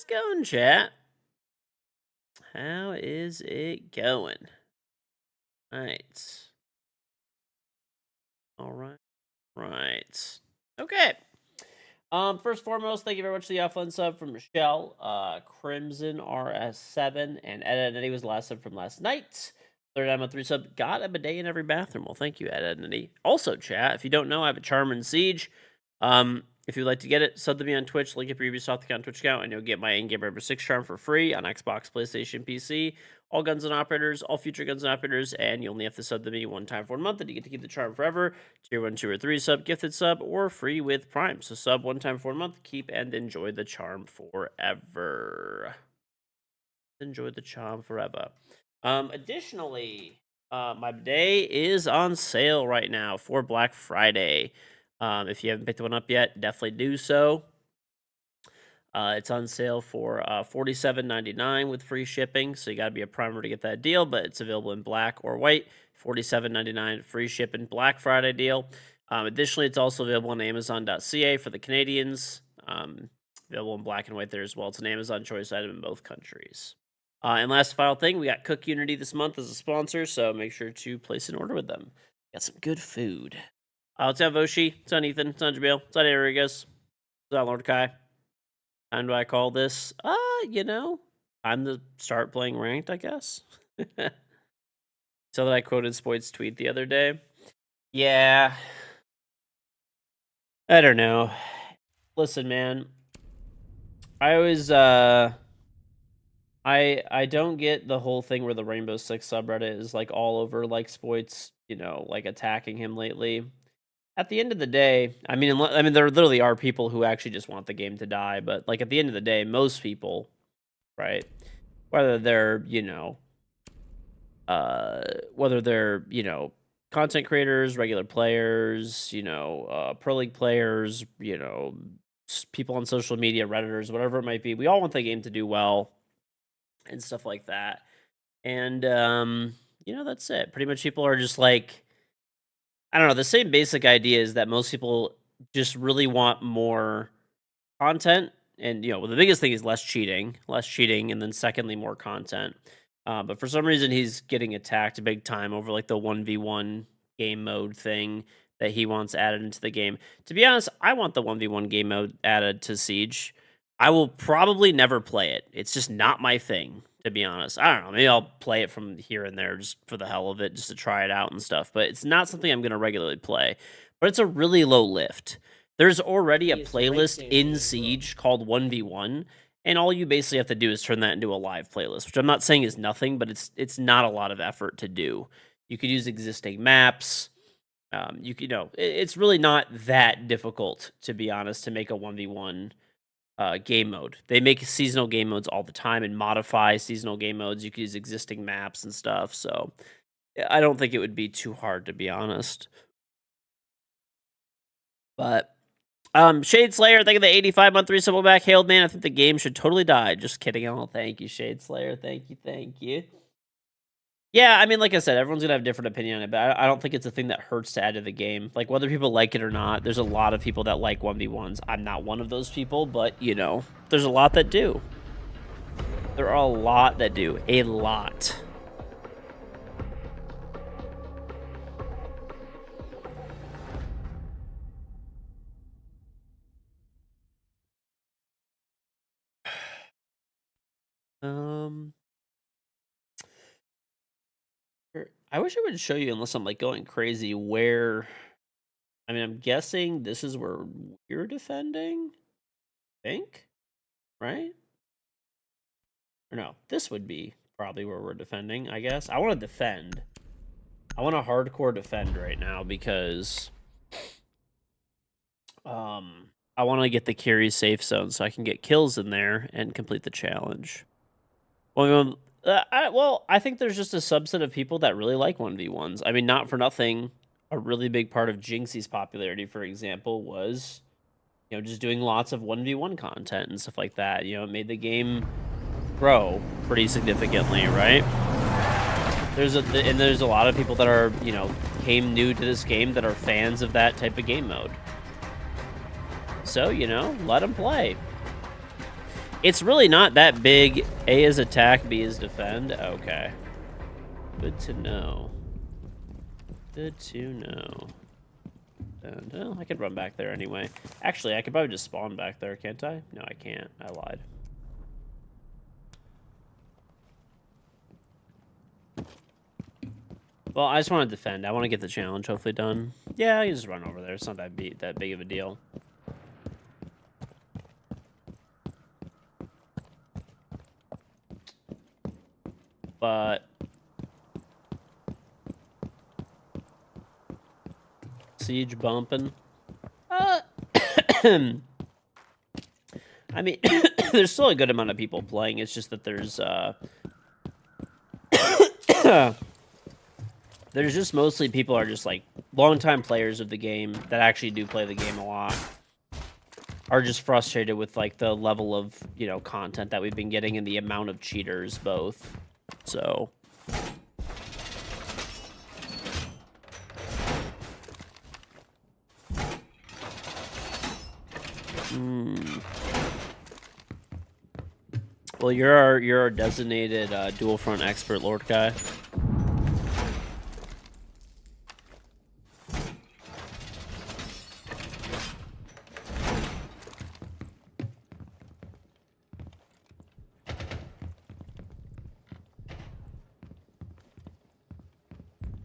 it going, chat? How is it going? All right. All right. Right. Okay. First and foremost, thank you very much for the offline sub from Michelle, Crimson RS7, and Ed Ednity was the last sub from last night. Third time on 3 sub, got a bidet in every bathroom. Well, thank you, Ed Ednity. Also, chat, if you don't know, I have a Charm and Siege. If you'd like to get it, sub to me on Twitch, link up your Ubisoft account Twitch account, and you'll get my in-game Rainbow Six Charm for free on Xbox, PlayStation, PC, all guns and operators, all future guns and operators, and you only have to sub to me one time for 1 month, and you get to keep the charm forever. Tier 1, 2, or 3 sub, gifted sub, or free with Prime. So sub 1 time for 1 month, keep and enjoy the charm forever. Enjoy the charm forever. Additionally, my bidet is on sale right now for Black Friday. If you haven't picked one up yet, definitely do so. It's on sale for $47.99 with free shipping, so you got to be a primer to get that deal, but it's available in black or white. $47.99 free shipping Black Friday deal. Additionally, it's also available on Amazon.ca for the Canadians. Available in black and white there as well. It's an Amazon choice item in both countries. And last final thing, we got Cook Unity this month as a sponsor, so make sure to place an order with them. Got some good food. It's on Voshi, it's on Ethan, it's on Jabil, it's on Rodriguez, it's on Lord Kai. Time do I call this? Time to start playing ranked, I guess. So that I quoted Spoit's tweet the other day. Yeah. I don't know. Listen, man. I always, I don't get the whole thing where the Rainbow Six subreddit is, like, all over, like, Spoit's, like, attacking him lately. At the end of the day, I mean, there literally are people who actually just want the game to die, but, like, at the end of the day, most people, right, whether they're, content creators, regular players, Pro League players, people on social media, Redditors, whatever it might be, we all want the game to do well and stuff like that. And, that's it. Pretty much people are just like, I don't know, the same basic idea is that most people just really want more content. And, the biggest thing is less cheating, and then secondly, more content. But for some reason, he's getting attacked big time over, like, the 1v1 game mode thing that he wants added into the game. To be honest, I want the 1v1 game mode added to Siege. I will probably never play it. It's just not my thing, to be honest. I don't know. Maybe I'll play it from here and there just for the hell of it, just to try it out and stuff. But it's not something I'm going to regularly play. But it's a really low lift. There's already a playlist in Siege called 1v1. And all you basically have to do is turn that into a live playlist, which I'm not saying is nothing, but it's not a lot of effort to do. You could use existing maps. It's really not that difficult, to be honest, to make a 1v1 game mode. They make seasonal game modes all the time and modify seasonal game modes. You could use existing maps and stuff. So I don't think it would be too hard, to be honest. But Shade Slayer, thank you the 85-month resubble back. Hailed man, I think the game should totally die. Just kidding. Oh, thank you, Shade Slayer. Thank you. Yeah, I mean, like I said, everyone's gonna have a different opinion on it, but I don't think it's a thing that hurts to add to the game. Like, whether people like it or not, there's a lot of people that like 1v1s. I'm not one of those people, but, there's a lot that do. There are a lot that do. A lot. I wish I would show you, unless I'm, like, going crazy, where... I mean, I'm guessing this is where we're defending? I think? Right? Or no, this would be probably where we're defending, I guess. I want to defend. I want to hardcore defend right now because... I want to get the carry safe zone so I can get kills in there and complete the challenge. Well, I think there's just a subset of people that really like 1v1s. I mean, not for nothing, a really big part of Jinxie's popularity, for example, was, just doing lots of 1v1 content and stuff like that. It made the game grow pretty significantly, right? There's a lot of people that are, came new to this game that are fans of that type of game mode. So, let them play. It's really not that big. A is attack, B is defend. Okay. Good to know. Good to know. And, well, I could run back there anyway. Actually, I could probably just spawn back there, can't I? No, I can't. I lied. Well, I just want to defend. I want to get the challenge hopefully done. Yeah, I can just run over there. It's not that big of a deal. But siege bumping. I mean, there's still a good amount of people playing. It's just that there's there's just mostly people are just like longtime players of the game that actually do play the game a lot. Are just frustrated with like the level of, you know, content that we've been getting and the amount of cheaters both. So well, you're our designated dual front expert, Lord Kai.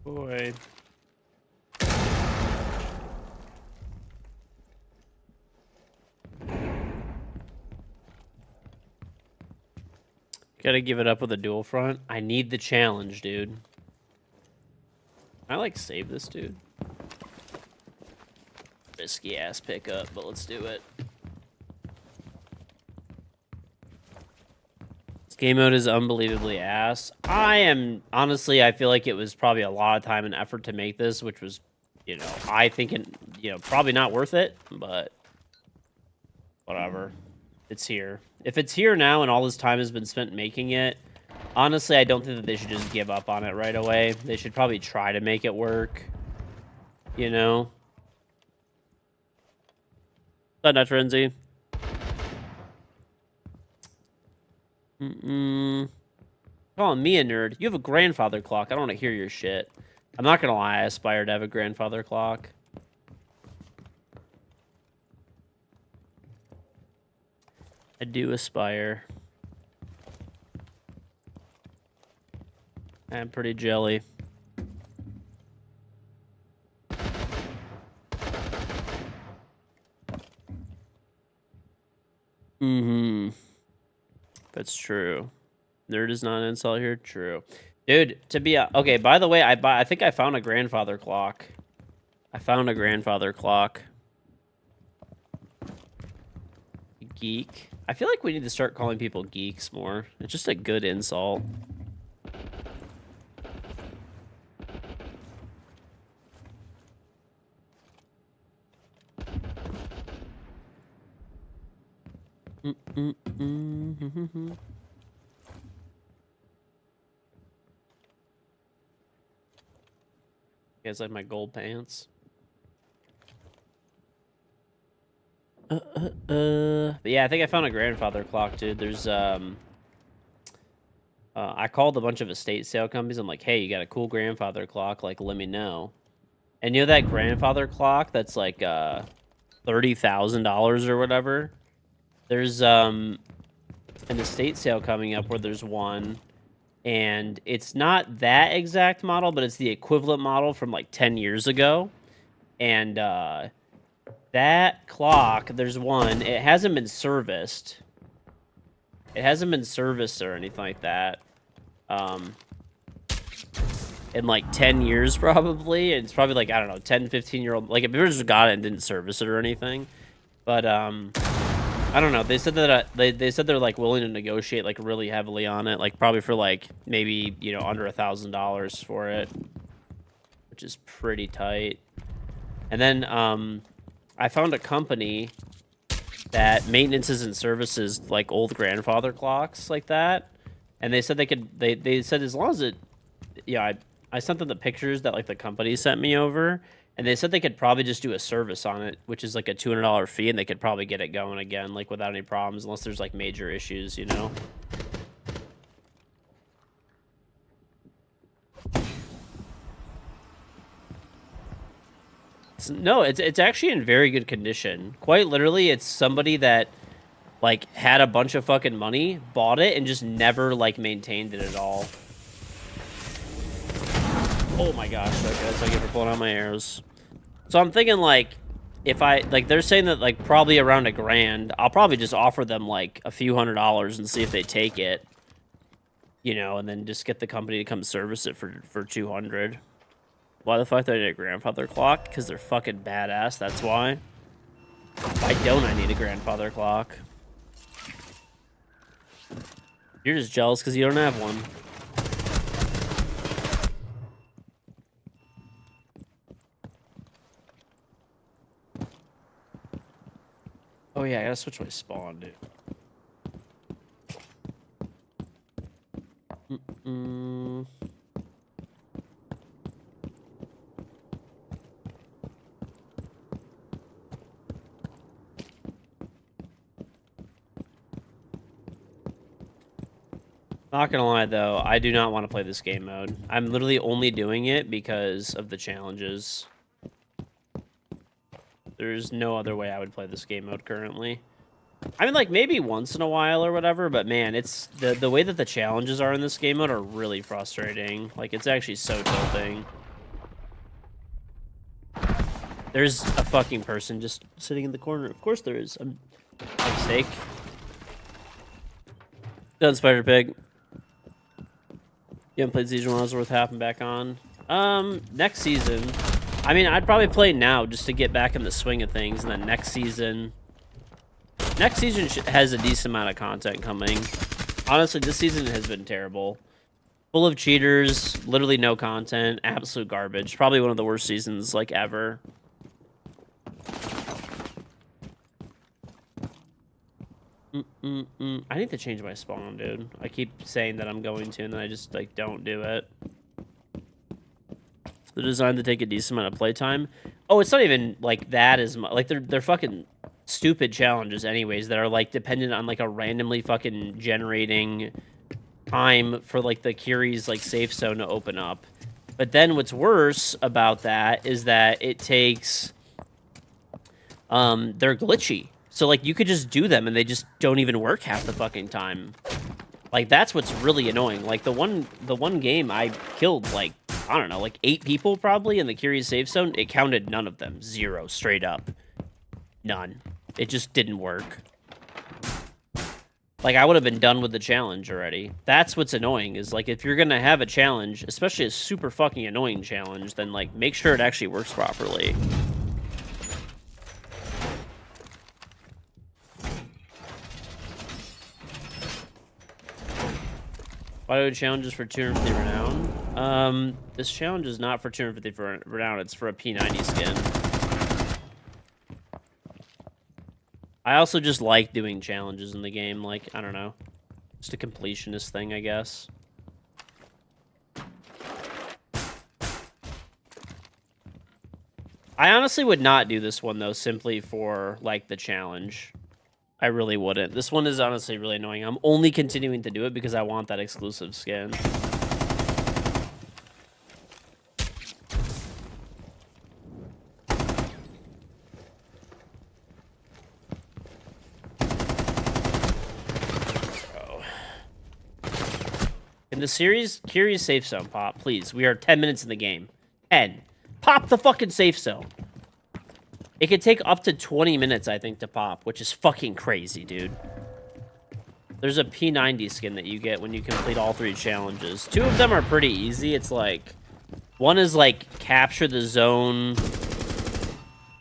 Boy. Gotta give it up with a dual front. I need the challenge, dude. I like save this dude. Risky ass pickup, but let's do it. This game mode is unbelievably ass. Honestly, I feel like it was probably a lot of time and effort to make this, which was, you know, I think, you know, probably not worth it, but whatever. It's here. If it's here now and all this time has been spent making it, honestly, I don't think that they should just give up on it right away. They should probably try to make it work. You know? Is that not frenzy? Calling me a nerd. You have a grandfather clock. I don't want to hear your shit. I'm not gonna lie, I aspire to have a grandfather clock. I do aspire. I'm pretty jelly. That's true. Nerd is not an insult here. True. Dude, to be... okay, by the way, I think I found a grandfather clock. I found a grandfather clock. Geek. I feel like we need to start calling people geeks more. It's just a good insult. You guys like my gold pants? But yeah, I think I found a grandfather clock, dude. There's I called a bunch of estate sale companies. I'm like, hey, you got a cool grandfather clock? Like, let me know. And you know that grandfather clock that's like $30,000 or whatever? There's an estate sale coming up where there's one, and it's not that exact model, but it's the equivalent model from like 10 years ago. And that clock, there's one, it hasn't been serviced. It hasn't been serviced or anything like that. In like 10 years probably. It's probably like, I don't know, 10, 15-year-old. Like if you just got it and didn't service it or anything. But I don't know. They said that they said they're like willing to negotiate like really heavily on it, like probably for like maybe, you know, under $1,000 for it, which is pretty tight. And then I found a company that maintenances and services like old grandfather clocks like that, and they said they could. They said as long as it, yeah. I sent them the pictures that like the company sent me over, And they said they could probably just do a service on it, which is like a $200 fee, and they could probably get it going again, like without any problems, unless there's like major issues, you know? No, it's actually in very good condition. Quite literally, it's somebody that like had a bunch of fucking money, bought it, and just never like maintained it at all. Oh my gosh, okay, thank you for pulling out my arrows. So I'm thinking like, if I like, they're saying that like probably around $1,000, I'll probably just offer them like a few $100s and see if they take it, you know, and then just get the company to come service it for 200. Why the fuck do I need a grandfather clock? Because they're fucking badass, that's why. Why don't I need a grandfather clock? You're just jealous because you don't have one. Oh yeah, I gotta switch my spawn, dude. Not gonna lie though, I do not want to play this game mode. I'm literally only doing it because of the challenges. There's no other way I would play this game mode currently. I mean, like, maybe once in a while or whatever, but man, it's the way that the challenges are in this game mode are really frustrating. Like, it's actually so tilting. There's a fucking person just sitting in the corner. Of course there is. I'm mistake. Done, Spider Pig. You haven't played Season 1, I was worth half and back on. Next season. I mean, I'd probably play now just to get back in the swing of things, and then next season has a decent amount of content coming. Honestly, this season has been terrible. Full of cheaters, literally no content, absolute garbage. Probably one of the worst seasons, like, ever. I need to change my spawn, dude. I keep saying that I'm going to, and then I just, like, don't do it. They're designed to take a decent amount of playtime. Oh, it's not even, like, that as much. Like, they're fucking stupid challenges anyways that are, like, dependent on, like, a randomly fucking generating time for, like, the Kiri's, like, safe zone to open up. But then what's worse about that is that it takes... they're glitchy. So, like, you could just do them, and they just don't even work half the fucking time. Like, that's what's really annoying. Like, the one game I killed, like, I don't know, like 8 people probably in the Kiri's safe zone. It counted none of them. 0, straight up. None. It just didn't work. Like, I would have been done with the challenge already. That's what's annoying, is, like, if you're gonna have a challenge, especially a super fucking annoying challenge, then, like, make sure it actually works properly. Why do challenges for 250 renown? This challenge is not for 250 for renown, it's for a P90 skin. I also just like doing challenges in the game, like, I don't know. Just a completionist thing, I guess. I honestly would not do this one, though, simply for, like, the challenge. I really wouldn't. This one is honestly really annoying. I'm only continuing to do it because I want that exclusive skin. Bro. In the series, Kiri's safe zone pop, please. We are 10 minutes in the game. 10. Pop the fucking safe zone. It could take up to 20 minutes, I think, to pop, which is fucking crazy, dude. There's a P90 skin that you get when you complete all 3 challenges. 2 of them are pretty easy. It's like, one is like capture the zone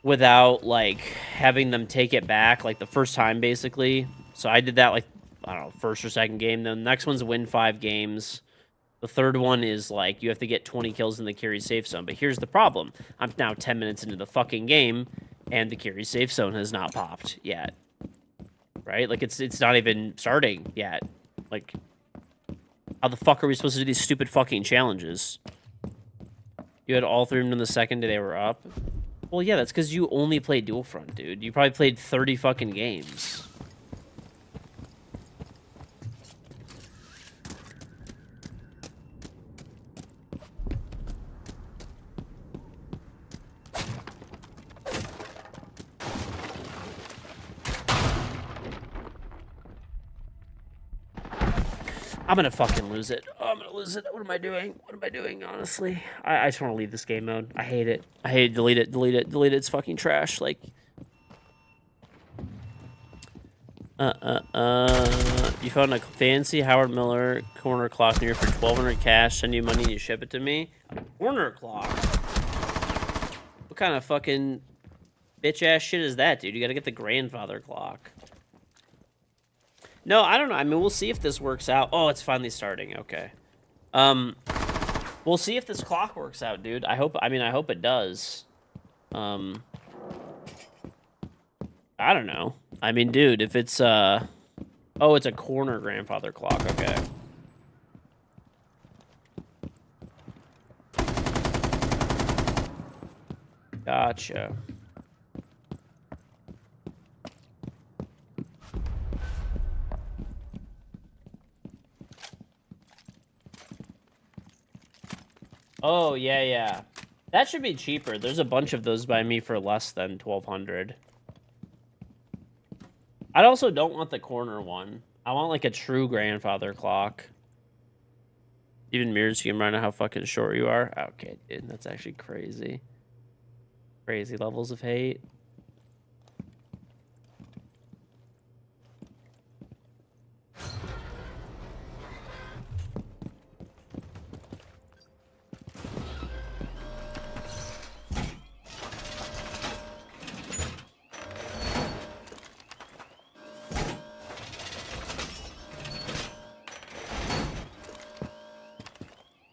without like having them take it back, like the first time, basically. So I did that like, I don't know, first or second game. Then the next one's win 5 games. The third one is, like, you have to get 20 kills in the Kiri safe zone. But here's the problem. I'm now 10 minutes into the fucking game, and the Kiri safe zone has not popped yet. Right? Like, it's not even starting yet. Like, how the fuck are we supposed to do these stupid fucking challenges? You had all 3 of them in the second day they were up? Well, yeah, that's because you only play Dual Front, dude. You probably played 30 fucking games. I'm gonna fucking lose it. Oh, I'm gonna lose it. What am I doing? What am I doing, honestly? I just want to leave this game mode. I hate it. I hate it. Delete it. Delete it. Delete it. It's fucking trash. Like... You found a fancy Howard Miller corner clock near for 1,200 cash. Send you money and you ship it to me. A corner clock? What kind of fucking bitch ass shit is that, dude? You gotta get the grandfather clock. No, I don't know. I mean, we'll see if this works out. Oh, it's finally starting. Okay. We'll see if this clock works out, dude. I hope it does. I don't know. I mean, dude, if it's, oh, it's a corner grandfather clock. Okay. Gotcha. Oh, yeah, yeah. That should be cheaper. There's a bunch of those by me for less than 1,200. I also don't want the corner one. I want, like, a true grandfather clock. Even mirrors, you can run out how fucking short you are. Okay, dude, that's actually crazy. Crazy levels of hate.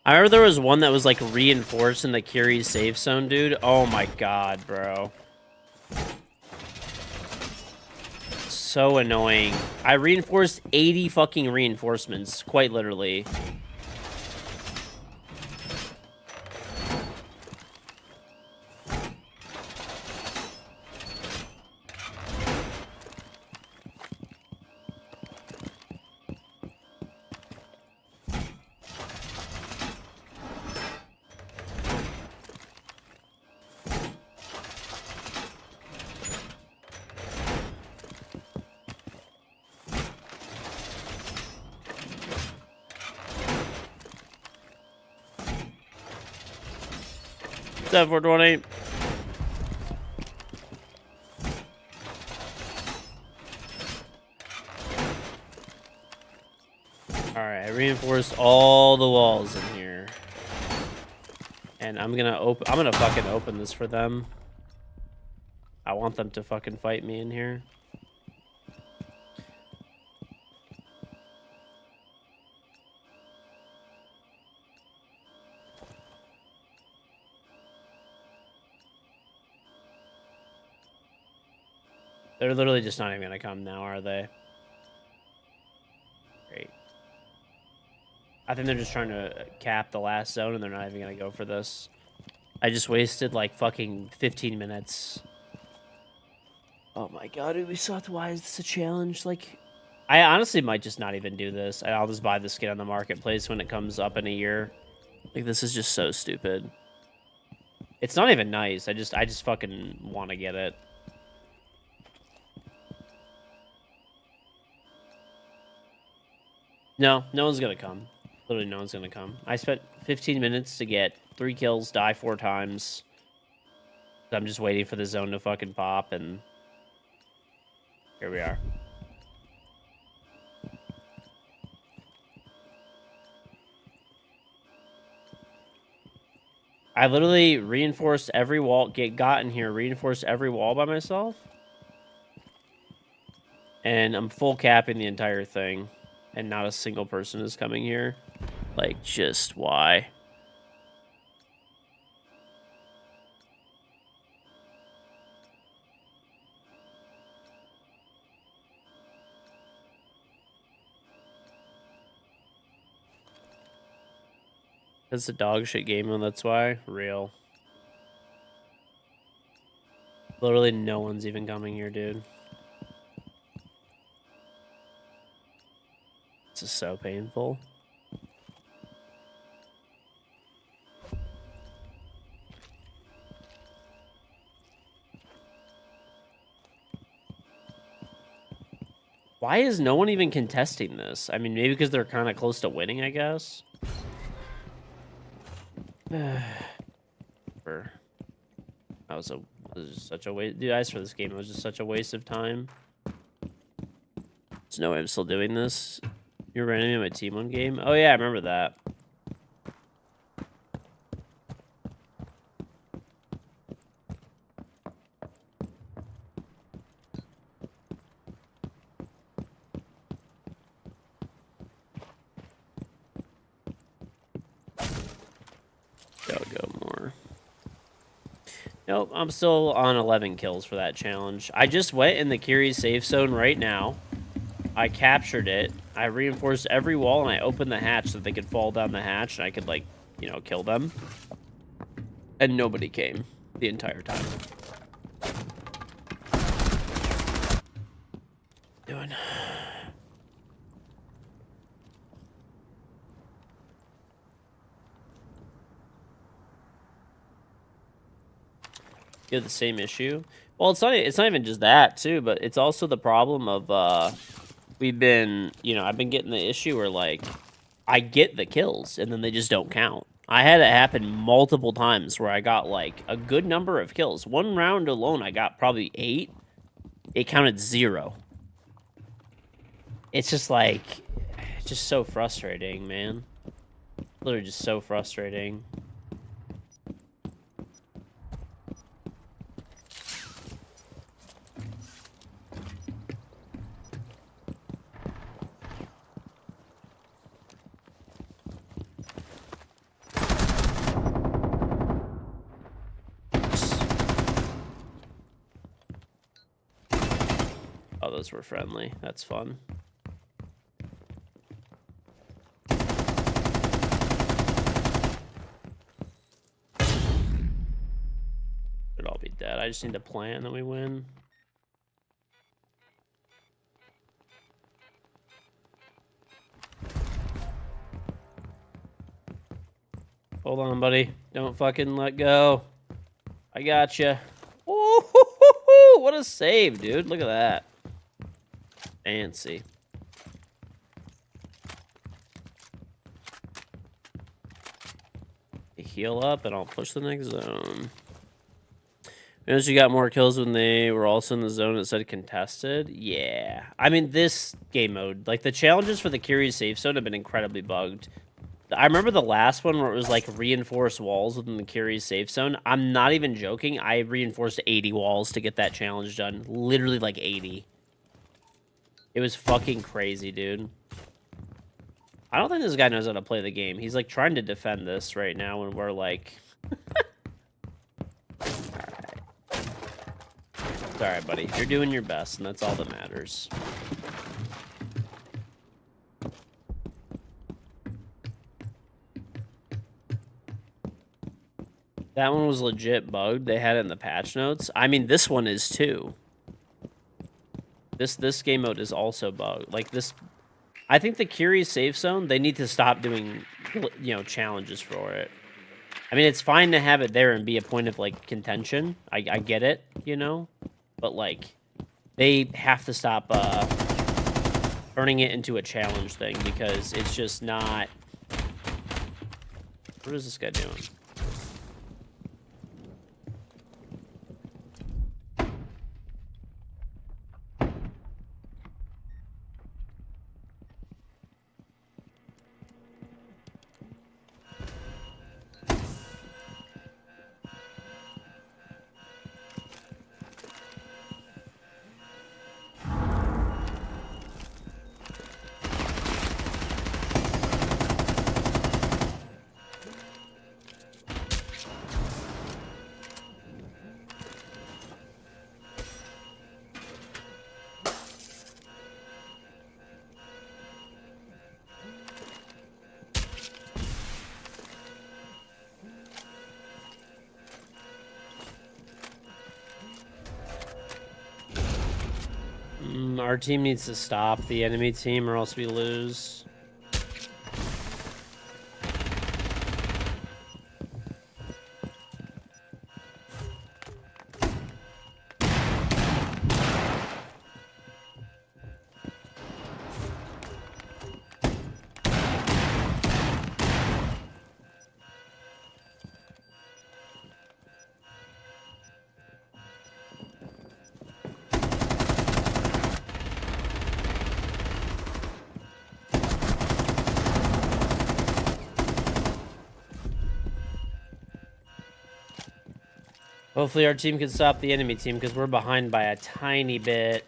I remember there was one that was, like, reinforced in the Curie safe zone, dude. Oh my god, bro. So annoying. I reinforced 80 fucking reinforcements, quite literally. What's up, 420? Alright, I reinforced all the walls in here. And I'm gonna fucking open this for them. I want them to fucking fight me in here. They're literally just not even gonna come now, are they? Great. I think they're just trying to cap the last zone and they're not even gonna go for this. I just wasted like fucking 15 minutes. Oh my god, Ubisoft, why is this a challenge? Like, I honestly might just not even do this. I'll just buy the skin on the marketplace when it comes up in a year. Like, this is just so stupid. It's not even nice. I just fucking want to get it. No, no one's gonna come. Literally, no one's gonna come. I spent 15 minutes to get 3 kills, die 4 times. I'm just waiting for the zone to fucking pop, and here we are. I literally reinforced every wall, got in here, reinforced every wall by myself. And I'm full capping the entire thing. And not a single person is coming here. Like, just why? It's a dog shit game, and that's why. Real. Literally no one's even coming here, dude. This is so painful. Why is no one even contesting this? I mean, maybe because they're kind of close to winning, I guess. That was just such a waste. Dude, ice for this game. It was just such a waste of time. There's no way I'm still doing this. You were running in my team one game? Oh, yeah, I remember that. Go more. Nope, I'm still on 11 kills for that challenge. I just went in the Kiri safe zone right now. I captured it. I reinforced every wall, and I opened the hatch so that they could fall down the hatch, and I could, like, you know, kill them. And nobody came the entire time. Doing. You have the same issue. Well, it's not even just that too, but it's also the problem of we've been, you know, I've been getting the issue where like I get the kills and then they just don't count. I had it happen multiple times where I got like a good number of kills. One round alone I got probably 8. It counted 0. It's just like it's just so frustrating, man. Literally just so frustrating. Oh, those were friendly. That's fun. Should all be dead. I just need to plan, then we win. Hold on, buddy. Don't fucking let go. I gotcha. Ooh, what a save, dude. Look at that. Fancy. Heal up, and I'll push the next zone. Notice you got more kills when they were also in the zone that said contested. Yeah. I mean, this game mode, like the challenges for the Kiri safe zone have been incredibly bugged. I remember the last one where it was like reinforced walls within the Kiri safe zone. I'm not even joking. I reinforced 80 walls to get that challenge done. Literally like 80. It was fucking crazy, dude. I don't think this guy knows how to play the game. He's like trying to defend this right now when we're like... Alright. It's alright, buddy. You're doing your best, and that's all that matters. That one was legit bugged. They had it in the patch notes. I mean, this one is too. This game mode is also bugged. Like this, I think the Kiri safe zone, they need to stop doing, you know, challenges for it. I mean, it's fine to have it there and be a point of like contention. I get it, you know, but like they have to stop turning it into a challenge thing because it's just not. What is this guy doing? our team needs to stop the enemy team or else we lose. Hopefully our team can stop the enemy team because we're behind by a tiny bit.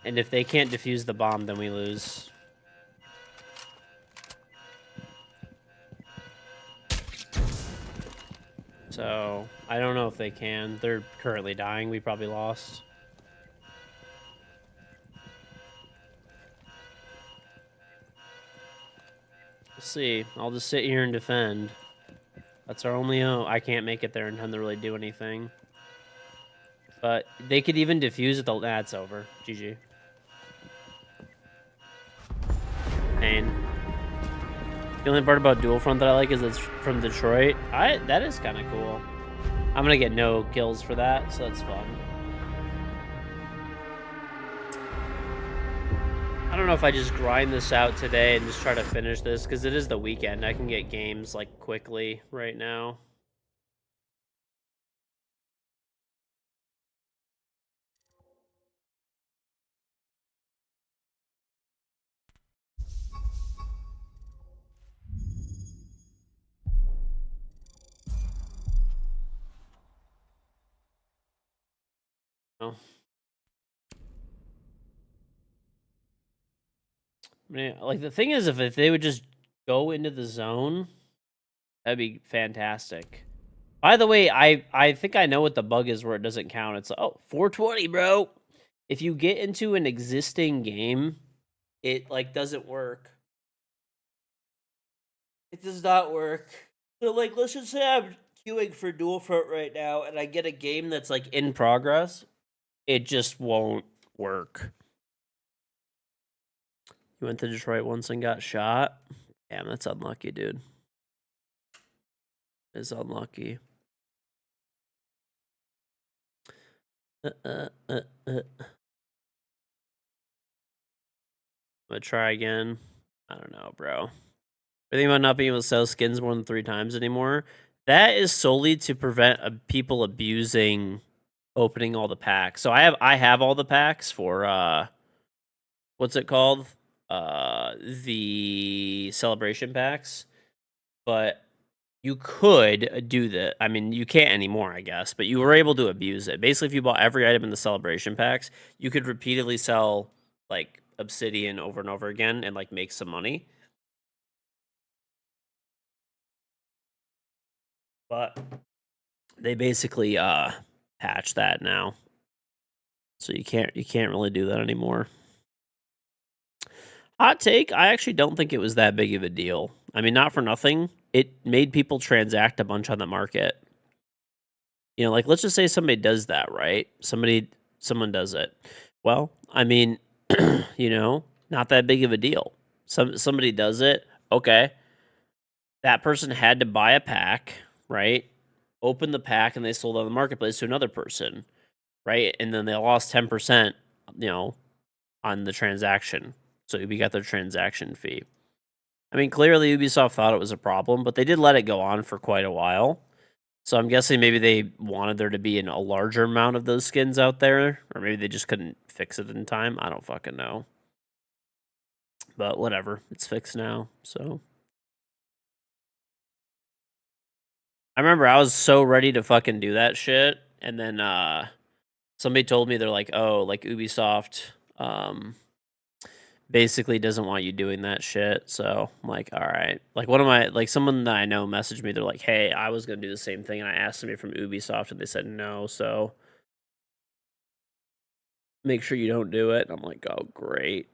And if they can't defuse the bomb, then we lose. So, I don't know if they can. They're currently dying. We probably lost. We'll see. I'll just sit here and defend. That's our only hope. I can't make it there in time to really do anything. But they could even defuse it. That's over. GG. Pain. The only part about Dual Front that I like is it's from Detroit. That is kind of cool. I'm gonna get no kills for that, so that's fun. I don't know if I just grind this out today and just try to finish this, because it is the weekend. I can get games, like, quickly right now. Oh. I mean, like, the thing is, if they would just go into the zone, that'd be fantastic. By the way, I think I know what the bug is where it doesn't count. It's, oh, 420, bro. If you get into an existing game, it, like, doesn't work. It does not work. So, like, let's just say I'm queuing for Dual Front right now, and I get a game that's, like, in progress. It just won't work. You went to Detroit once and got shot? Damn, that's unlucky, dude. It's unlucky. I'm gonna try again. I don't know, bro. The thing about not being able to sell skins more than 3 times anymore, that is solely to prevent people abusing opening all the packs. So I have all the packs for what's it called? The celebration packs. But you could do that. I mean, you can't anymore, I guess, but you were able to abuse it. Basically, if you bought every item in the celebration packs, you could repeatedly sell, like, obsidian over and over again and, like, make some money. But they basically patch that now. So you can't really do that anymore. Hot take, I actually don't think it was that big of a deal. I mean, not for nothing. It made people transact a bunch on the market. You know, like, let's just say somebody does that, right? Someone does it. Well, I mean, you know, not that big of a deal. Somebody does it, okay. That person had to buy a pack, right? Open the pack and they sold on the marketplace to another person, right? And then they lost 10%, you know, on the transaction. So we got their transaction fee. I mean, clearly Ubisoft thought it was a problem, but they did let it go on for quite a while. So I'm guessing maybe they wanted there to be a larger amount of those skins out there, or maybe they just couldn't fix it in time. I don't fucking know. But whatever, it's fixed now, so. I remember I was so ready to fucking do that shit, and then somebody told me, they're like, oh, like, Ubisoft basically doesn't want you doing that shit. So I'm like, all right. Like, one of my, like, someone that I know messaged me. They're like, hey, I was gonna do the same thing, and I asked somebody from Ubisoft, and they said no. So make sure you don't do it. And I'm like, oh, great.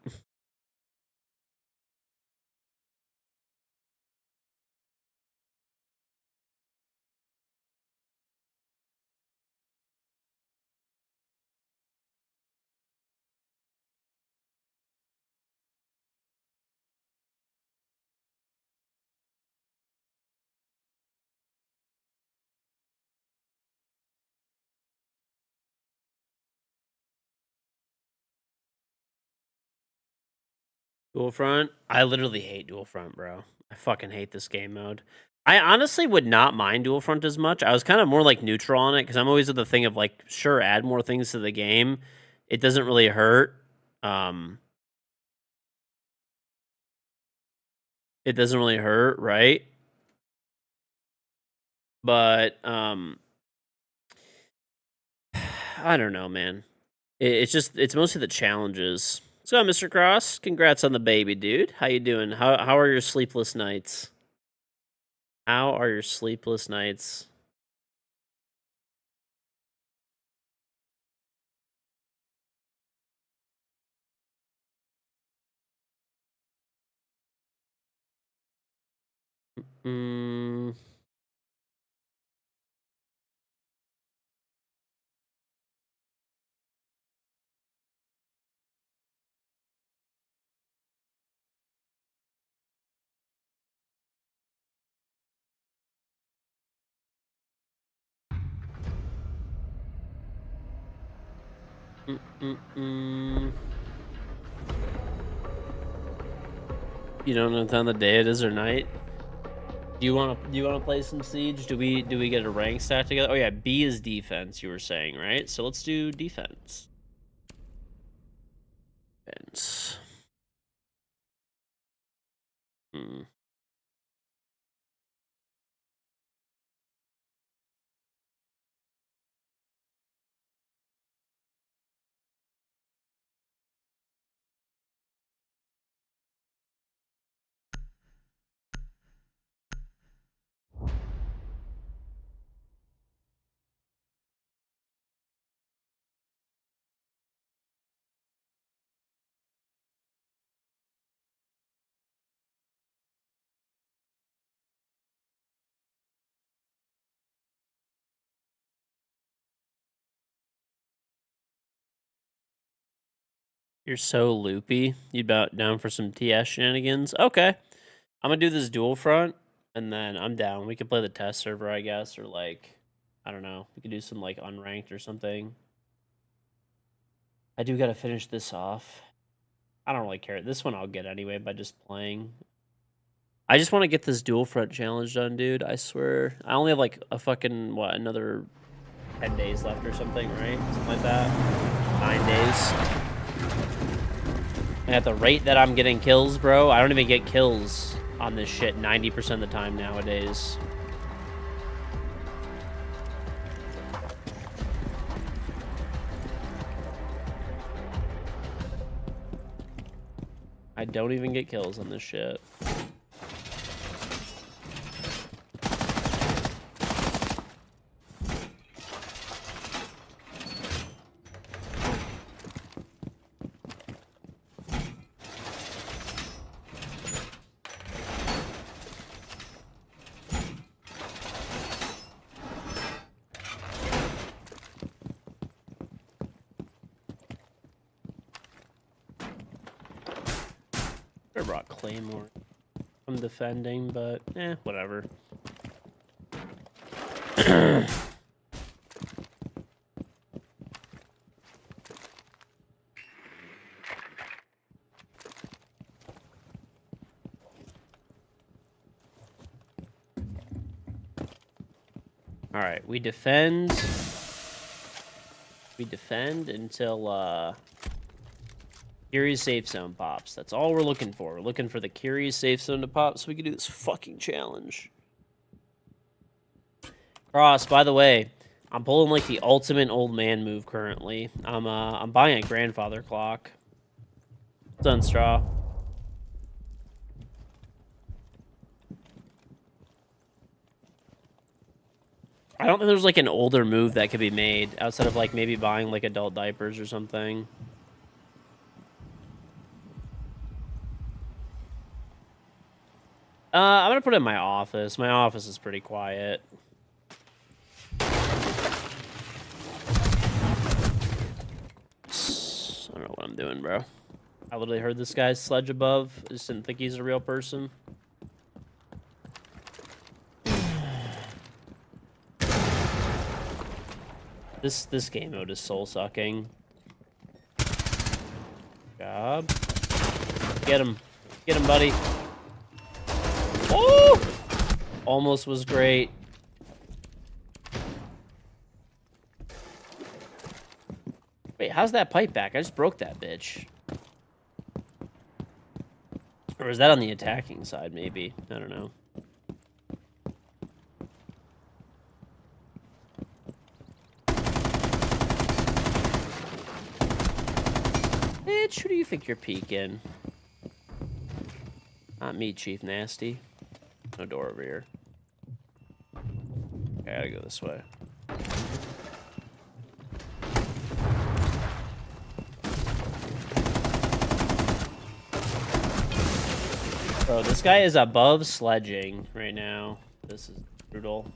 Dual Front? I literally hate Dual Front, bro. I fucking hate this game mode. I honestly would not mind Dual Front as much. I was kind of more like neutral on it because I'm always of the thing of like, sure, add more things to the game. It doesn't really hurt. It doesn't really hurt, right? But I don't know, man. It's mostly the challenges. So, Mr. Cross, congrats on the baby, dude. How you doing? How are your sleepless nights? How are your sleepless nights? Mm, mm, mm, mm. You don't know what time of the day it is or night? Do you wanna play some Siege? Do we get a rank stack together? Oh yeah, B is defense, you were saying, right? So let's do defense. Defense. Hmm. You're so loopy. You about down for some TS shenanigans? Okay. I'm gonna do this dual front, and then I'm down. We could play the test server, I guess, or like, I don't know. We could do some like unranked or something. I do gotta finish this off. I don't really care. This one I'll get anyway by just playing. I just want to get this dual front challenge done, dude. I swear. I only have like a fucking, what, another 10 days left or something, right? Something like that. 9 days. And at the rate that I'm getting kills, bro, I don't even get kills on this shit 90% of the time nowadays. I don't even get kills on this shit. I brought Claymore. I'm defending, but whatever. All right, we defend. We defend until Curious safe zone pops. That's all we're looking for. We're looking for the Curious safe zone to pop so we can do this fucking challenge. Cross, by the way, I'm pulling like the ultimate old man move currently. I'm buying a grandfather clock. Sunstraw. I don't think there's like an older move that could be made outside of like maybe buying like adult diapers or something. I'm gonna put it in my office. My office is pretty quiet. I don't know what I'm doing, bro. I literally heard this guy's sledge above. I just didn't think he's a real person. This game mode is soul sucking. Job. Get him. Get him, buddy. Oh! Almost was great. Wait, how's that pipe back? I just broke that bitch. Or is that on the attacking side, maybe? I don't know. Bitch, who do you think you're peeking? Not me, Chief Nasty. No door over here. I gotta go this way. Bro, this guy is above sledging right now. This is brutal.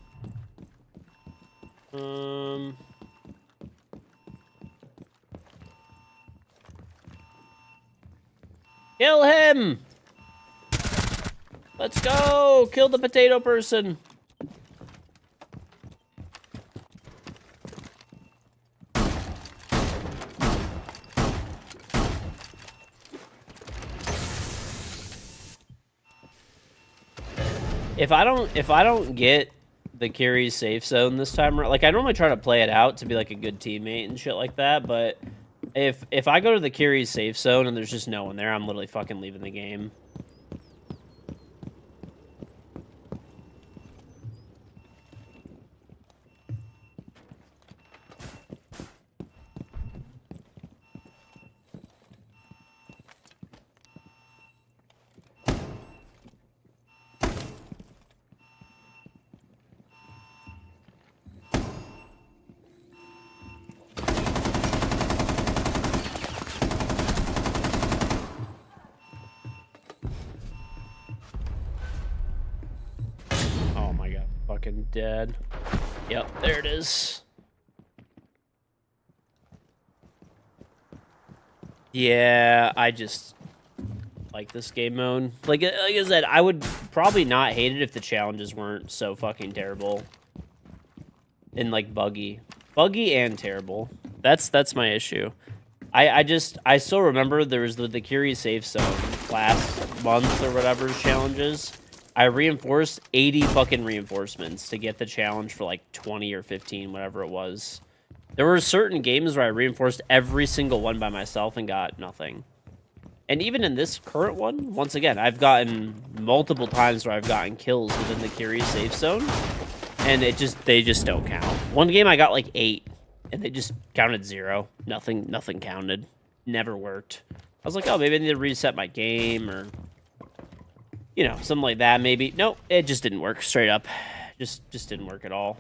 Kill him! Let's go! Kill the potato person! If I don't get the Kiri's safe zone this time, like I normally try to play it out to be like a good teammate and shit like that, but if I go to the Kiri's safe zone and there's just no one there, I'm literally fucking leaving the game. Fucking dead. Yep, there it is. Yeah, I just like this game mode. Like I said, I would probably not hate it if the challenges weren't so fucking terrible. And like buggy and terrible. That's my issue. I still remember there was the Kiri safe zone last month or whatever's challenges. I reinforced 80 fucking reinforcements to get the challenge for like 20 or 15, whatever it was. There were certain games where I reinforced every single one by myself and got nothing. And even in this current one, once again, I've gotten multiple times where I've gotten kills within the Kiri safe zone, and they just don't count. One game I got like 8, and they just counted 0. Nothing counted. Never worked. I was like, oh, maybe I need to reset my game or, you know, something like that, maybe. Nope, it just didn't work, straight up. Just didn't work at all.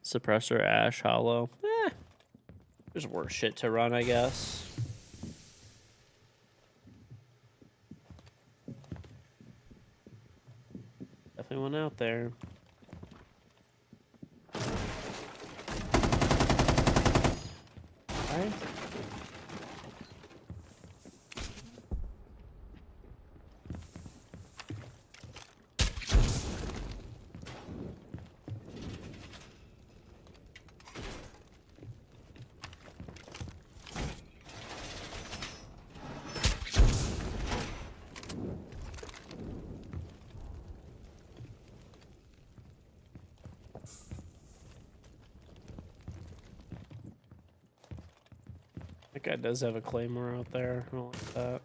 Suppressor, Ash, Hollow. There's worse shit to run, I guess. Definitely one out there. Alright. That guy does have a claymore out there. I don't like that.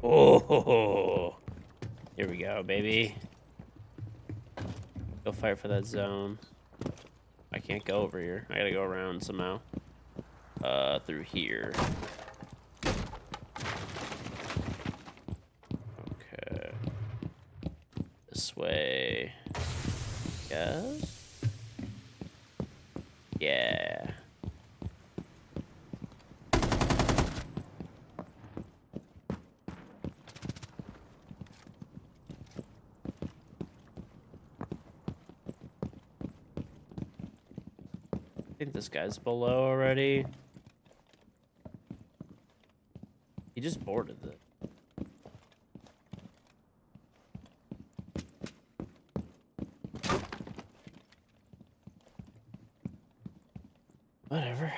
Oh, here we go, baby. Go fight for that zone. I can't go over here. I gotta go around somehow. Through here. Okay. Yeah. I think this guy's below already. He just boarded it. Whatever.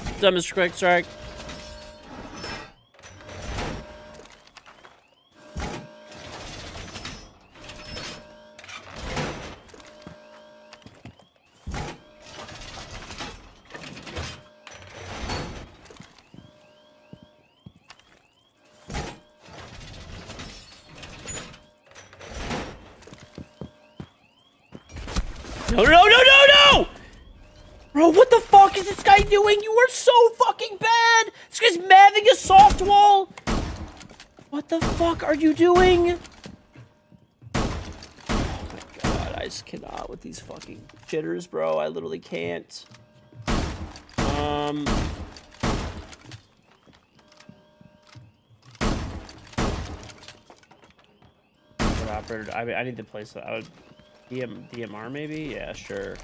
What's up, Mr. Quick Strike? No, no, no, no, no! Bro, what the fuck is this guy doing? You are so fucking bad! This guy's mathing a soft wall! What the fuck are you doing? Oh my god, I just cannot with these fucking jitters, bro. I literally can't. What operator? I need to place that. I would DMR maybe? Yeah, sure.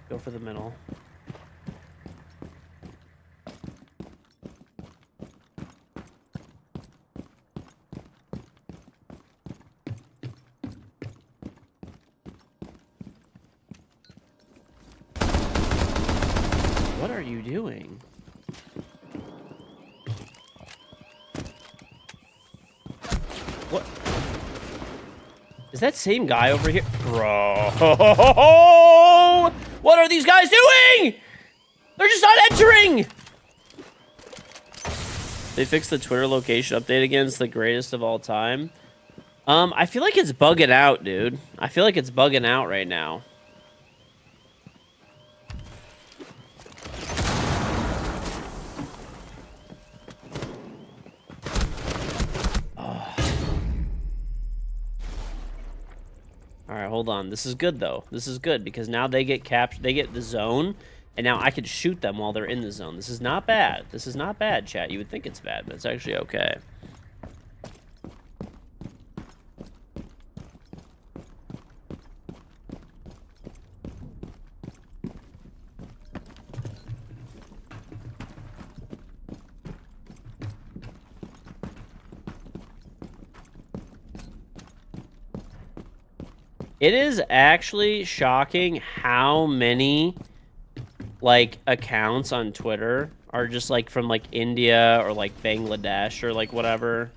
Go for the middle. What are you doing? What? Is that same guy over here? Bro. What are these guys doing? They're just not entering. They fixed the Twitter location update again. It's the greatest of all time. I feel like it's bugging out, dude. I feel like it's bugging out right now. All right, hold on. This is good though. This is good because now they get captured. They get the zone, and now I can shoot them while they're in the zone. This is not bad. This is not bad, chat. You would think it's bad, but it's actually okay. It is actually shocking how many, like, accounts on Twitter are just, like, from, like, India or, like, Bangladesh or, like, whatever.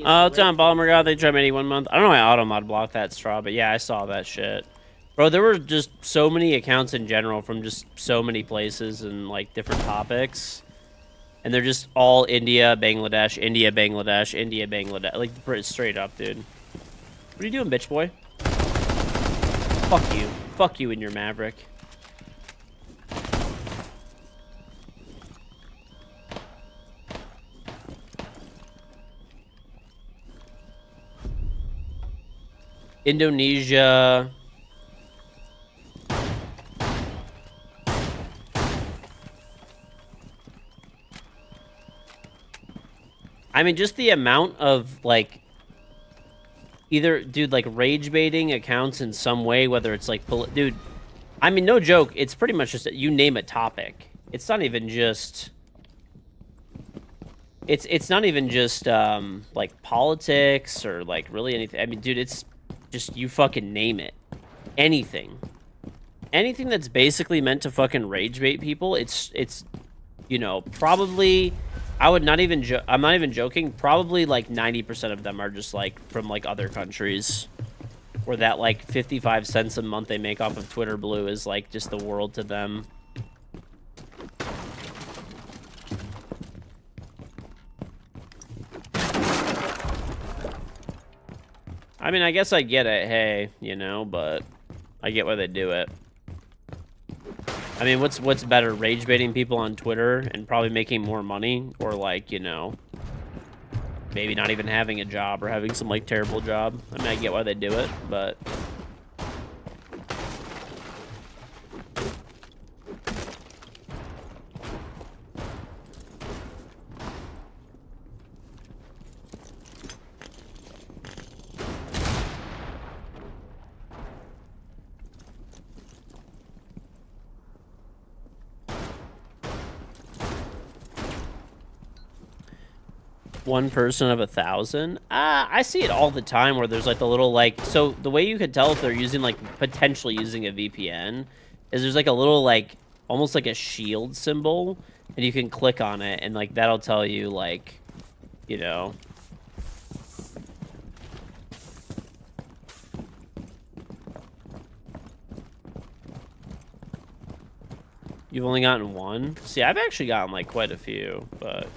Oh, Tom Balmer God, they tried me 1 month. I don't know why Automod blocked that straw, but yeah, I saw that shit. Bro, there were just so many accounts in general from just so many places and like different topics. And they're just all India, Bangladesh, India, Bangladesh, India, Bangladesh. Like, straight up, dude. What are you doing, bitch boy? Fuck you. Fuck you and your Maverick. Indonesia. I mean, just the amount of, like, either, dude, like, rage baiting accounts in some way, whether it's, like, dude, I mean, no joke, it's pretty much just, you name a topic. It's not even just... It's not even just, like, politics or, like, really anything. I mean, dude, it's just, you fucking name it. Anything. Anything that's basically meant to fucking rage bait people, it's you know, probably... I'm not even joking, probably, like, 90% of them are just, like, from, like, other countries. Where that, like, 55 cents a month they make off of Twitter Blue is, like, just the world to them. I mean, I guess I get it, hey, you know, but I get why they do it. I mean, what's better, rage baiting people on Twitter and probably making more money, or, like, you know, maybe not even having a job or having some, like, terrible job? I mean, I get why they do it, but... One person of 1,000? I see it all the time where there's, like, the little, like... So, the way you could tell if they're using, like, potentially using a VPN is there's, like, a little, like, almost like a shield symbol, and you can click on it, and, like, that'll tell you, like, you know... You've only gotten one? See, I've actually gotten, like, quite a few, but...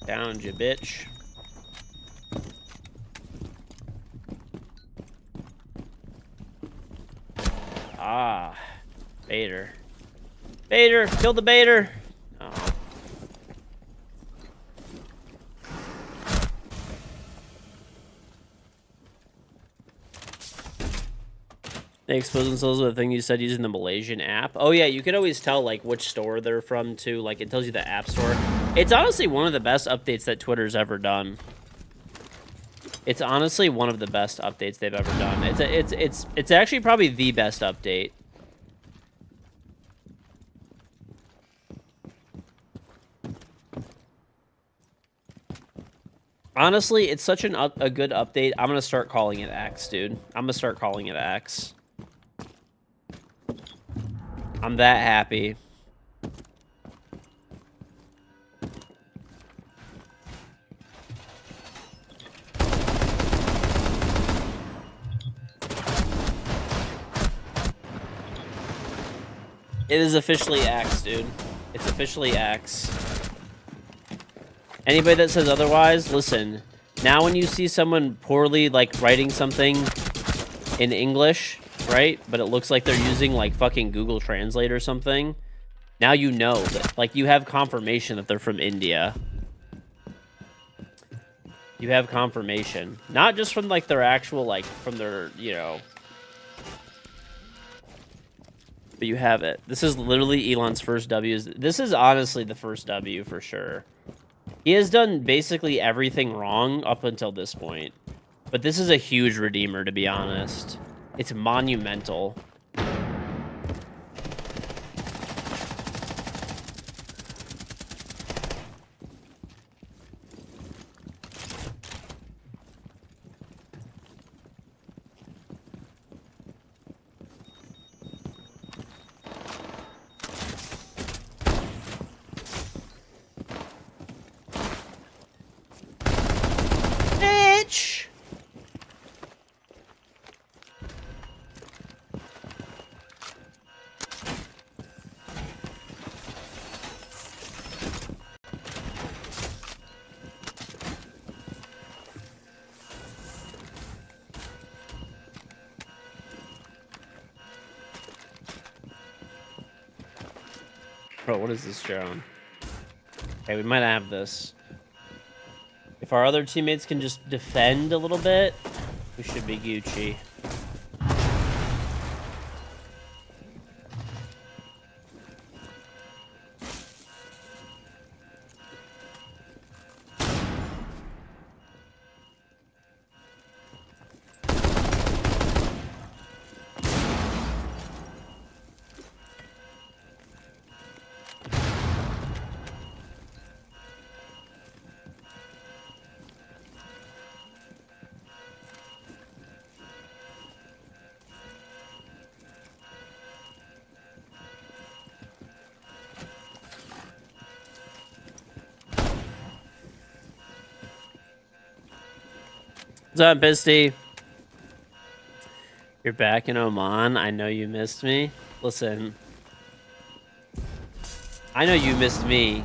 Down, ya bitch. Ah. Baiter. Baiter! Kill the baiter! Oh. They expose themselves with a thing you said using the Malaysian app. Oh yeah, you can always tell, like, which store they're from, too. Like, it tells you the app store. It's honestly one of the best updates that Twitter's ever done. It's honestly one of the best updates they've ever done. It's actually probably the best update. Honestly, it's such a good update. I'm gonna start calling it X, dude. I'm gonna start calling it X. I'm that happy. It is officially X, dude. It's officially X. Anybody that says otherwise, listen. Now when you see someone poorly, like, writing something in English, right? But it looks like they're using, like, fucking Google Translate or something. Now you know that, like, you have confirmation that they're from India. You have confirmation. Not just from, like, their actual, like, from their, you know... But you have it. This is literally Elon's first W. This is honestly the first W for sure. He has done basically everything wrong up until this point. But this is a huge redeemer, to be honest. It's monumental. Bro, what is this drone? Okay, we might have this. If our other teammates can just defend a little bit, we should be Gucci. What's up, Pisty? You're back in Oman. I know you missed me. Listen, I know you missed me.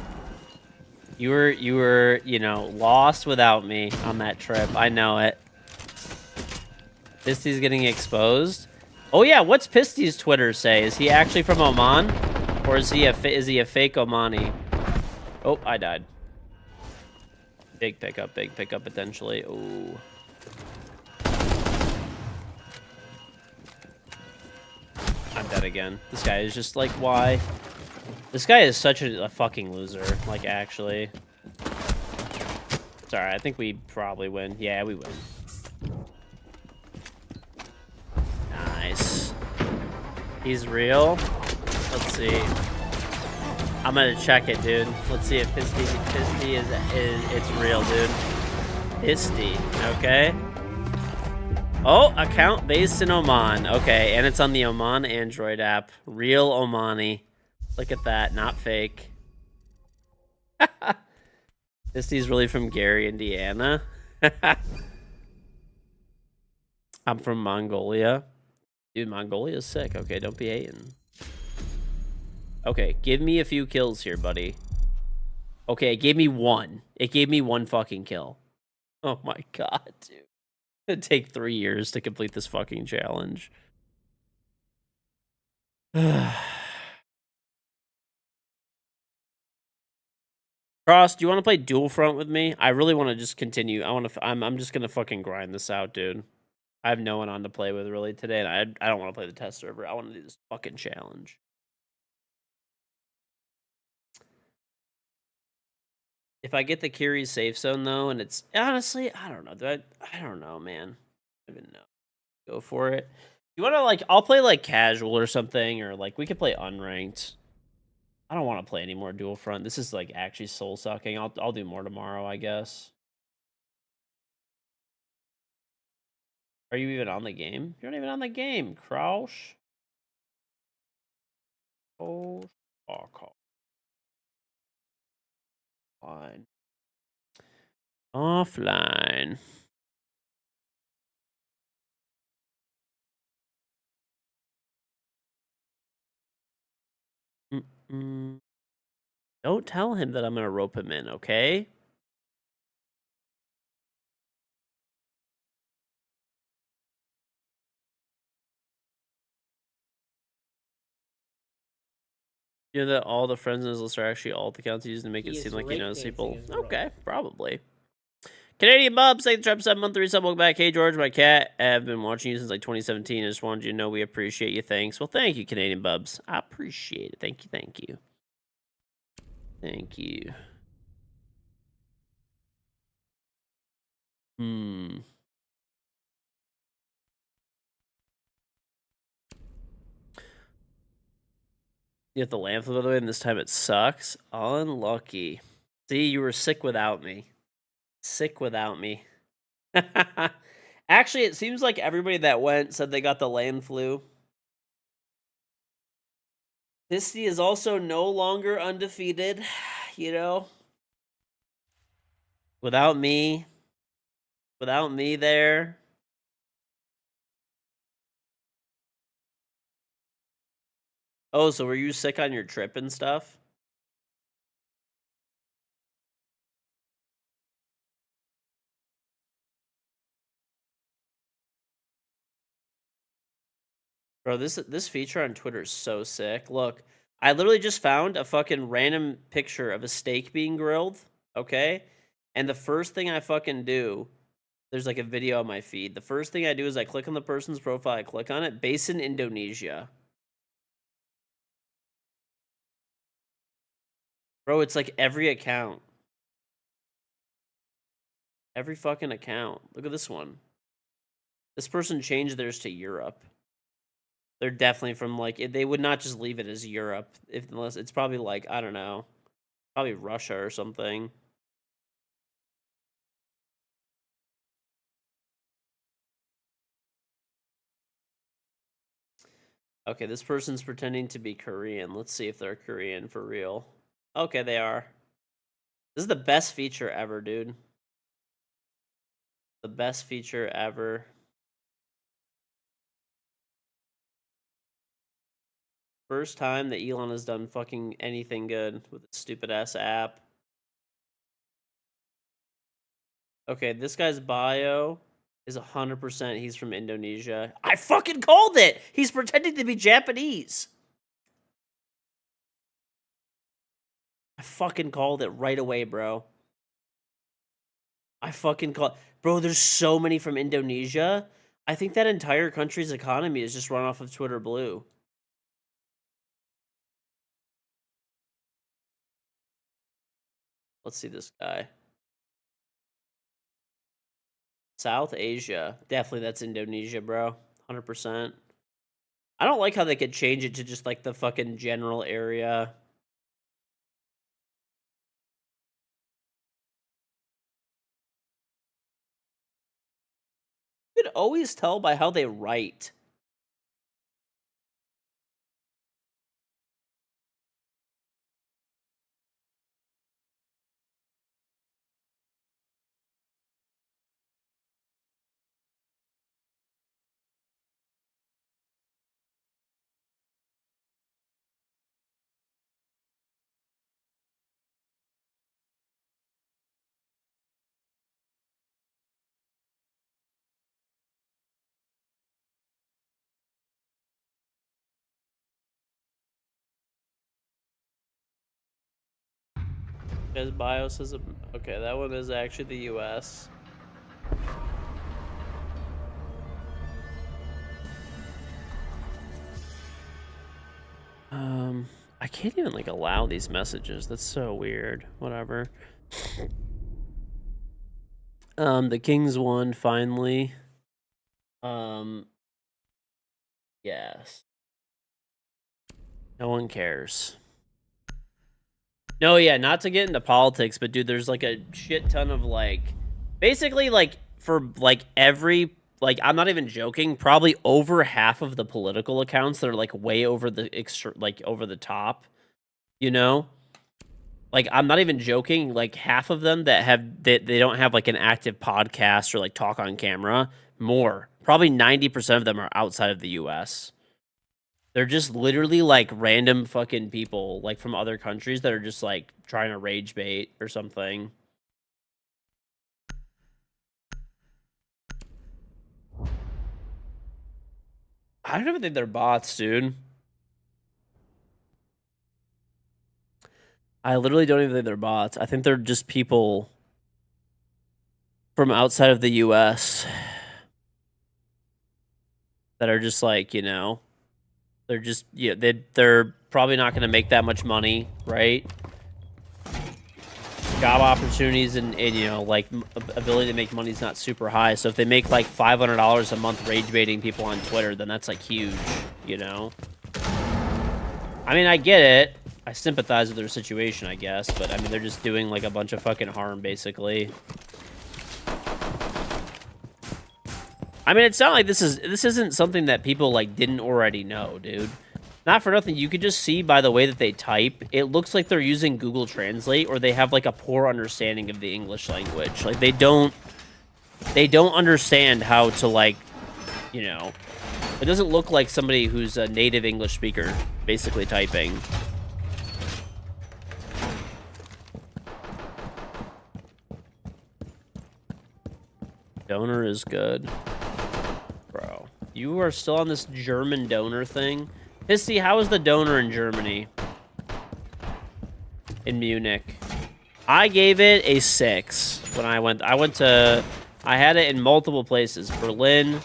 You were, you know, lost without me on that trip. I know it. Pisty's getting exposed. Oh yeah, what's Pisty's Twitter say? Is he actually from Oman, or is he a fake Omani? Oh, I died. Big pickup potentially. Ooh. I'm dead again. This guy is just like, why? This guy is such a fucking loser. Like, actually. Sorry, I think we probably win. Yeah, we win. Nice. He's real. Let's see. I'm gonna check it, dude. Let's see if Pisty is it's real, dude. Pisty, okay. Oh, account based in Oman. Okay, and it's on the Oman Android app. Real Omani. Look at that, not fake. Pisty's really from Gary, Indiana. I'm from Mongolia. Dude, Mongolia's sick. Okay, don't be hating. Okay, give me a few kills here, buddy. Okay, it gave me one. It gave me one fucking kill. Oh my god, dude. It'd take 3 years to complete this fucking challenge. Cross, do you want to play Dual Front with me? I really want to just continue. I'm just gonna fucking grind this out, dude. I have no one on to play with really today, and I don't want to play the test server. I want to do this fucking challenge. If I get the Kiri's safe zone though, and it's honestly, I don't know. I don't know, man. I don't even know. Go for it. You want to like? I'll play like casual or something, or like we could play unranked. I don't want to play any more dual front. This is like actually soul sucking. I'll do more tomorrow, I guess. Are you even on the game? You're not even on the game, Crouch. Oh, fuck. Offline. Offline. Don't tell him that I'm gonna rope him in, okay? You know that all the friends in his list are actually alt accounts used to make it seem like he knows people. Okay, probably. Canadian Bubs, thank the trap 7 month 3 sub. Welcome back. Hey George, my cat. I've been watching you since like 2017. I just wanted you to know we appreciate you. Thanks. Well, thank you, Canadian Bubs. I appreciate it. Thank you. Thank you. Thank you. You have the lamp by the way, and this time it sucks. Unlucky. See, you were sick without me. Sick without me. Actually, it seems like everybody that went said they got the land flu. Pisty is also no longer undefeated, you know? Without me there. Oh, so were you sick on your trip and stuff? Bro, this feature on Twitter is so sick. Look, I literally just found a fucking random picture of a steak being grilled, okay? And the first thing I fucking do, there's like a video on my feed. The first thing I do is I click on the person's profile, I click on it, based in Indonesia. Bro, it's like every account. Every fucking account. Look at this one. This person changed theirs to Europe. They're definitely from like they would not just leave it as Europe unless it's probably like I don't know, probably Russia or something. Okay, this person's pretending to be Korean. Let's see if they're Korean for real. Okay, they are. This is the best feature ever, dude. The best feature ever. First time that Elon has done fucking anything good with a stupid ass app. Okay, this guy's bio is 100% he's from Indonesia. I fucking called it! He's pretending to be Japanese. I fucking called it right away, bro. I fucking called... Bro, there's so many from Indonesia. I think that entire country's economy is just run off of Twitter Blue. Let's see this guy. South Asia. Definitely that's Indonesia, bro. 100%. I don't like how they could change it to just like the fucking general area. You could always tell by how they write. His bio says, okay, that one is actually the US. I can't even like allow these messages. That's so weird. Whatever. The Kings won finally. Yes. No one cares. No, yeah, not to get into politics, but dude, there's like a shit ton of like, basically like for like every, like I'm not even joking, probably over half of the political accounts that are like way over the extra, like over the top, you know? Like I'm not even joking, like half of them that have they don't have like an active podcast or like talk on camera, more. Probably 90% of them are outside of the US. They're just literally like random fucking people like from other countries that are just like trying to rage bait or something. I don't even think they're bots, dude. I literally don't even think they're bots. I think they're just people from outside of the US that are just like, you know, they're just, yeah, they're probably not going to make that much money, right? Job opportunities and you know, like ability to make money is not super high. So if they make like $500 a month rage baiting people on Twitter, then that's like huge, you know? I mean, I get it. I sympathize with their situation, I guess, but I mean, they're just doing like a bunch of fucking harm, basically. I mean, it's not like this isn't something that people like didn't already know, dude. Not for nothing, you could just see by the way that they type, it looks like they're using Google Translate or they have like a poor understanding of the English language. Like they don't understand how to like, you know, it doesn't look like somebody who's a native English speaker basically typing. Donor is good. Bro, you are still on this German donor thing? Pissy, how is the donor in Germany? In Munich. I gave it a 6 when I went. I had it in multiple places. Berlin,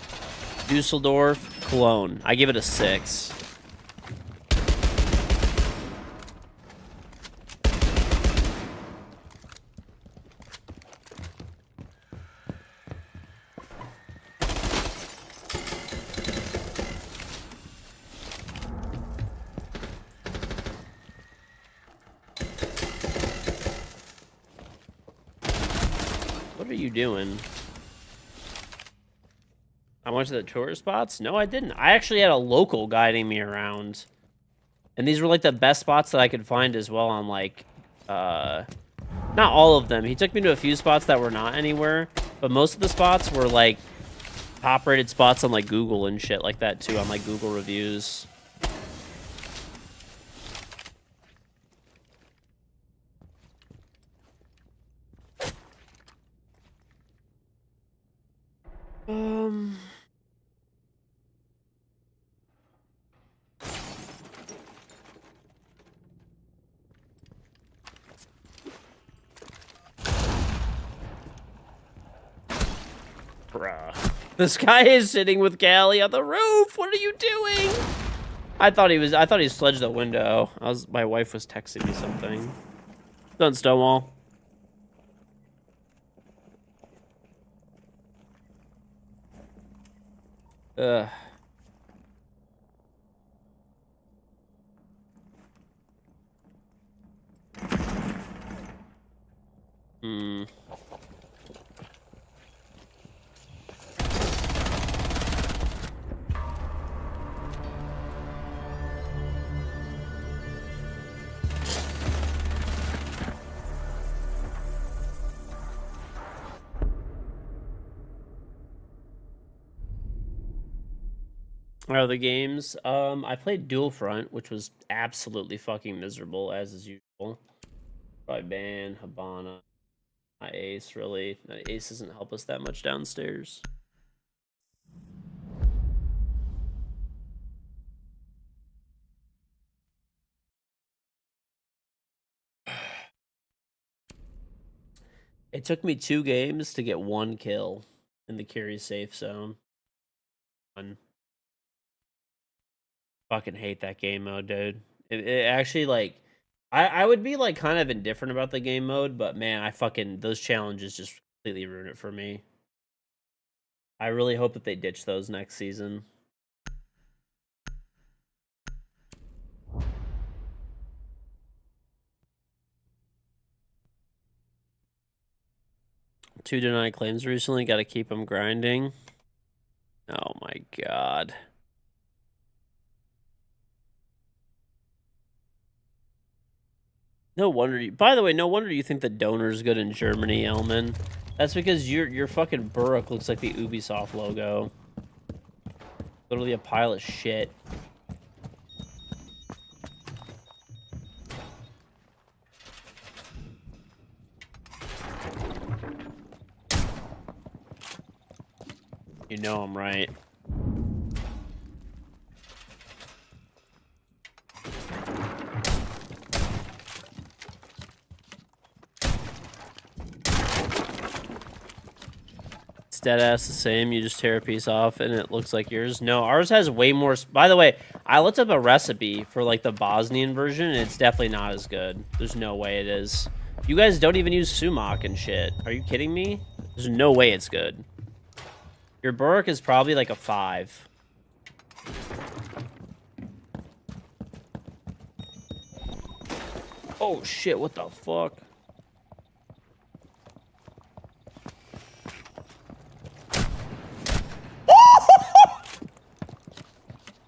Dusseldorf, Cologne. I give it a 6. What are you doing? I went to the tourist spots? No, I didn't. I actually had a local guiding me around. And these were like the best spots that I could find as well on like Not all of them. He took me to a few spots that were not anywhere, but most of the spots were like top-rated spots on like Google and shit like that too, on like Google reviews. Bruh. This guy is sitting with Callie on the roof. What are you doing? I thought he sledged the window. My wife was texting me something. Done, Stonewall. Ugh. Hmm. Other games. I played Dual Front, which was absolutely fucking miserable, as is usual. Probably ban, Habana, my Ace, really. Ace doesn't help us that much downstairs. It took me 2 games to get 1 kill in the carry safe zone. Fucking hate that game mode, dude. It actually, like, I would be, like, kind of indifferent about the game mode, but, man, those challenges just completely ruin it for me. I really hope that they ditch those next season. Two denied claims recently. Got to keep them grinding. Oh, my God. No wonder you... By the way, no wonder you think the donor's good in Germany, Elman. That's because your fucking Burrock looks like the Ubisoft logo. Literally a pile of shit. You know I'm right. It's deadass the same. You just tear a piece off and it looks like yours. No, ours has way more... By the way, I looked up a recipe for like the Bosnian version and it's definitely not as good. There's no way it is. You guys don't even use sumac and shit. Are you kidding me? There's no way it's good. Your Burrock is probably like a 5. Oh shit, what the fuck?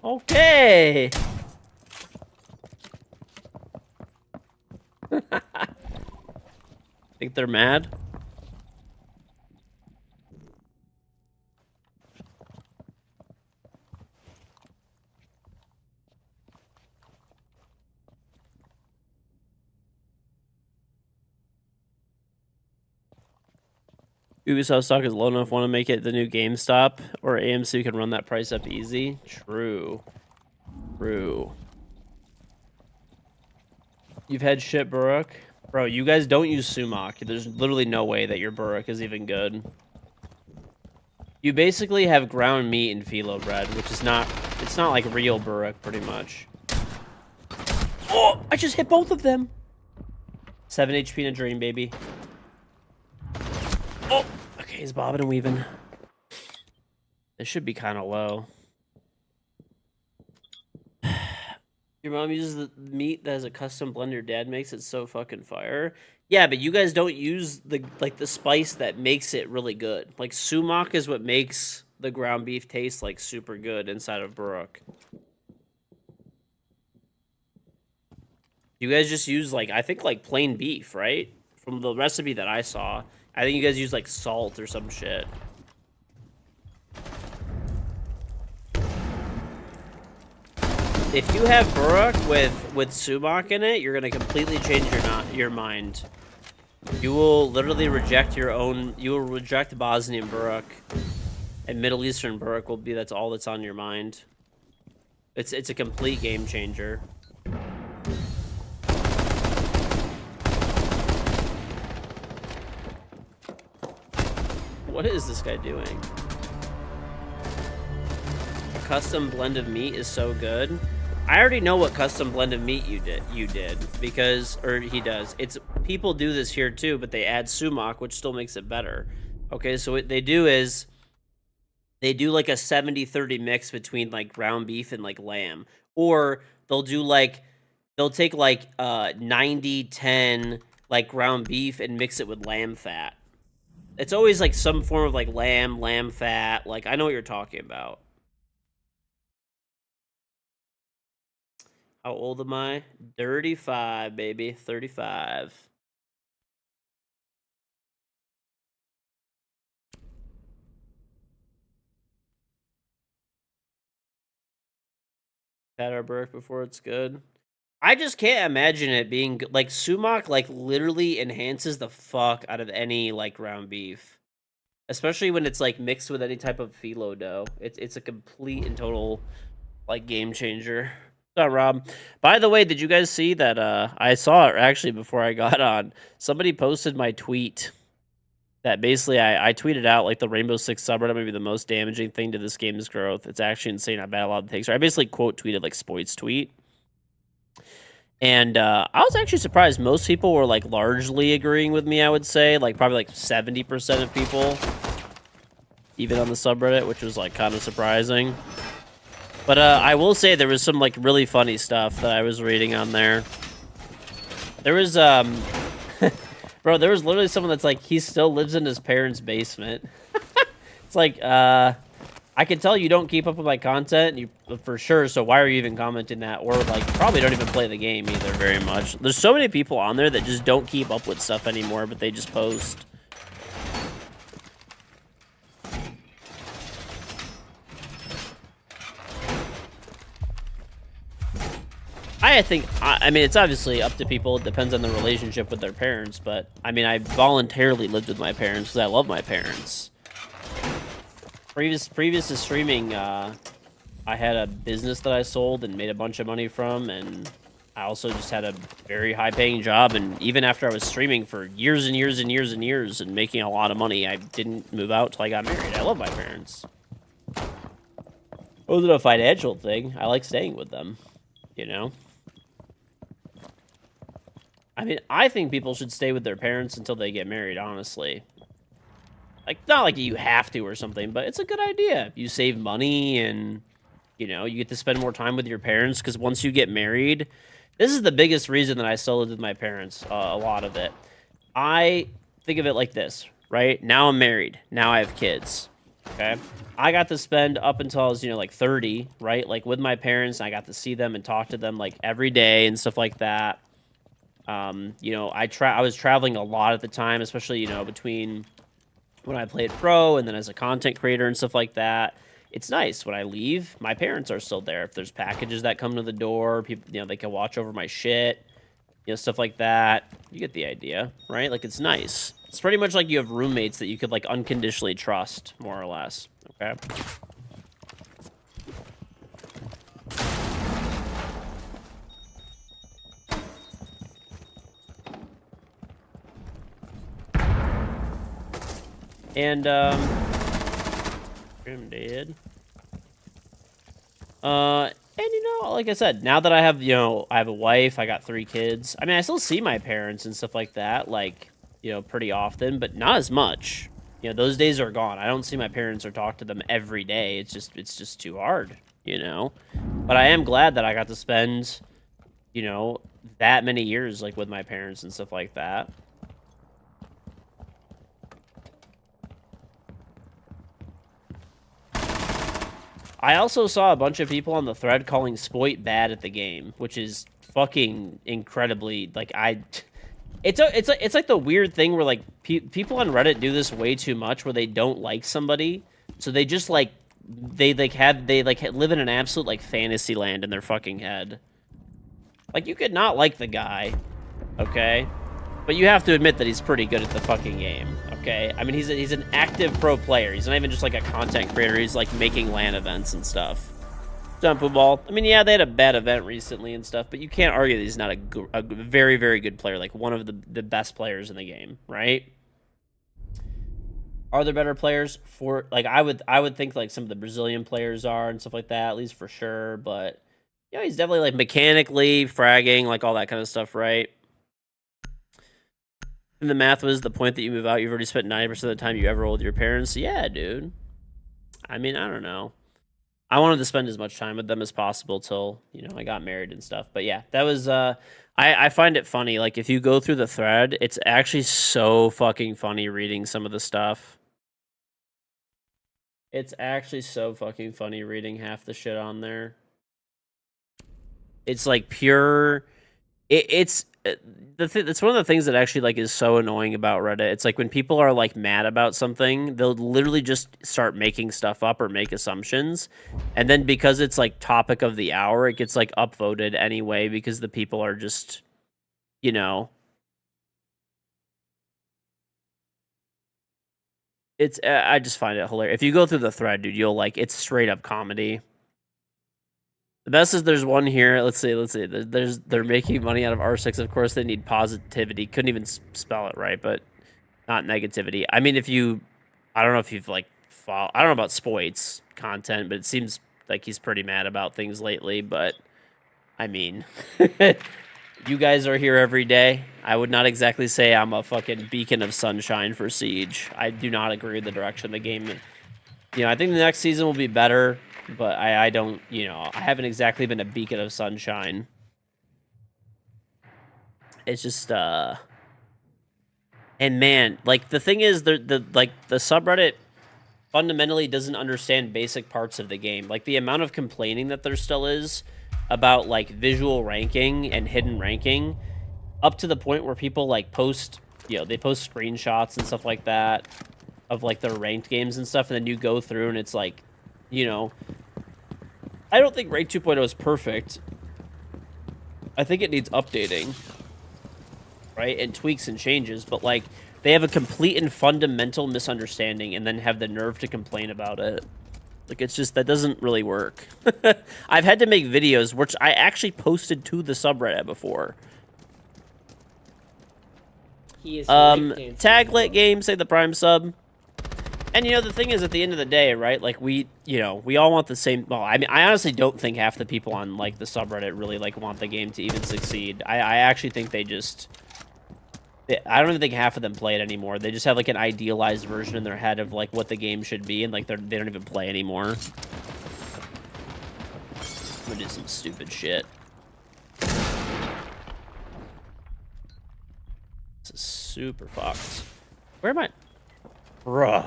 Okay. Think they're mad? Ubisoft stock is low enough. Want to make it the new GameStop or AMC can run that price up easy? True. True. You've had shit Burrock? Bro, you guys don't use sumac. There's literally no way that your Burrock is even good. You basically have ground meat and phyllo bread, which is not... It's not like real Burrock, pretty much. Oh! I just hit both of them! 7 HP in a dream, baby. Oh! Okay, he's bobbing and weaving. This should be kind of low. Your mom uses the meat that has a custom blend your dad makes. It's so fucking fire. Yeah, but you guys don't use the spice that makes it really good. Like sumac is what makes the ground beef taste like super good inside of Burrock. You guys just use like I think like plain beef, right? from the recipe that I saw. I think you guys use like salt or some shit. If you have Buruk with sumac in it, you're gonna completely change your mind. You will literally reject your own. You will reject Bosnian Buruk, and Middle Eastern Buruk will be that's all that's on your mind. It's a complete game changer. What is this guy doing? A custom blend of meat is so good. I already know what custom blend of meat you did because, or he does. It's people do this here too, but they add sumac, which still makes it better. Okay, so what they do is they do like a 70-30 mix between like ground beef and like lamb, or they'll do like they'll take like 90-10 like ground beef and mix it with lamb fat. It's always like some form of like lamb fat. Like I know what you're talking about. How old am I? 35, baby. 35. Had our birth before it's good. I just can't imagine it being good. Like sumac like literally enhances the fuck out of any like ground beef. Especially when it's like mixed with any type of phyllo dough. It's a complete and total like game changer. Rob. By the way, did you guys see that? I saw it actually before I got on. Somebody posted my tweet that basically I tweeted out like the Rainbow Six subreddit may be the most damaging thing to this game's growth. It's actually insane how bad a lot of takes are. I basically quote tweeted like Spoit's tweet. And I was actually surprised. Most people were like largely agreeing with me, I would say. Like probably like 70% of people, even on the subreddit, which was like kind of surprising. But I will say there was some like really funny stuff that I was reading on there. There was bro, there was literally someone that's like he still lives in his parents' basement. It's like I can tell you don't keep up with my content, you for sure. So why are you even commenting that? Or like probably don't even play the game either very much. There's so many people on there that just don't keep up with stuff anymore, but they just post. I mean, it's obviously up to people. It depends on the relationship with their parents. But, I mean, I voluntarily lived with my parents because I love my parents. Previous to streaming, I had a business that I sold and made a bunch of money from. And I also just had a very high-paying job. And even after I was streaming for years and years and years and years and making a lot of money, I didn't move out until I got married. I love my parents. It wasn't a financial thing. I like staying with them, you know? I mean, I think people should stay with their parents until they get married, honestly. Like, not like you have to or something, but it's a good idea. You save money and, you know, you get to spend more time with your parents because once you get married, this is the biggest reason that I still lived with my parents, a lot of it. I think of it like this, right? Now I'm married. Now I have kids, okay? I got to spend up until I was, you know, like 30, right? Like, with my parents, I got to see them and talk to them, like, every day and stuff like that. You know, I was traveling a lot at the time, especially, you know, between when I played pro and then as a content creator and stuff like that. It's nice when I leave, my parents are still there. If there's packages that come to the door, people, you know, they can watch over my shit, you know, stuff like that. You get the idea, right? Like, it's nice. It's pretty much like you have roommates that you could, like, unconditionally trust, more or less, okay? And, I'm dead. And, you know, like I said, now that I have, you know, I have a wife, I got 3 kids. I mean, I still see my parents and stuff like that, like, you know, pretty often, but not as much. You know, those days are gone. I don't see my parents or talk to them every day. It's just too hard, you know? But I am glad that I got to spend, you know, that many years, like, with my parents and stuff like that. I also saw a bunch of people on the thread calling Spoit bad at the game, which is fucking incredibly, like, It's like the weird thing where like people on Reddit do this way too much, where they don't like somebody, so they just like they live in an absolute like fantasy land in their fucking head. Like, you could not like the guy, okay, but you have to admit that he's pretty good at the fucking game, okay? I mean, he's an active pro player. He's not even just like a content creator. He's like making LAN events and stuff. Jump ball. I mean, yeah, they had a bad event recently and stuff, but you can't argue that he's not a very, very good player, like one of the best players in the game, right? Are there better players? For like, I would think like some of the Brazilian players are and stuff like that, at least for sure. But yeah, he's definitely like mechanically fragging, like all that kind of stuff, right? And the math was the point that you move out, you've already spent 90% of the time you ever rolled with your parents. Yeah, dude. I mean, I don't know. I wanted to spend as much time with them as possible till, you know, I got married and stuff. But yeah, that was, I find it funny. Like, if you go through the thread, it's actually so fucking funny reading some of the stuff. It's actually so fucking funny reading half the shit on there. It's like pure, it's one of the things that actually like is so annoying about Reddit. It's like when people are like mad about something, they'll literally just start making stuff up or make assumptions, and then because it's like topic of the hour, it gets like upvoted anyway because the people are just, you know, it's I just find it hilarious. If you go through the thread, dude, you'll like, it's straight up comedy. The best is there's one here. Let's see. They're making money out of R6. Of course, they need positivity. Couldn't even spell it right, but not negativity. I mean, I don't know if you've like I don't know about Spoit's content, but it seems like he's pretty mad about things lately. But I mean, you guys are here every day. I would not exactly say I'm a fucking beacon of sunshine for Siege. I do not agree with the direction of the game. You know, I think the next season will be better. But I don't, you know, I haven't exactly been a beacon of sunshine. It's just, and man, like, the thing is, the subreddit fundamentally doesn't understand basic parts of the game. Like, the amount of complaining that there still is about, like, visual ranking and hidden ranking, up to the point where people, like, post, you know, they post screenshots and stuff like that of, like, their ranked games and stuff, and then you go through and it's like, you know, I don't think Rank 2.0 is perfect. I think it needs updating, right? And tweaks and changes, but like, they have a complete and fundamental misunderstanding and then have the nerve to complain about it. Like, it's just, that doesn't really work. I've had to make videos, which I actually posted to the subreddit before. He is Taglit game, say the Prime sub. And, you know, the thing is, at the end of the day, right, like, we all want the same, well, I mean, I honestly don't think half the people on, like, the subreddit really, like, want the game to even succeed. I actually think they just, I don't even think half of them play it anymore. They just have, like, an idealized version in their head of, like, what the game should be, and, like, they don't even play anymore. I'm gonna do some stupid shit. This is super fucked. Where am I? Bro.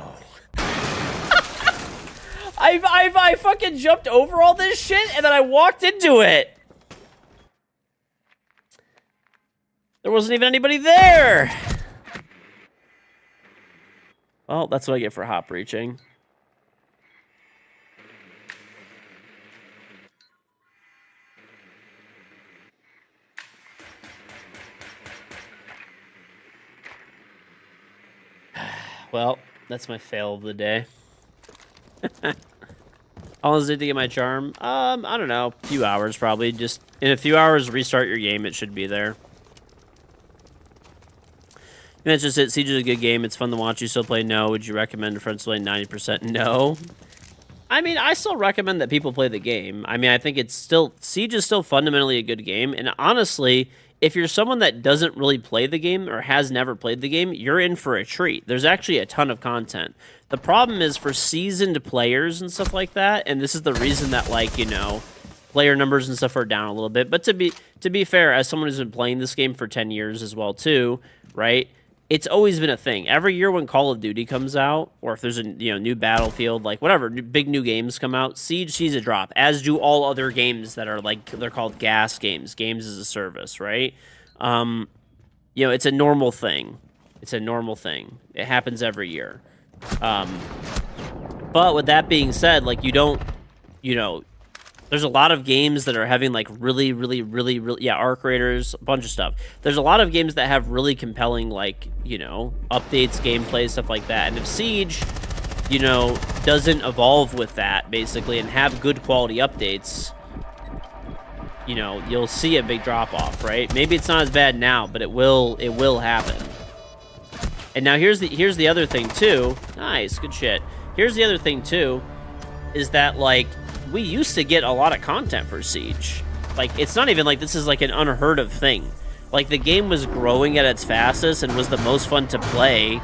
I fucking jumped over all this shit, and then I walked into it. There wasn't even anybody there. Well, that's what I get for hop reaching. Well, that's my fail of the day. How long does it to get my charm? I don't know. A few hours, probably. Just in a few hours, restart your game. It should be there. And that's just it. Siege is a good game. It's fun to watch. You still play? No. Would you recommend friends play 90%? No. I mean, I still recommend that people play the game. I mean, I think it's still... Siege is still fundamentally a good game. And honestly, if you're someone that doesn't really play the game or has never played the game, you're in for a treat. There's actually a ton of content. The problem is for seasoned players and stuff like that, and this is the reason that, like, you know, player numbers and stuff are down a little bit. But to be fair, as someone who's been playing this game for 10 years as well, too, right? It's always been a thing. Every year when Call of Duty comes out, or if there's a new Battlefield, like whatever, big new games come out, Siege sees a drop, as do all other games that are like, they're called gas games, games as a service, right? you know, it's a normal thing. It's a normal thing. It happens every year. But with that being said, like, you don't, you know, there's a lot of games that are having, like, really, yeah, Arc Raiders, a bunch of stuff. There's a lot of games that have really compelling, like, you know, updates, gameplay, stuff like that. And if Siege, you know, doesn't evolve with that, basically, and have good quality updates, you know, you'll see a big drop-off, right? Maybe it's not as bad now, but it will happen. And now here's the other thing, too. Nice, good shit. Here's the other thing, too, is that, like, we used to get a lot of content for Siege. Like, it's not even like this is, like, an unheard of thing. Like, the game was growing at its fastest and was the most fun to play.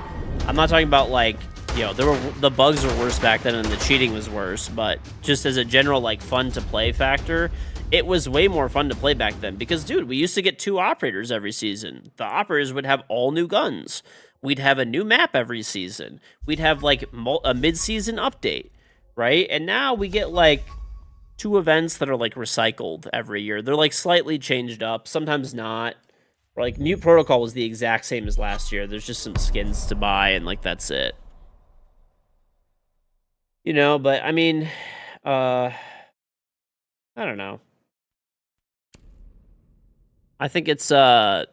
I'm not talking about, like, you know, the bugs were worse back then and the cheating was worse, but just as a general, like, fun to play factor, it was way more fun to play back then. Because, dude, we used to get 2 operators every season. The operators would have all new guns. We'd have a new map every season. We'd have, like, a mid-season update, right? And now we get, like, 2 events that are, like, recycled every year. They're, like, slightly changed up, sometimes not. Like, Mute Protocol was the exact same as last year. There's just some skins to buy, and, like, that's it. You know, but, I mean, I don't know. I think it's, there's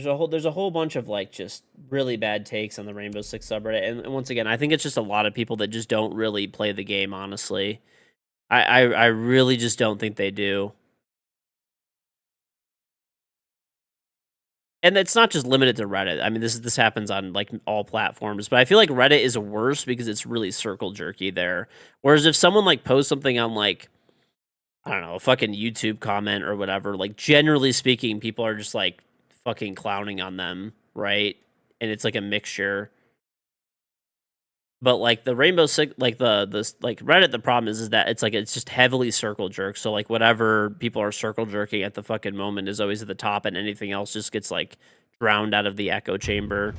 a whole bunch of, like, just really bad takes on the Rainbow Six subreddit, and once again, I think it's just a lot of people that just don't really play the game, honestly. I really just don't think they do. And it's not just limited to Reddit. I mean, this happens on, like, all platforms, but I feel like Reddit is worse because it's really circle jerky there. Whereas if someone, like, posts something on, like, I don't know, a fucking YouTube comment or whatever, like, generally speaking, people are just, like, fucking clowning on them, right? And it's, like, a mixture. But, like, the Rainbow Six, like, like, Reddit, the problem is that it's, like, it's just heavily circle jerk. So, like, whatever people are circle jerking at the fucking moment is always at the top, and anything else just gets, like, drowned out of the echo chamber.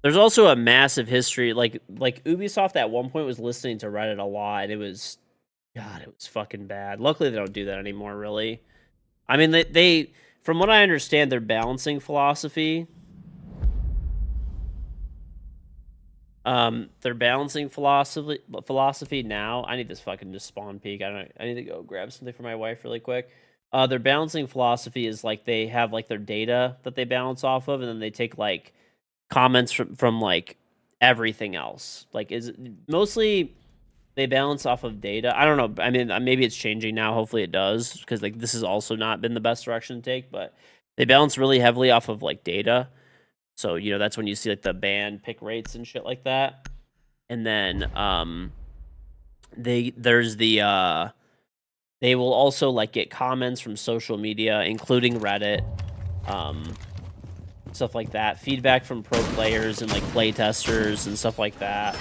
There's also a massive history, like Ubisoft at one point was listening to Reddit a lot, and it was, God, it was fucking bad. Luckily, they don't do that anymore, really. I mean, they from what I understand, their balancing philosophy, their balancing philosophy now. I need this fucking just spawn peek. I need to go grab something for my wife really quick. Their balancing philosophy is, like, they have, like, their data that they balance off of, and then they take, like, comments from like everything else. Like, is mostly they balance off of data. I don't know. I mean, maybe it's changing now. Hopefully it does, because, like, this has also not been the best direction to take, but they balance really heavily off of, like, data. So, you know, that's when you see, like, the ban pick rates and shit like that. And then they will also, like, get comments from social media, including Reddit. Stuff like that. Feedback from pro players and, like, play testers and stuff like that.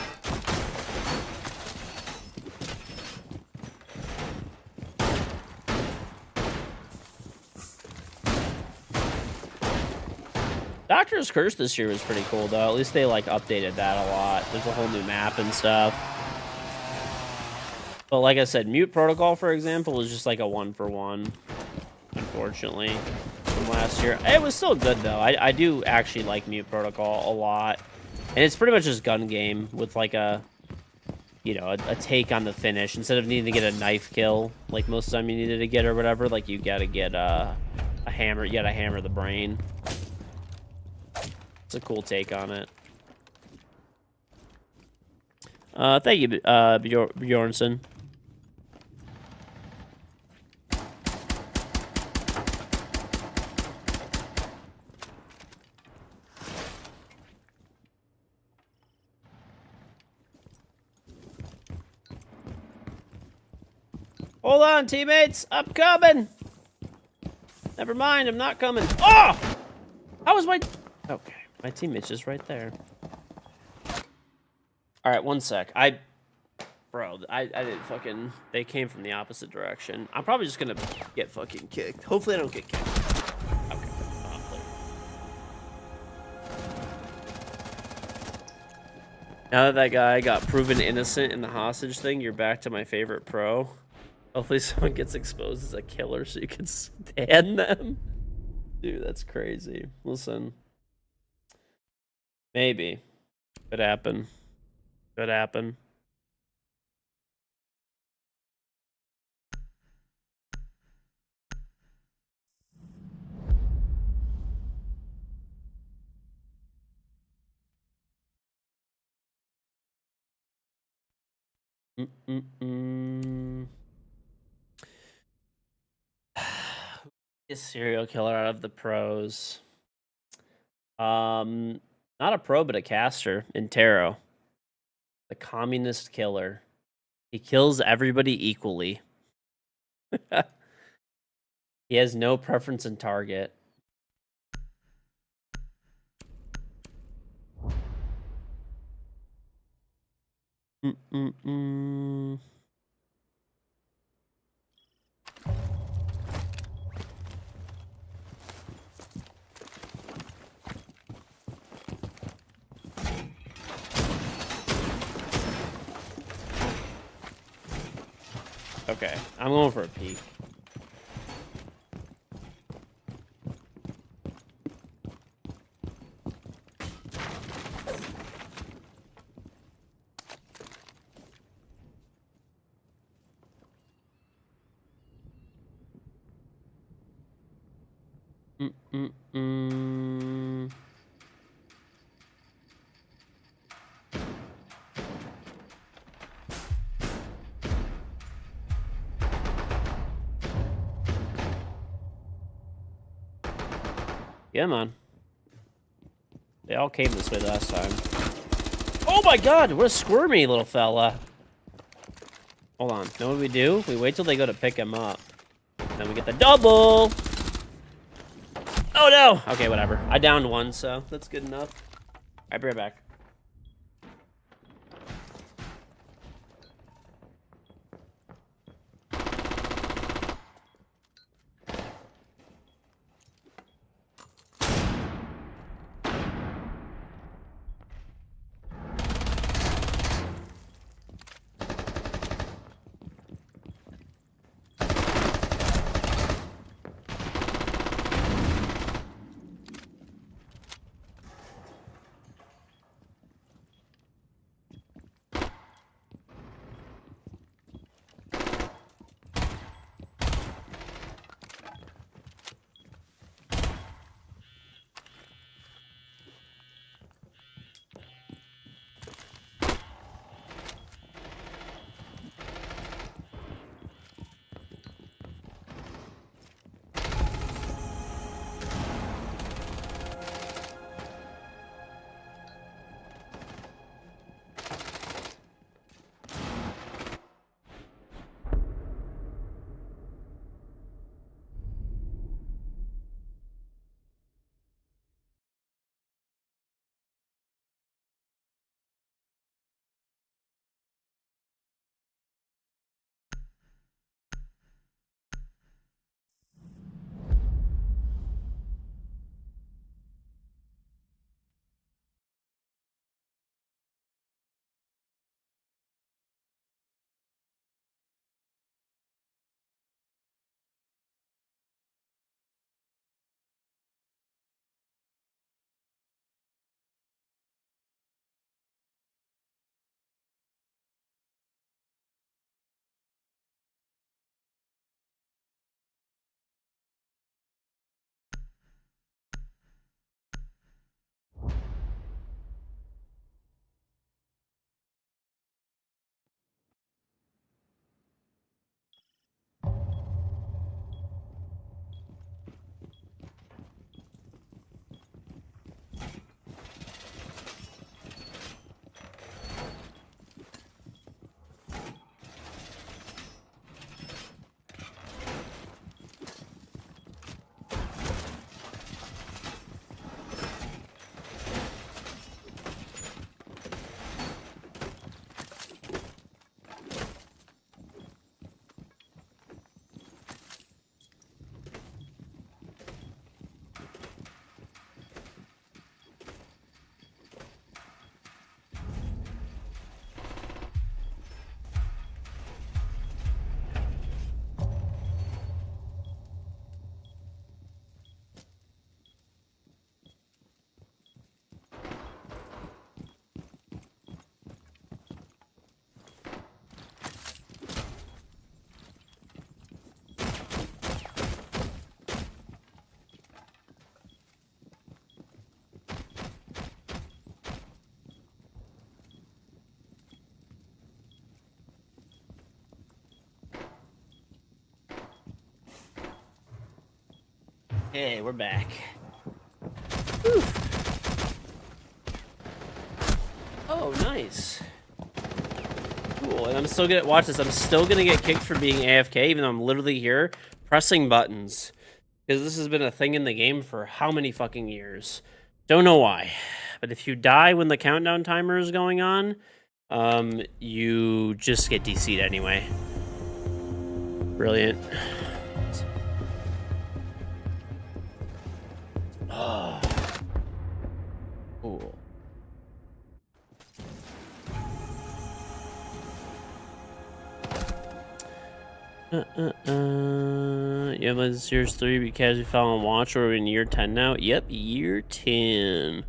Doctor's Curse this year was pretty cool, though. At least they, like, updated that a lot. There's a whole new map and stuff. But like I said, Mute Protocol, for example, was just, like, a 1-for-1, unfortunately, from last year. It was still good, though. I do actually like Mute Protocol a lot. And it's pretty much just gun game with, like, a, you know, a take on the finish. Instead of needing to get a knife kill, like most of the time you needed to get or whatever, like, you gotta get a hammer. You gotta hammer the brain. It's a cool take on it. Thank you, Bjornson. Hold on, teammates. I'm coming. Never mind, I'm not coming. Oh! How was my... Okay, my teammate's just right there. All right, one sec. Bro, I didn't fucking... They came from the opposite direction. I'm probably just gonna get fucking kicked. Hopefully I don't get kicked. Okay. Now that that guy got proven innocent in the hostage thing, you're back to my favorite pro. Hopefully someone gets exposed as a killer so you can stand them. Dude, that's crazy. Listen. Maybe. Could happen. Could happen. A serial killer out of the pros. Not a pro, but a caster in tarot. The communist killer. He kills everybody equally. He has no preference in target. Okay, I'm going for a peek. Yeah, man. They all came this way last time. Oh my god, what a squirmy little fella. Hold on, know what we do? We wait till they go to pick him up. Then we get the double! Oh no! Okay, whatever. I downed one, so that's good enough. I'll be right back. Hey, we're back. Oof. Oh, nice. Cool. And I'm still gonna watch this. I'm still gonna get kicked for being AFK, even though I'm literally here pressing buttons. Because this has been a thing in the game for how many fucking years? Don't know why. But if you die when the countdown timer is going on, you just get DC'd anyway. Brilliant. Oh. Cool. Yeah, but it's years 3 because we fell on watch. Or in year 10 now. Yep, year 10.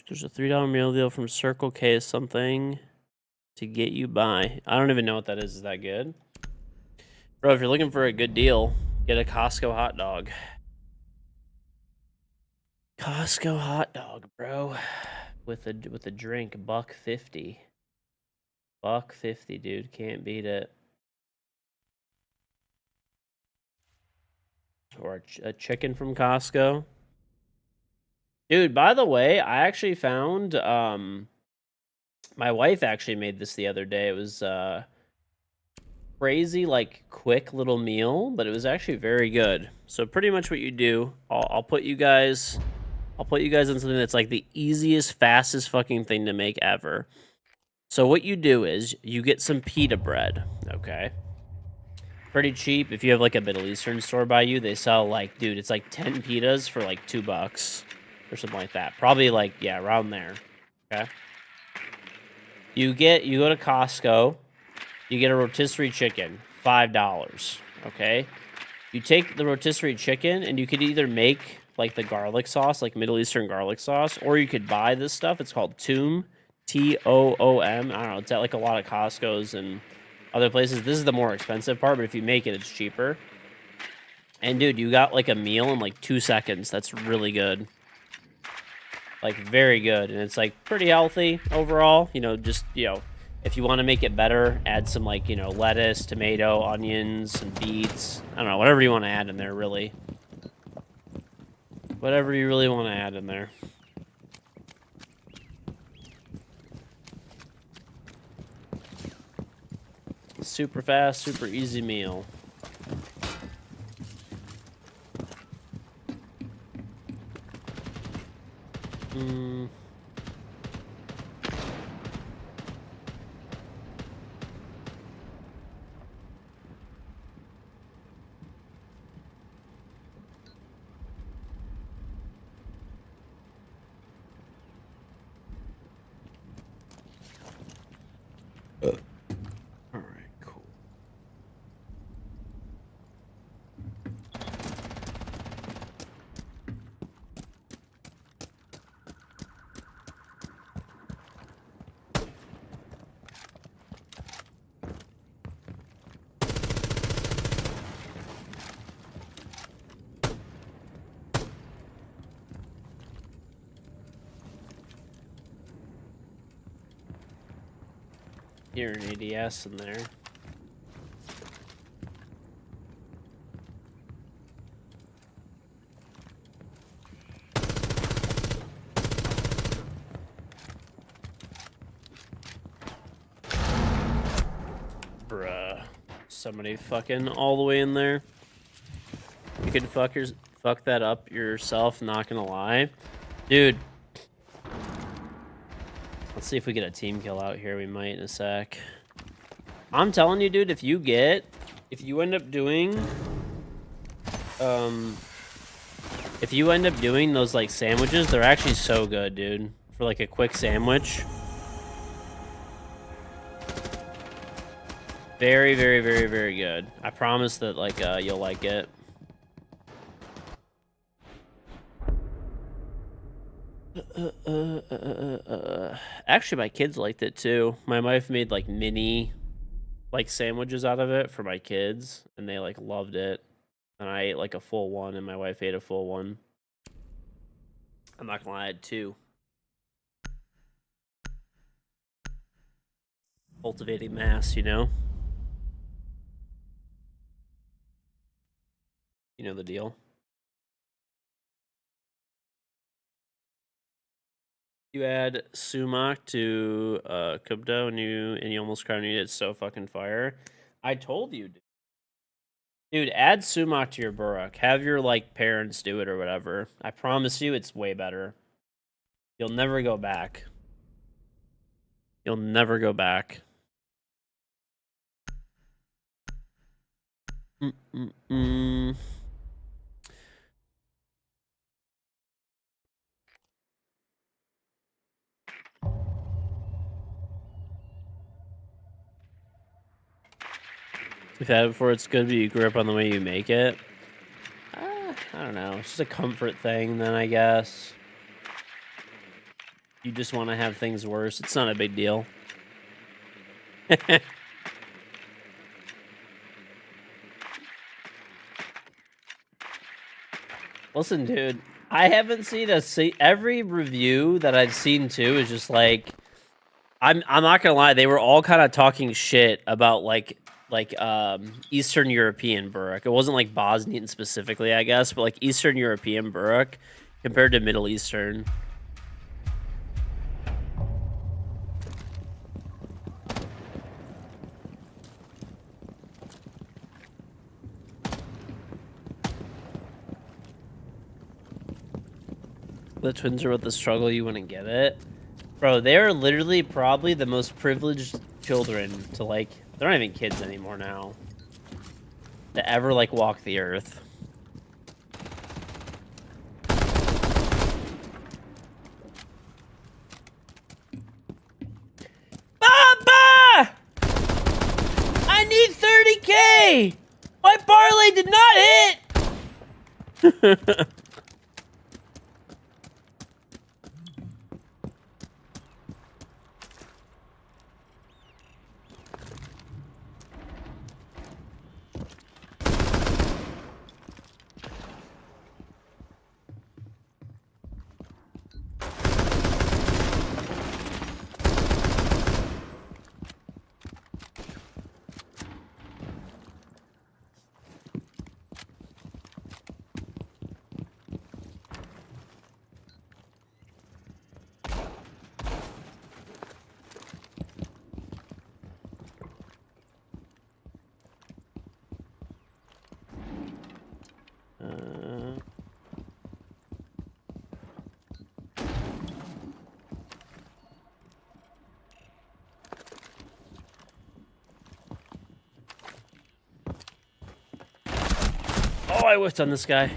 There's a $3 meal deal from Circle K something to get you by. I don't even know what that is. Is that good? Bro, if you're looking for a good deal, get a Costco hot dog. Costco hot dog, bro. With a drink, $1.50. $1.50, dude. Can't beat it. Or a chicken from Costco. Dude, by the way, I actually found my wife actually made this the other day. It was crazy, like, quick little meal, but it was actually very good. So pretty much what you do, I'll put you guys on something that's like the easiest, fastest fucking thing to make ever. So what you do is you get some pita bread, okay? Pretty cheap. If you have like a Middle Eastern store by you, they sell like, dude, it's like 10 pitas for like $2 or something like that. Probably like, yeah, around there. Okay. You go to Costco, you get a rotisserie chicken, $5. Okay. You take the rotisserie chicken and you could either make like the garlic sauce, like Middle Eastern garlic sauce, or you could buy this stuff. It's called Toom, Toom. I don't know. It's at like a lot of Costco's and other places. This is the more expensive part, but if you make it, it's cheaper. And dude, you got like a meal in like 2 seconds. That's really good. Like very good. And it's like pretty healthy overall. You know, just, you know, if you want to make it better, add some like, you know, lettuce, tomato, onions, some beets. I don't know, whatever you want to add in there, really. Whatever you really want to add in there. Super fast, super easy meal. Hmm. All right, cool. Hear an ADS in there. Bruh. Somebody fucking all the way in there. You could fuck that up yourself, not gonna lie. Dude. Let's see if we get a team kill out here. We might in a sec. I'm telling you, dude, if you end up doing those like sandwiches, they're actually so good, dude. For like a quick sandwich. Very, very, very, very good. I promise that like you'll like it. Actually, my kids liked it too. My wife made like mini like sandwiches out of it for my kids, and they like loved it. And I ate like a full one, and my wife ate a full one. I'm not gonna lie, I had two. cultivating mass, you know? You know the deal. You add sumac to Kubdo and you almost crown it. It's so fucking fire. I told you, dude. Add sumac to your burek. Have your like parents do it or whatever. I promise you, it's way better. You'll never go back. You'll never go back. You've had it before, it's good, but you grew up on the way you make it. I don't know. It's just a comfort thing, then, I guess. You just want to have things worse. It's not a big deal. Listen, dude. I haven't seen every review that I've seen, too, is just like... I'm not gonna lie, they were all kind of talking shit about, like Eastern European burek. It wasn't like Bosnian specifically, I guess, but like Eastern European burek compared to Middle Eastern. The twins are with the struggle, you wouldn't get it. Bro, they're literally probably the most privileged children to, like... They're not even kids anymore now. To ever, like, walk the earth. Baba! I need 30K! My parlay did not hit! Oh, I whiffed on this guy.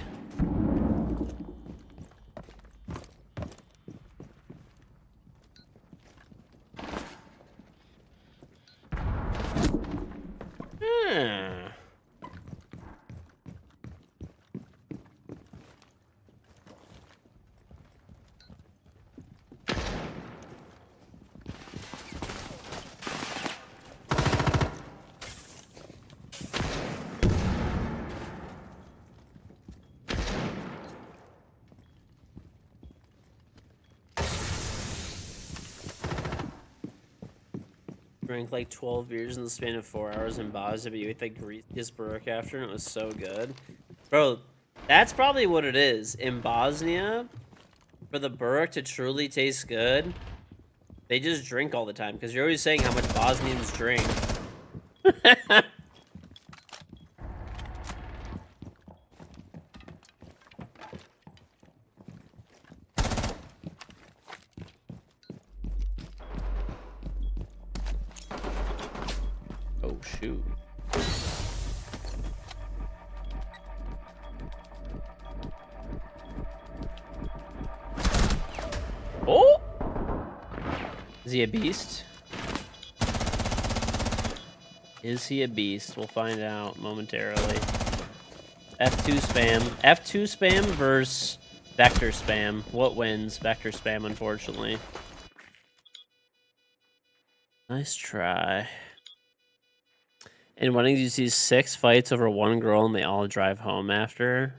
Drank like 12 beers in the span of 4 hours in Bosnia, but you ate the greasiest burek after, and it was so good. Bro, that's probably what it is. In Bosnia, for the burek to truly taste good, they just drink all the time, because you're always saying how much Bosnians drink. Oh, shoot. Oh! Is he a beast? Is he a beast? We'll find out momentarily. F2 spam. F2 spam versus vector spam. What wins? Vector spam, unfortunately. Nice try. In weddings, you see 6 fights over one girl, and they all drive home after.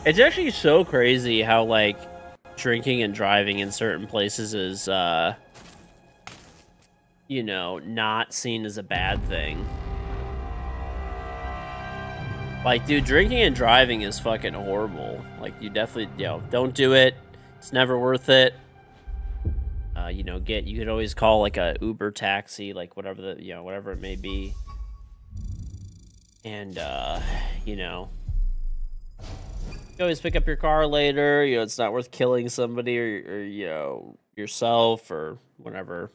It's actually so crazy how, like, drinking and driving in certain places is, you know, not seen as a bad thing. Like, dude, drinking and driving is fucking horrible. Like, you definitely, you know, don't do it. It's never worth it. You know, you could always call like a Uber taxi, like whatever whatever it may be. And, you know, you always pick up your car later. You know, it's not worth killing somebody or you know, yourself or whatever.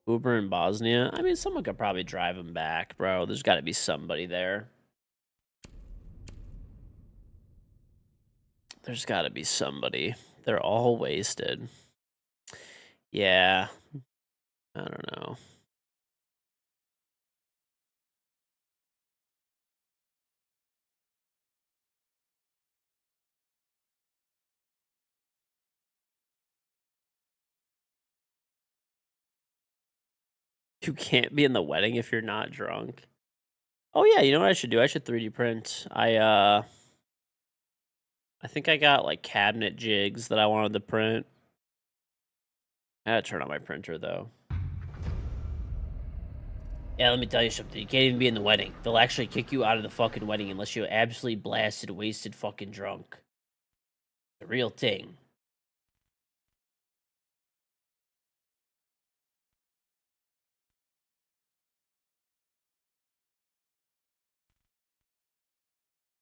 Uber in Bosnia. I mean, someone could probably drive him back, bro. There's got to be somebody there. There's got to be somebody. They're all wasted. Yeah. I don't know. You can't be in the wedding if you're not drunk. Oh yeah, you know what I should do? I should 3D print. I think I got like cabinet jigs that I wanted to print. I gotta turn on my printer though. Yeah, let me tell you something. You can't even be in the wedding. They'll actually kick you out of the fucking wedding unless you're absolutely blasted, wasted, fucking drunk. The real thing.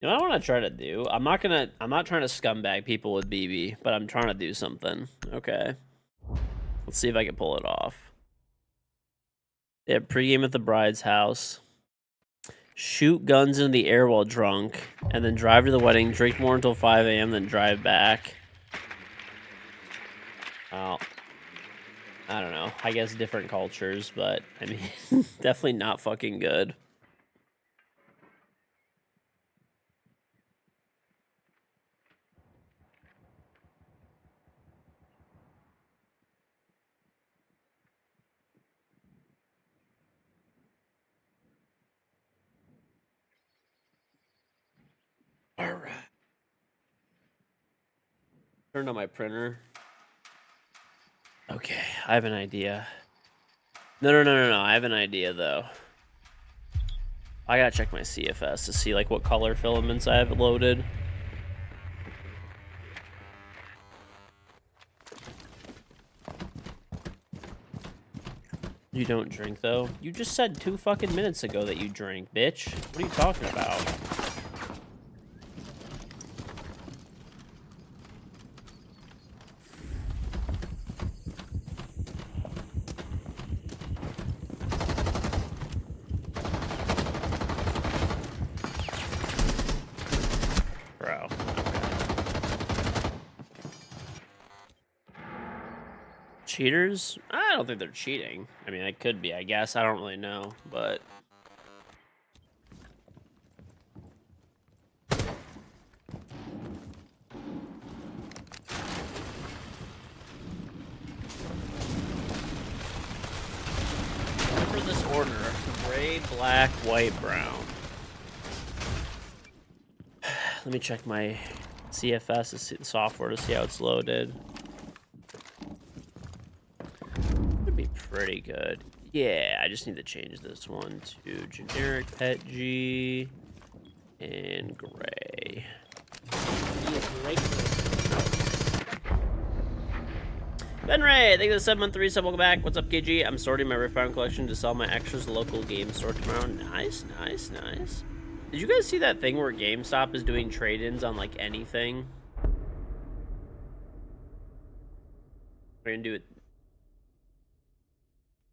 You know what I want to try to do? I'm not trying to scumbag people with BB, but I'm trying to do something. Okay. Let's see if I can pull it off. Yeah, pregame at the bride's house. Shoot guns in the air while drunk, and then drive to the wedding, drink more until 5 a.m., then drive back. Well, I don't know. I guess different cultures, but I mean, definitely not fucking good. All right. Turn on my printer. Okay, I have an idea. No. I have an idea, though. I gotta check my CFS to see, like, what color filaments I have loaded. You don't drink, though? You just said 2 fucking minutes ago that you drink, bitch. What are you talking about? Bro. Cheaters? I don't think they're cheating. I mean, it could be, I guess. I don't really know, but... Remember this order. Gray, black, white, brown. Let me check my CFS to see the software to see how it's loaded. It'd be pretty good. Yeah, I just need to change this one to generic pet G and gray. Ben Ray, thank you for the 7-month resub. Welcome back. What's up, KG? I'm sorting my Riftbound collection to sell my extras local game store tomorrow. Nice. Did you guys see that thing where GameStop is doing trade-ins on like anything? We're gonna do it.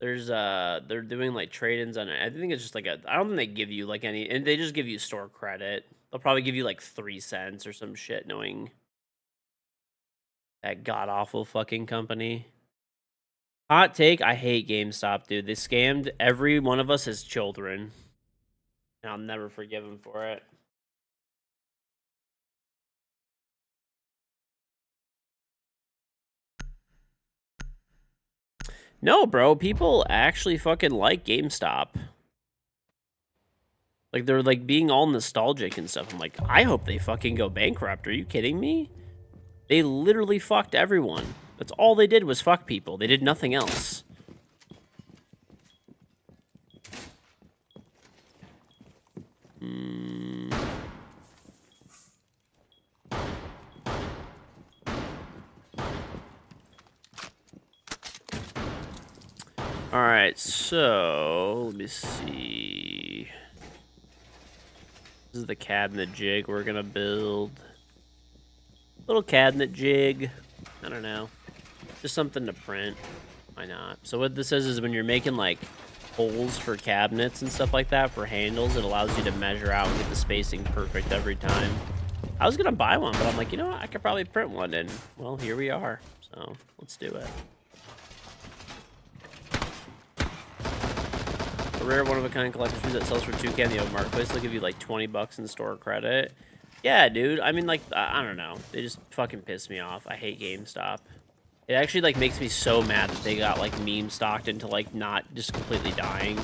There's they're doing like trade-ins on it. I think it's just like I don't think they give you like any, and they just give you store credit. They'll probably give you like 3 cents or some shit, knowing that god-awful fucking company. Hot take, I hate GameStop, dude. They scammed every one of us as children. And I'll never forgive them for it. No, bro. People actually fucking like GameStop. Like, they're like being all nostalgic and stuff. I'm like, I hope they fucking go bankrupt. Are you kidding me? They literally fucked everyone. That's all they did was fuck people. They did nothing else. All right, so let me see. This is the cabinet jig we're gonna build. Little cabinet jig. I don't know. Just something to print. Why not? So what this is when you're making like holes for cabinets and stuff like that for handles, it allows you to measure out and get the spacing perfect every time. I was gonna buy one, but I'm like, you know what? I could probably print one, and well, here we are. So let's do it. A rare one-of-a-kind collector's piece that sells for $2K on the open marketplace. They'll give you like 20 bucks in store credit. Yeah, dude. I mean, like, I don't know. They just fucking piss me off. I hate GameStop. It actually, like, makes me so mad that they got, like, meme stocked into, like, not just completely dying.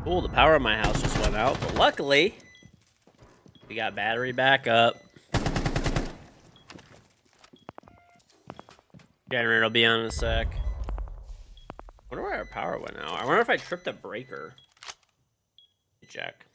Cool, the power in my house just went out, but luckily, we got battery backup. Generator will be on in a sec. I wonder why our power went out. I wonder if I tripped a breaker. Check.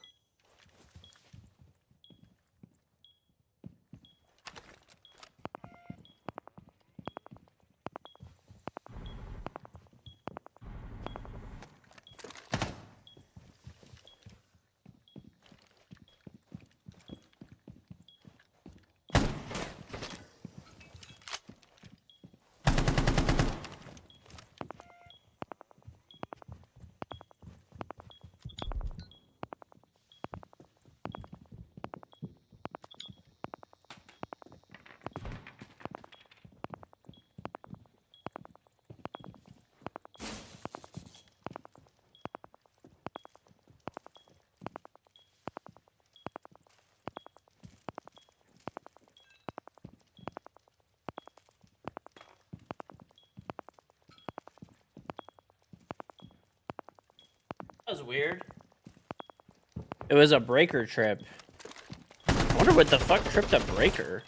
That was weird. It was a breaker trip. I wonder what the fuck tripped a breaker.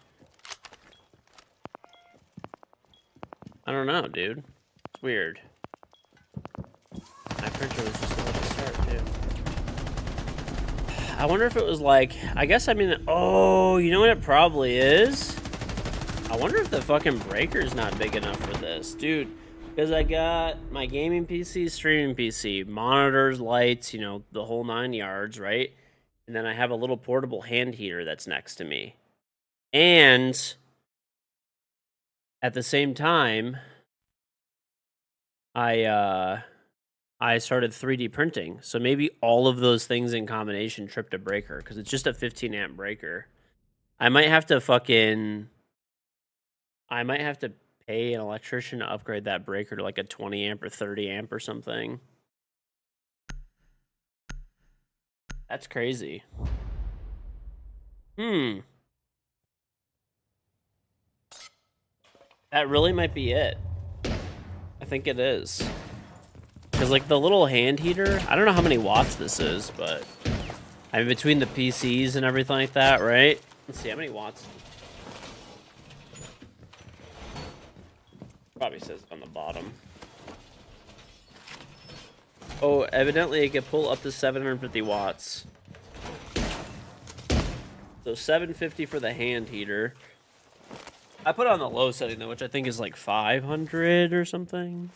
I don't know, dude. It's weird. My printer was just about to start, too. I wonder if it was like... I guess, I mean... Oh, you know what it probably is? I wonder if the fucking breaker's not big enough for this. Dude, because I got my gaming PC, streaming PC, monitors, lights, you know, the whole 9 yards, right? And then I have a little portable hand heater that's next to me. And at the same time, I started 3D printing. So maybe all of those things in combination tripped a breaker, because it's just a 15 amp breaker. I might have to pay an electrician to upgrade that breaker to like a 20 amp or 30 amp or something. That's crazy. That really might be it. I think it is. Because, like, the little hand heater, I don't know how many watts this is, but... I mean, between the PCs and everything like that, right? Let's see, how many watts? Probably says on the bottom. Oh, evidently it can pull up to 750 watts. So 750 for the hand heater. I put it on the low setting though, which I think is like 500 or something.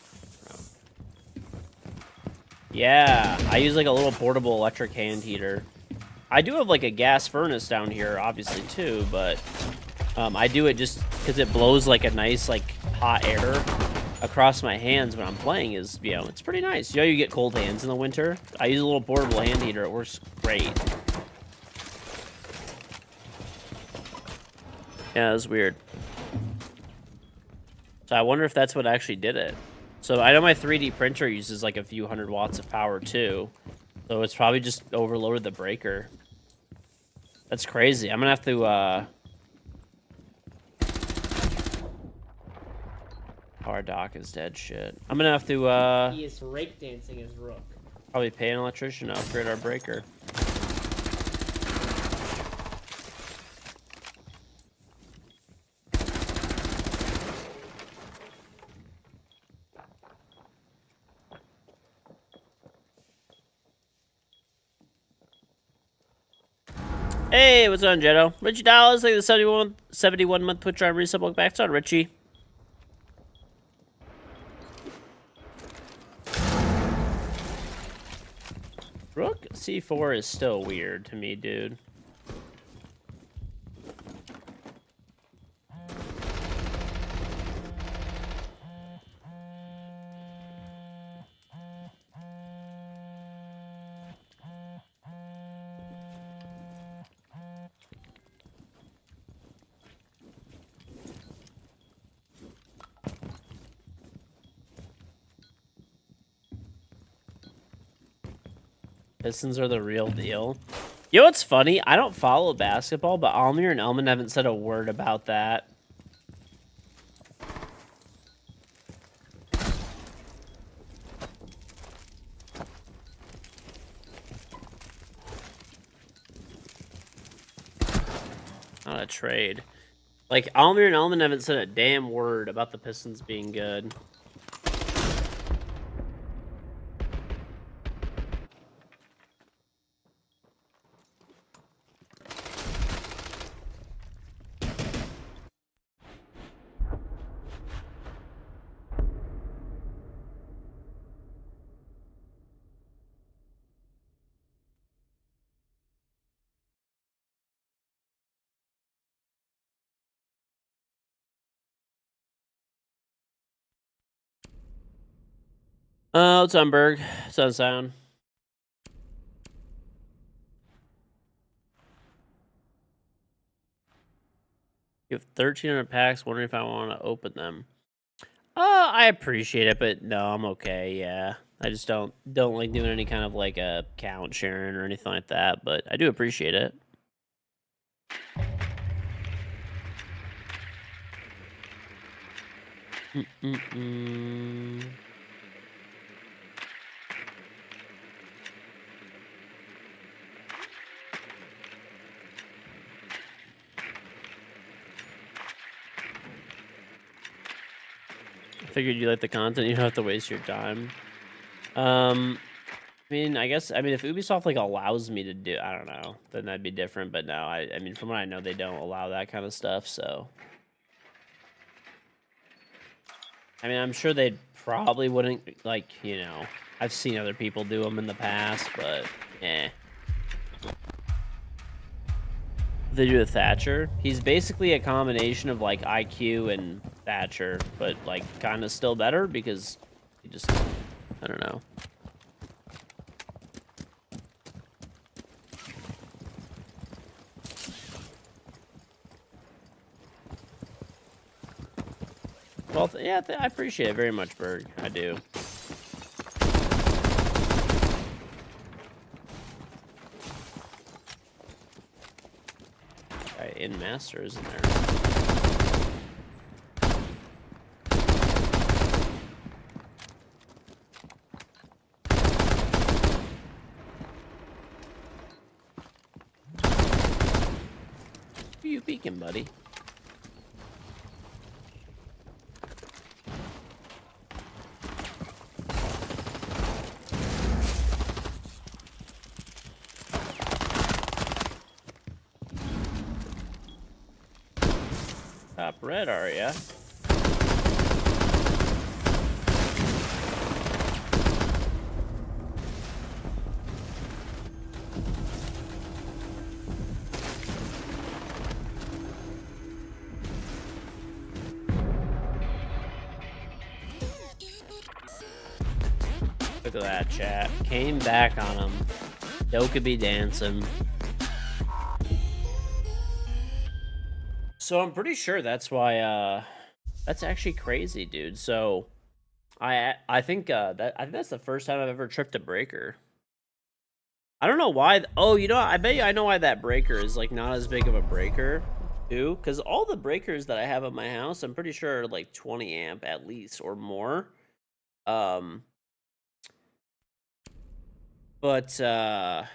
Yeah, I use like a little portable electric hand heater. I do have like a gas furnace down here, obviously too, but I do it just because it blows like a nice like hot air across my hands when I'm playing. Is, you know, it's pretty nice. You know, you get cold hands in the winter. I use a little portable hand heater. It works great. Yeah, that's weird. So I wonder if that's what actually did it. So I know my 3D printer uses like a few hundred watts of power too. So it's probably just overloaded the breaker. That's crazy. I'm gonna have to our dock is dead shit. I'm gonna have to He is rake dancing his rook. probably pay an electrician to upgrade our breaker. Hey, what's on, Jetto? Richie Dollars, like the 71 month Twitch Prime resub. Welcome back. It's on, Richie. Rook C4 is still weird to me, dude. Pistons are the real deal. You know what's funny? I don't follow basketball, but Almir and Elman haven't said a word about that. Not a trade. Like, Almir and Elman haven't said a damn word about the Pistons being good. What's on, Berg? What's on, Sound? You have 1,300 packs. Wondering if I want to open them. I appreciate it, but no, I'm okay. Yeah, I just don't like doing any kind of like a count sharing or anything like that. But I do appreciate it. Figured you like the content, you don't have to waste your time. I mean, I guess, if Ubisoft like allows me to do, I don't know, then that'd be different. But no, I mean, from what I know, they don't allow that kind of stuff. So, I mean, I'm sure they probably wouldn't, like, you know, I've seen other people do them in the past, but eh. They do a Thatcher. He's basically a combination of like IQ and Thatcher, but like kind of still better because he just, I don't know. Well, yeah, I appreciate it very much, Berg. I do. In Master, isn't there? Who you peeking, buddy? Top red, are ya? Look at that, chat. Came back on him. Doka be dancing. So I'm pretty sure that's why, that's actually crazy, dude. So I think that's the first time I've ever tripped a breaker. I don't know why. Oh, you know, I bet you I know why that breaker is like not as big of a breaker, too. Because all the breakers that I have at my house, I'm pretty sure are like 20 amp at least or more. Um, but they're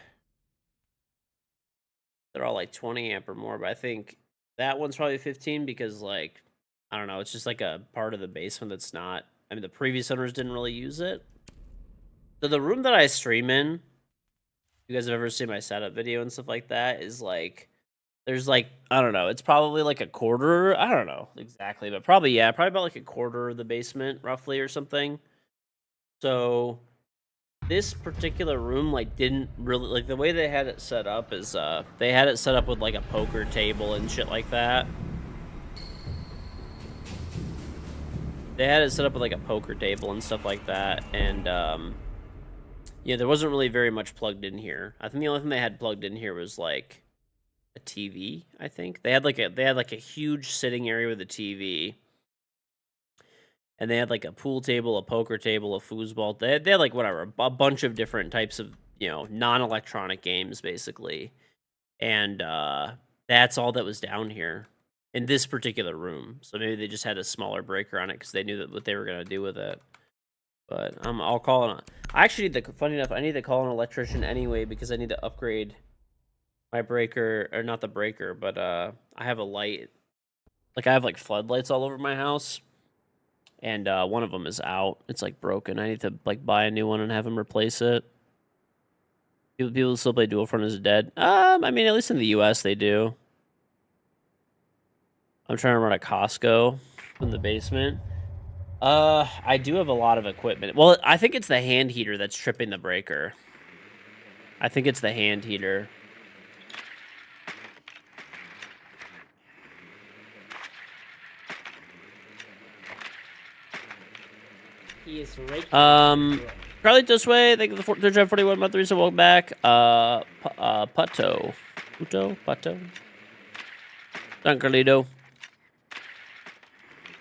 all like 20 amp or more. But I think that one's probably 15 because like I don't know, it's just like a part of the basement that's not. I mean, the previous owners didn't really use it. So the room that I stream in, you guys have ever seen my setup video and stuff like that, is like there's like I don't know, it's probably like a quarter. I don't know exactly, but probably yeah, probably about like a quarter of the basement roughly or something. So this particular room like didn't really like the way they had it set up is they had it set up with like a poker table and shit like that. They had it set up with like a poker table and stuff like that, and yeah, there wasn't really very much plugged in here. I think the only thing they had plugged in here was like a TV. I think they had like a huge sitting area with a TV, and they had like a pool table, a poker table, a foosball. They had like whatever a bunch of different types of non-electronic games basically, and that's all that was down here in this particular room. So maybe they just had a smaller breaker on it because they knew that what they were gonna do with it. But I'll call it. I actually need funny enough, I need to call an electrician anyway because I need to upgrade my breaker, or not the breaker, but I have a light. Like I have like floodlights all over my house, and one of them is out. It's like broken. I need to like buy a new one and have them replace it. People still play Dual Front is dead. I mean, at least in the U.S. they do. I'm trying to run a Costco in the basement. I do have a lot of equipment. Well, I think it's the hand heater that's tripping the breaker. I think it's the hand heater. He is raking. Probably this way. Thank you for the 41 month reason. Welcome back. Pato. Pato. Don Carlito.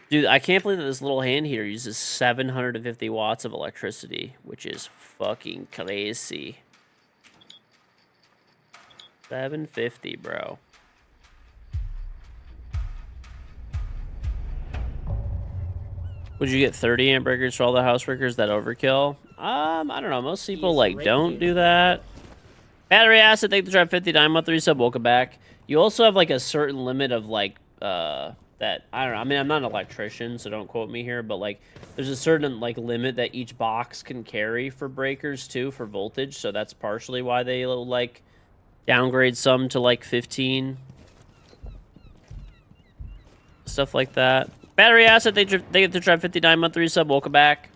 Dude, I can't believe that this little hand heater uses 750 watts of electricity, which is fucking crazy. 750, bro. Would you get 30 amp breakers for all the house breakers? That overkill? I don't know. Most people like don't do that. Battery acid, thank the drive 59 month resub. Welcome back. You also have like a certain limit of like that I don't know. I mean, I'm not an electrician, so don't quote me here, but like there's a certain like limit that each box can carry for breakers too for voltage. So that's partially why they like downgrade some to like 15. Stuff like that. Battery acid, they get to try 59 month resub. Welcome back.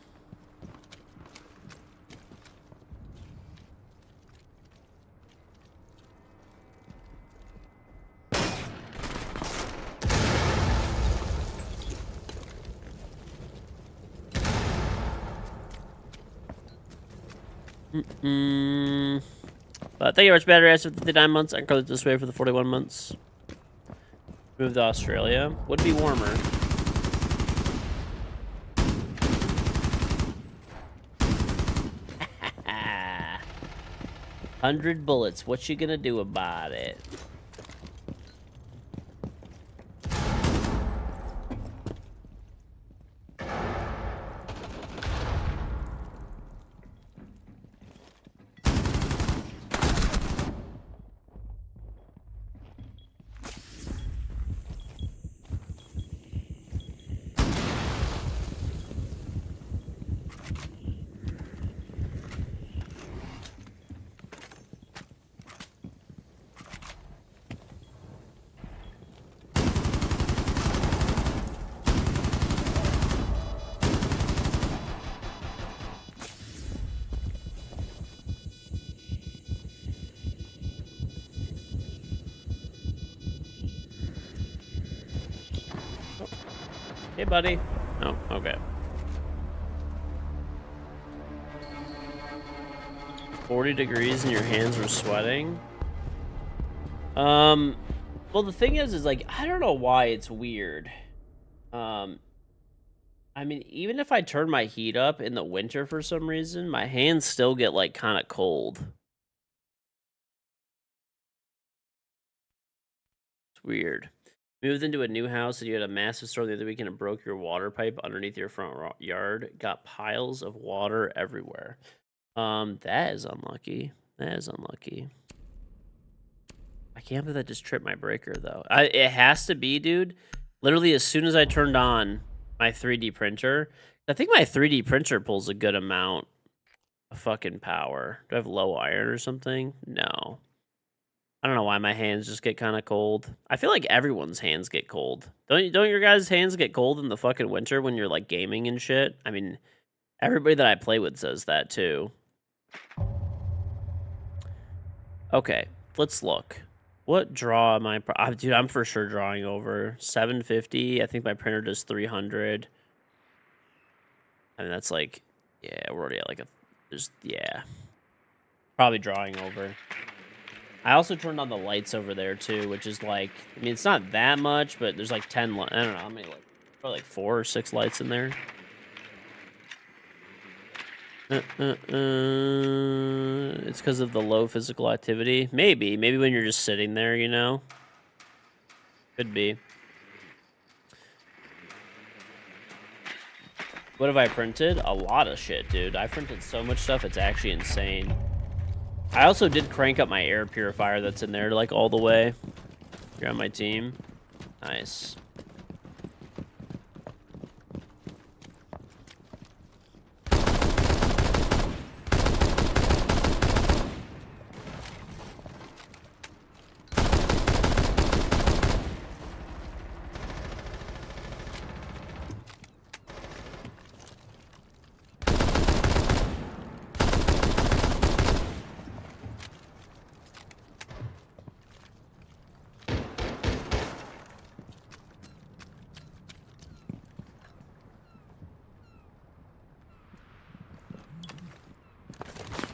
But thank you much, battery acid, 59 months. I can call it this way for the 41 months. Move to Australia. Would be warmer. $100 bullets. What you gonna do about it? Hey, buddy. Oh, okay. 40 degrees and your hands were sweating? Well, the thing is like, I don't know why it's weird. I mean, even if I turn my heat up in the winter for some reason, my hands still get, like, kinda cold. It's weird. Moved into a new house and you had a massive storm the other weekend and broke your water pipe underneath your front yard. Got piles of water everywhere. That is unlucky. That is unlucky. I can't believe that just tripped my breaker, though. It has to be, dude. Literally, as soon as I turned on my 3D printer, I think my 3D printer pulls a good amount of fucking power. Do I have low iron or something? No. I don't know why my hands just get kind of cold. I feel like everyone's hands get cold. Don't your guys' hands get cold in the fucking winter when you're like gaming and shit? I mean, everybody that I play with says that too. Okay, let's look. What draw am I? Dude, I'm for sure drawing over 750. I think my printer does 300. I mean, that's like, yeah, we're already at like yeah, probably drawing over. I also turned on the lights over there too, which is like, I mean, it's not that much, but there's like 10, I don't know how many, like, probably like 4 or 6 lights in there. It's because of the low physical activity. Maybe when you're just sitting there, you know? Could be. What have I printed? A lot of shit, dude. I printed so much stuff, it's actually insane. I also did crank up my air purifier that's in there, like, all the way. You're on my team. Nice.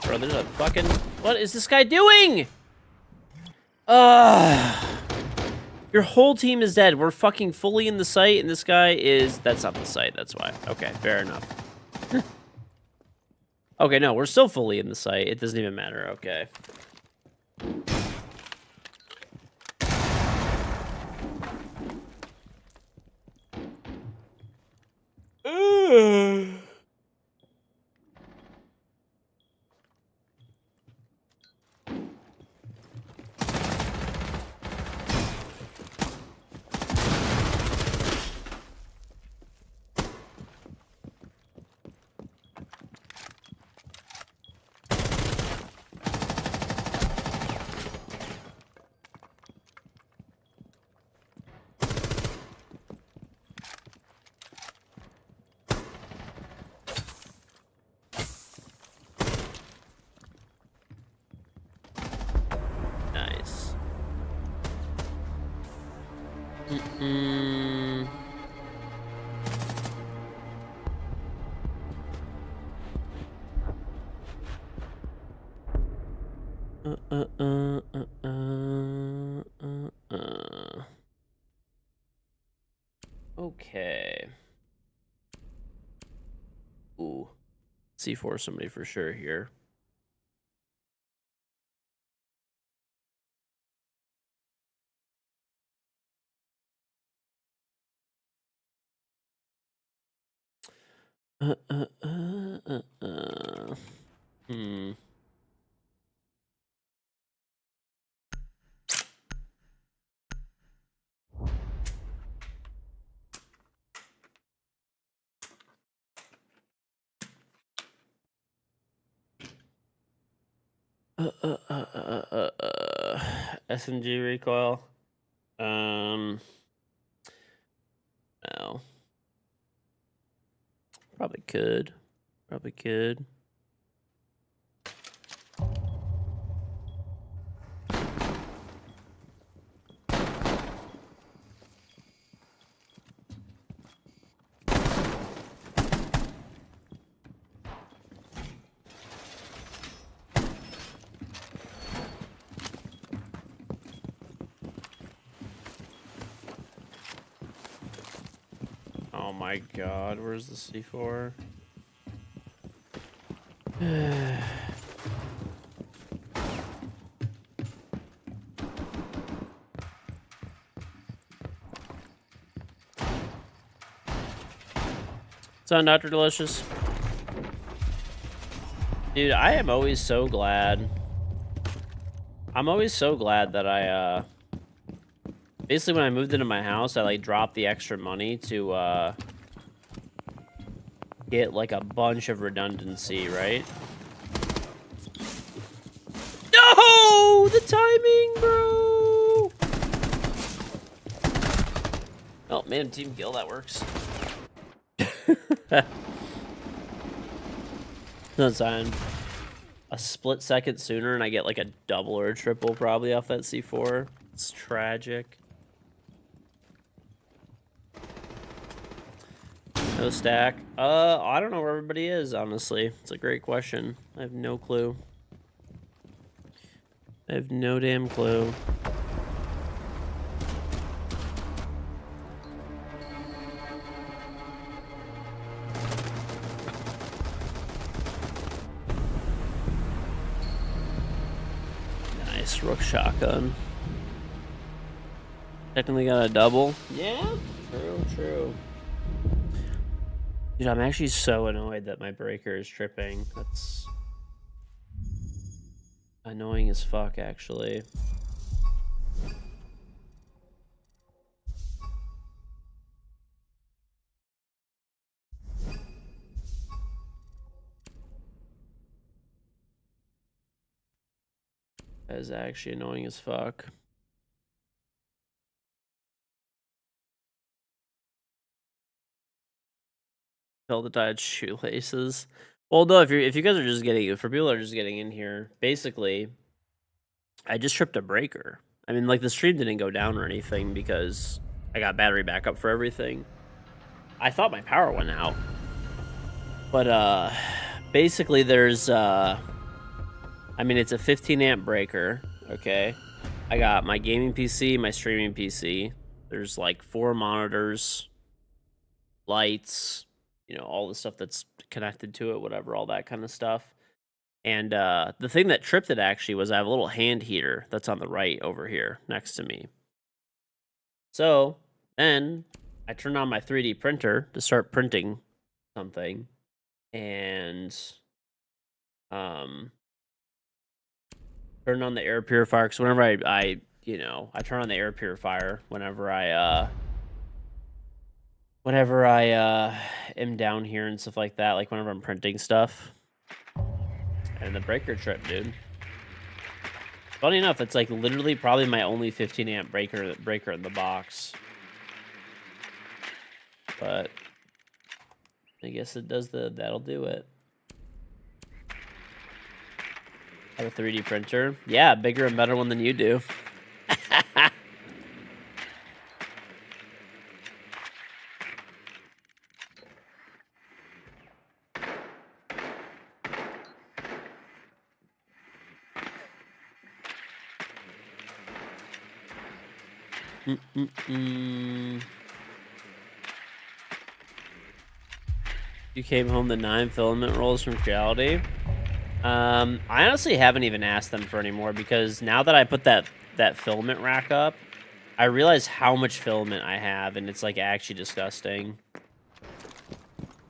Bro, there's a fucking... What is this guy doing? Your whole team is dead. We're fucking fully in the site, and this guy is... That's not the site, that's why. Okay, fair enough. Okay, no, we're still fully in the site. It doesn't even matter, okay. Nice. Okay. Ooh. C4 somebody for sure here. Hmm. SMG recoil. No. Probably could. Probably could. Oh my god, where's the C4? What's on, Dr. Delicious? Dude, I am always so glad. I'm always so glad that I, basically when I moved into my house, I, like, dropped the extra money to, get, like, a bunch of redundancy, right? No! The timing, bro! Oh, man, team kill, that works. That's fine. A split second sooner and I get like a double or a triple probably off that C4. It's tragic. No stack. I don't know where everybody is, honestly. It's a great question. I have no clue. I have no damn clue. Nice rook shotgun. Technically got a double. Yeah, true. Dude, I'm actually so annoyed that my breaker is tripping. That's annoying as fuck, actually. That is actually annoying as fuck. Tell the tied shoelaces. Well, no, if you guys are just getting, for people that are just getting in here, basically, I just tripped a breaker. I mean, like, the stream didn't go down or anything because I got battery backup for everything. I thought my power went out. But, basically, there's, I mean, it's a 15 amp breaker, okay? I got my gaming PC, my streaming PC. There's, like, 4 monitors, lights, you know, all the stuff that's connected to it, whatever, all that kind of stuff. And the thing that tripped it actually was I have a little hand heater that's on the right over here next to me. So then I turned on my 3D printer to start printing something, and turned on the air purifier because whenever I you know, I turn on the air purifier whenever I am down here and stuff like that, like whenever I'm printing stuff. And the breaker trip, dude. Funny enough, it's like literally probably my only 15 amp breaker in the box. But I guess it does that'll do it. Have a 3D printer. Yeah, bigger and better one than you do. You came home the 9 filament rolls from Reality. I honestly haven't even asked them for any more because now that I put that filament rack up, I realize how much filament I have, and it's like actually disgusting.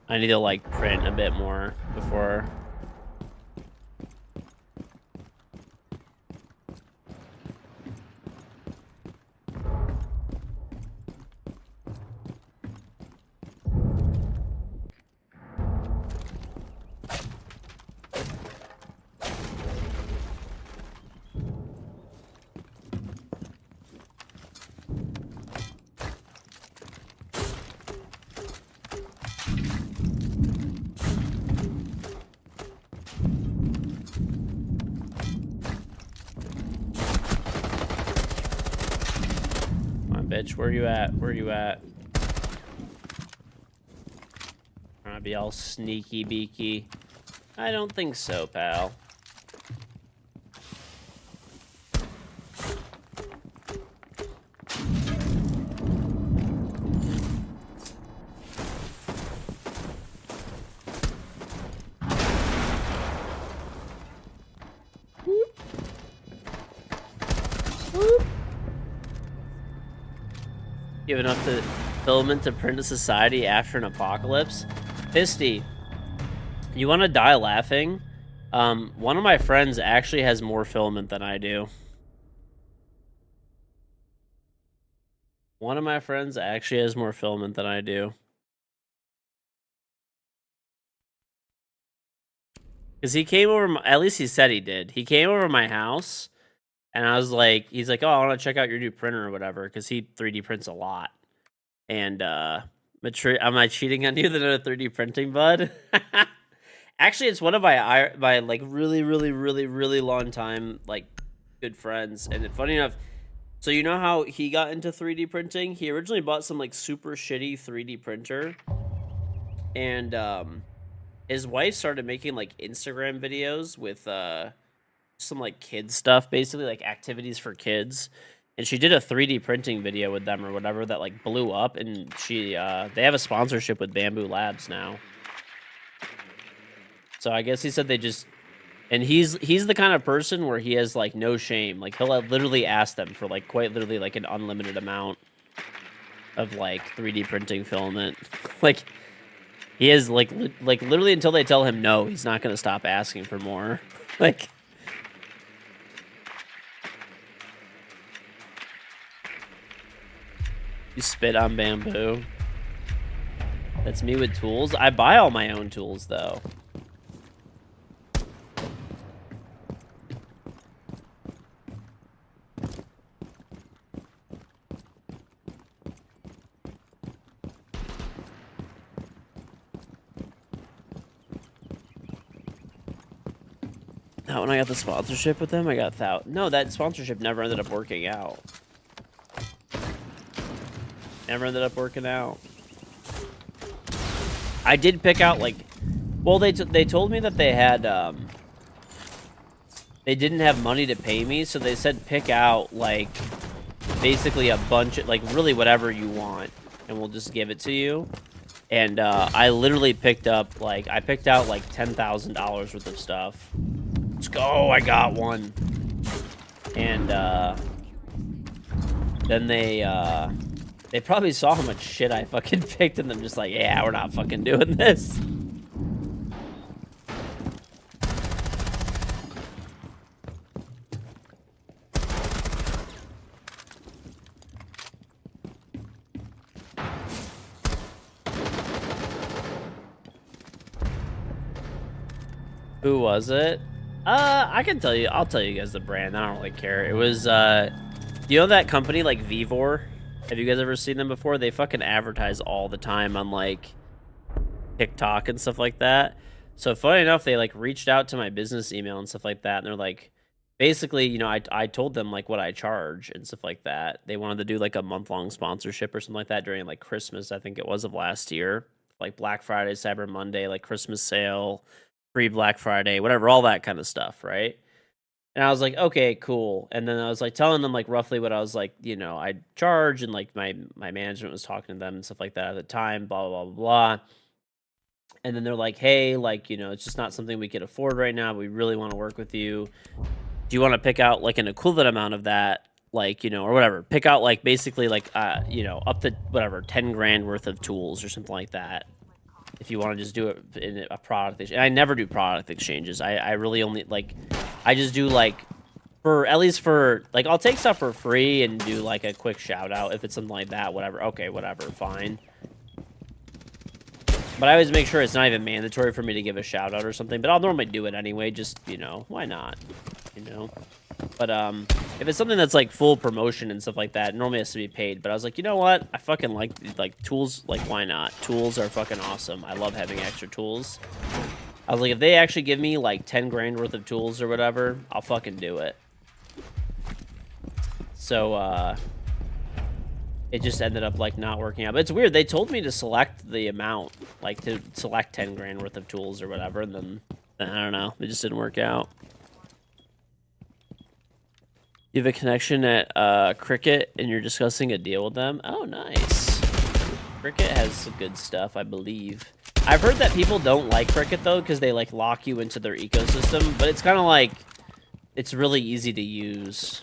I need to like print a bit more before. Bitch, where you at? Where you at? Trying to be all sneaky beaky. I don't think so, pal. You have enough to filament to print a society after an apocalypse? Pisty, you want to die laughing? One of my friends actually has more filament than I do. One of my friends actually has more filament than I do. Because he came over, at least he said he did. He came over my house, and I was like, he's like, oh, I want to check out your new printer or whatever, because he 3D prints a lot. And, am I cheating on you that I'm a 3D printing, bud? Actually, it's one of my like, really long time, like, good friends. And funny enough, so you know how he got into 3D printing? He originally bought some, like, super shitty 3D printer. And, his wife started making, like, Instagram videos with, some, like, kids stuff, basically, like, activities for kids. And she did a 3D printing video with them or whatever that, like, blew up. And they have a sponsorship with Bamboo Labs now. So I guess he said they just... And he's the kind of person where he has, like, no shame. Like, he'll literally ask them for, like, quite literally, like, an unlimited amount of, like, 3D printing filament. Like... He is, like, literally until they tell him no, he's not going to stop asking for more. Like... You spit on bamboo. That's me with tools. I buy all my own tools, though. That when I got the sponsorship with them, I got no, that sponsorship never ended up working out. Never ended up working out. I did pick out, like... Well, they told me that they had, they didn't have money to pay me, so they said pick out, like, basically a bunch of, like, really whatever you want, and we'll just give it to you. And, I literally picked up, like, I picked out, like, $10,000 worth of stuff. Let's go, I got one. And, then they probably saw how much shit I fucking picked, and them just like, yeah, we're not fucking doing this. Who was it? I can tell you. I'll tell you guys the brand. I don't really care. It was, you know that company, like, Vivor? Have you guys ever seen them before? They fucking advertise all the time on, like, TikTok and stuff like that. So, funny enough, they, like, reached out to my business email and stuff like that, and they're like, basically, you know, I told them, like, what I charge and stuff like that. They wanted to do, like, a month-long sponsorship or something like that during, like, Christmas, I think it was, of last year. Like, Black Friday, Cyber Monday, like, Christmas sale, free Black Friday, whatever, all that kind of stuff, right? And I was like, okay, cool. And then I was like telling them like roughly what I was like, you know, I'd charge, and like my management was talking to them and stuff like that at the time, blah, blah, blah, blah. And then they're like, hey, like, you know, it's just not something we could afford right now. We really want to work with you. Do you want to pick out like an equivalent amount of that? Like, you know, or whatever. Pick out like basically like, you know, up to whatever, 10 grand worth of tools or something like that. If you want to just do it in a product exchange. I never do product exchanges. I really only, like, I just do, like, at least for, like, I'll take stuff for free and do, like, a quick shout-out if it's something like that, whatever. Okay, whatever, fine. But I always make sure it's not even mandatory for me to give a shout-out or something, but I'll normally do it anyway, just, you know, why not? You know? But, if it's something that's, like, full promotion and stuff like that, it normally has to be paid. But I was like, you know what? I fucking like, tools, like, why not? Tools are fucking awesome. I love having extra tools. I was like, if they actually give me, like, 10 grand worth of tools or whatever, I'll fucking do it. So, it just ended up, like, not working out. But it's weird. They told me to select the amount, like, to select 10 grand worth of tools or whatever, and then I don't know. It just didn't work out. You have a connection at Cricket, and you're discussing a deal with them? Oh, nice. Cricket has some good stuff, I believe. I've heard that people don't like Cricket, though, because they, like, lock you into their ecosystem. But it's kind of like, it's really easy to use.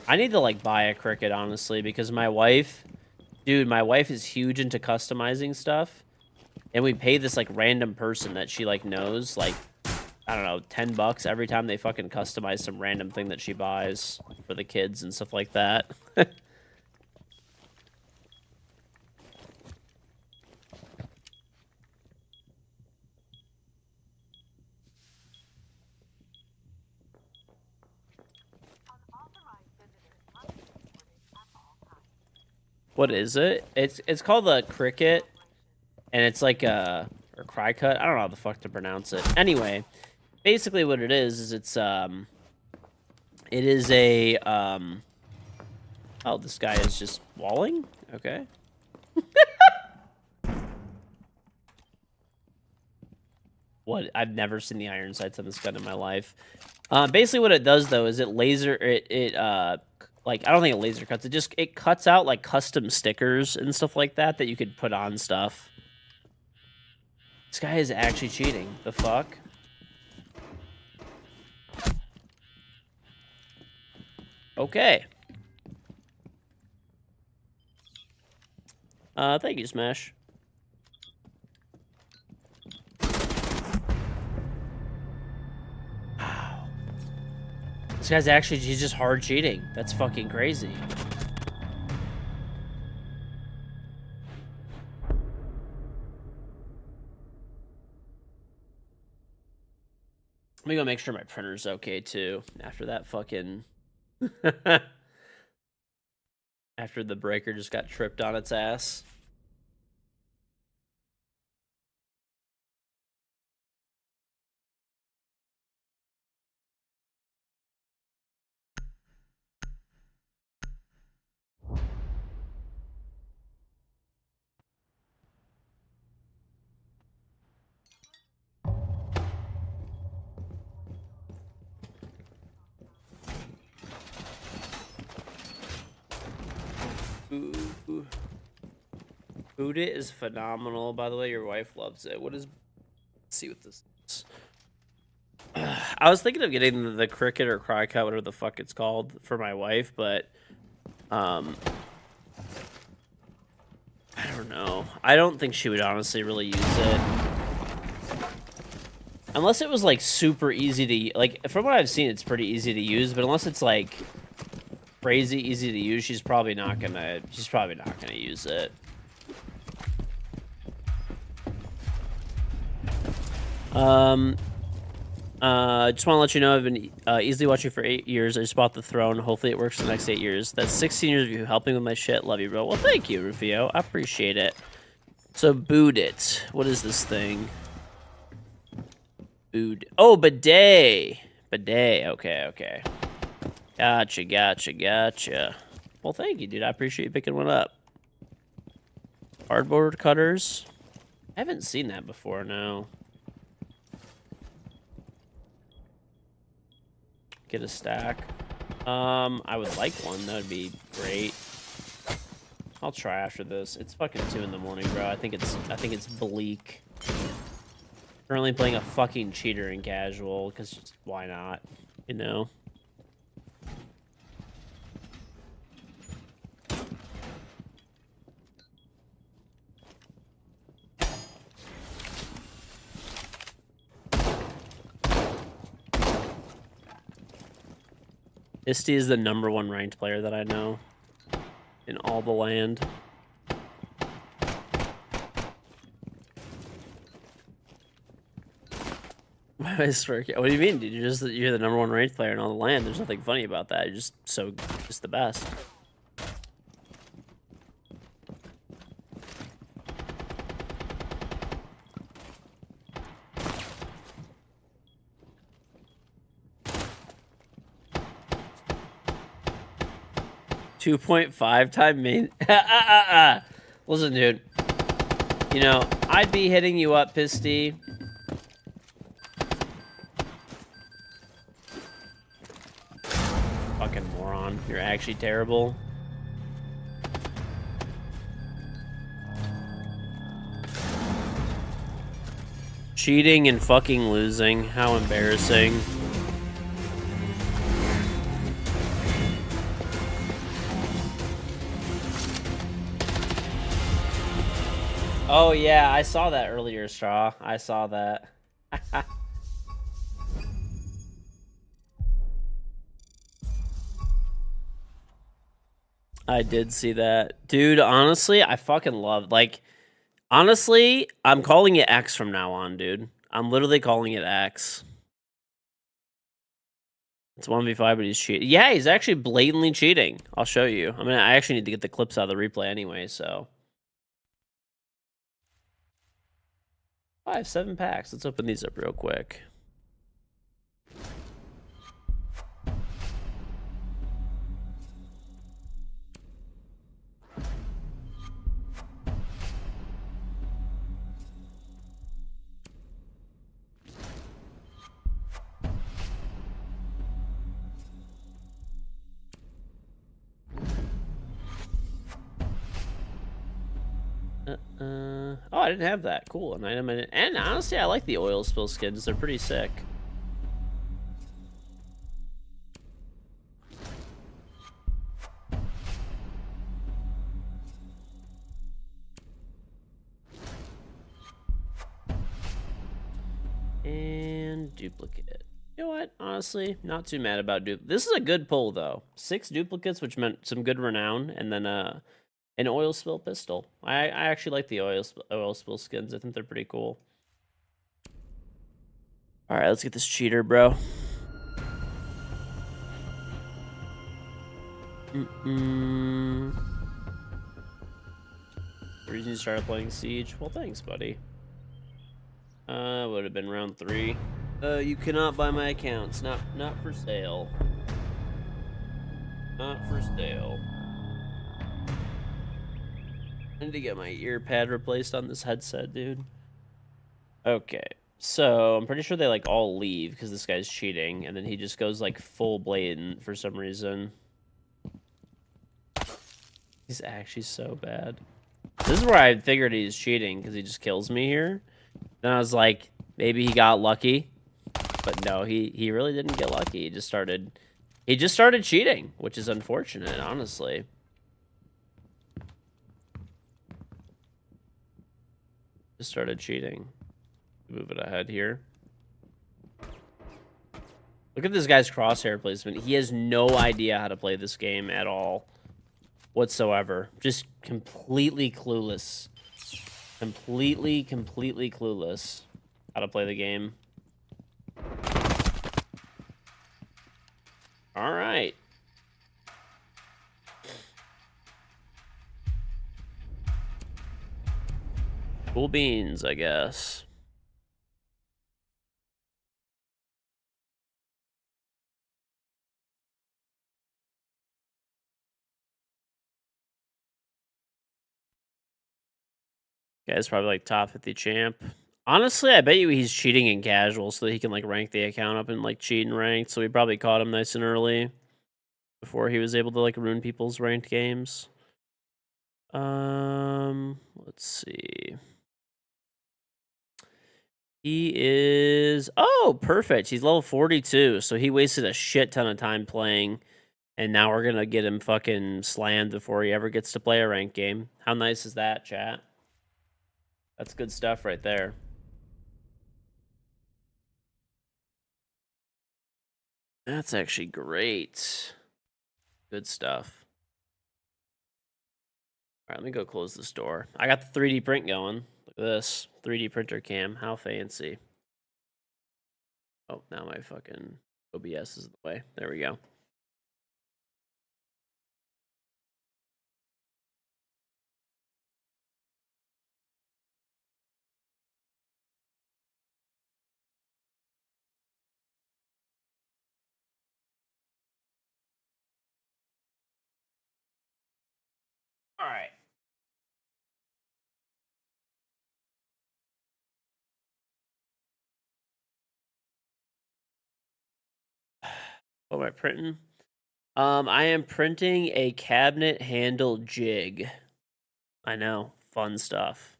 I need to, like, buy a cricket, honestly, because my wife... Dude, my wife is huge into customizing stuff. And we pay this, like, random person that she, like, knows, like, I don't know, $10 every time they fucking customize some random thing that she buys for the kids and stuff like that. What is it? It's called the cricket, and it's like a or cry cut. I don't know how the fuck to pronounce it. Anyway, basically what it is it is a oh, this guy is just walling? Okay. What? I've never seen the iron sights on this gun in my life. Basically what it does though is it like, I don't think it laser cuts. It cuts out like custom stickers and stuff like that you could put on stuff. This guy is actually cheating. The fuck? Okay. Thank you, Smash. Wow. This guy's actually, he's just hard cheating. That's fucking crazy. Let me go make sure my printer's okay, too. After that fucking... After the breaker just got tripped on its ass. Ooh. Boot It is phenomenal. By the way, your wife loves it. What is... Let's see what this is. I was thinking of getting the cricket or cry cut, whatever the fuck it's called, for my wife, but... I don't know. I don't think she would honestly really use it. Unless it was, like, super easy to... Like, from what I've seen, it's pretty easy to use, but unless it's, like... crazy easy to use, she's probably not gonna use it. Just want to let you know I've been easily watching for 8 years. I just bought the throne. Hopefully it works for the next 8 years. That's 16 years of you helping with my shit. Love you, bro. Well, thank you, Rufio. I appreciate it. So, Boot It. What is this thing? Oh, bidet. Bidet. Okay. Gotcha. Well, thank you, dude. I appreciate you picking one up. Cardboard cutters. I haven't seen that before, no. Get a stack. I would like one. That would be great. I'll try after this. It's fucking 2 in the morning, bro. I think it's bleak. Currently playing a fucking cheater in casual, because why not? You know? Isty is the #1 ranked player that I know in all the land. I swear, what do you mean, dude? You're the #1 ranked player in all the land. There's nothing funny about that. You're just the best. .5 main. Listen, dude. You know, I'd be hitting you up, Pisty. Fucking moron. You're actually terrible. Cheating and fucking losing. How embarrassing. Oh yeah, I saw that earlier, Straw. I saw that. I did see that. Dude, honestly, I fucking love, like, honestly, I'm calling it X from now on, dude. I'm literally calling it X. It's 1v5, but he's cheating. Yeah, he's actually blatantly cheating. I'll show you. I mean, I actually need to get the clips out of the replay anyway, so. Oh, I have 7 packs. Let's open these up real quick. Oh, I didn't have that. Cool. An item. And honestly, I like the oil spill skins. They're pretty sick. And duplicate. You know what? Honestly, not too mad about This is a good pull, though. 6 duplicates, which meant some good renown, and then an oil spill pistol. I actually like the oil spill skins. I think they're pretty cool. All right, let's get this cheater, bro. The reason you started playing Siege? Well, thanks, buddy. Would have been round 3. You cannot buy my accounts. Not for sale. Not for sale. I need to get my ear pad replaced on this headset, dude. Okay. So, I'm pretty sure they, like, all leave because this guy's cheating, and then he just goes, like, full blatant for some reason. He's actually so bad. This is where I figured he's cheating, because he just kills me here. Then I was like, maybe he got lucky. But no, he really didn't get lucky. He just started cheating, which is unfortunate, honestly. Just started cheating. Move it ahead here. Look at this guy's crosshair placement. He has no idea how to play this game at all. Whatsoever. Just completely clueless. Completely clueless how to play the game. All right. Cool beans, I guess. Guy's probably like top 50 champ. Honestly, I bet you he's cheating in casual so that he can like rank the account up and like cheat in ranked. So we probably caught him nice and early before he was able to like ruin people's ranked games. Let's see. He is perfect. He's level 42, so he wasted a shit ton of time playing, and now we're gonna get him fucking slammed before he ever gets to play a ranked game. How nice is that, chat? That's good stuff right there. That's actually great. Good stuff. All right, let me go close this door. I got the 3D print going. Look at this. 3D printer cam. How fancy. Oh, now my fucking OBS is in the way. There we go. All right. What am I printing? I am printing a cabinet handle jig. I know. Fun stuff.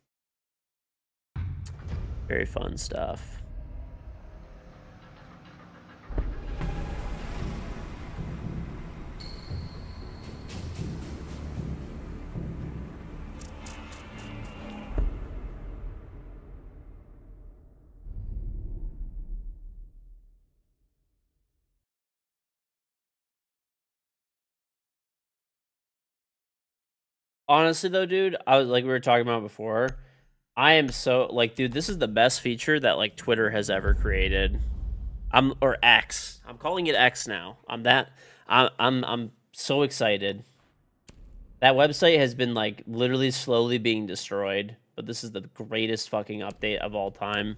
Very fun stuff. Honestly though, dude, I was like we were talking about before. I am so like, dude, this is the best feature that like Twitter has ever created. Or X. I'm calling it X now. I'm so excited. That website has been like literally slowly being destroyed, but this is the greatest fucking update of all time.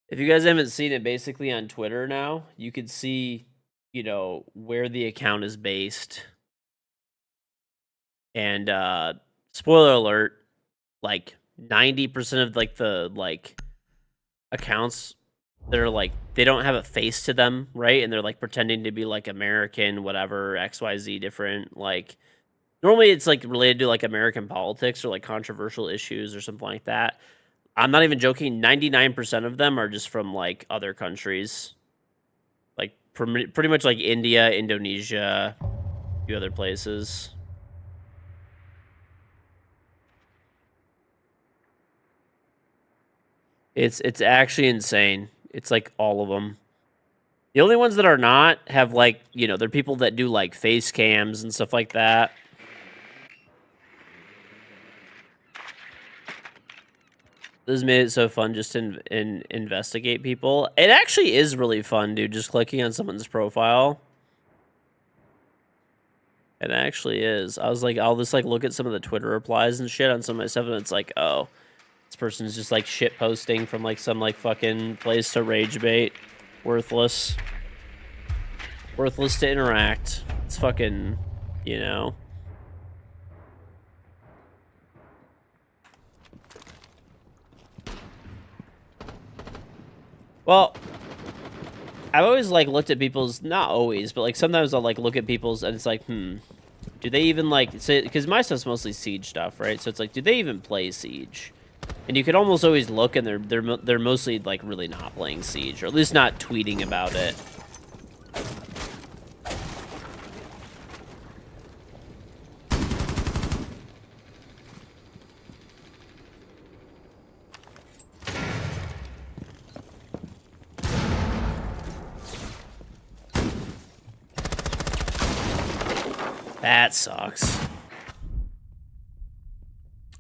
If you guys haven't seen it, basically on Twitter now, you could see, you know, where the account is based. And spoiler alert, like 90% of like the like accounts that are like they don't have a face to them, right? And they're like pretending to be like American, whatever, XYZ different. Like normally it's like related to like American politics or like controversial issues or something like that. I'm not even joking. 99% of them are just from like other countries, like pretty much like India, Indonesia, a few other places. It's actually insane. It's like all of them. The only ones that are not have like, you know, they're people that do like face cams and stuff like that. This made it so fun just to investigate people. It actually is really fun, dude, just clicking on someone's profile. It actually is. I was like, I'll just like look at some of the Twitter replies and shit on some of my stuff, and it's like, oh, this person's just like shit posting from like some like fucking place to rage bait. Worthless. Worthless to interact. It's fucking, you know. Well, I've always like looked at people's, not always, but like sometimes I'll like look at people's and it's like, do they even like say, because my stuff's mostly Siege stuff, right? So it's like, do they even play Siege? And you could almost always look and they're mostly like really not playing Siege, or at least not tweeting about it. That sucks.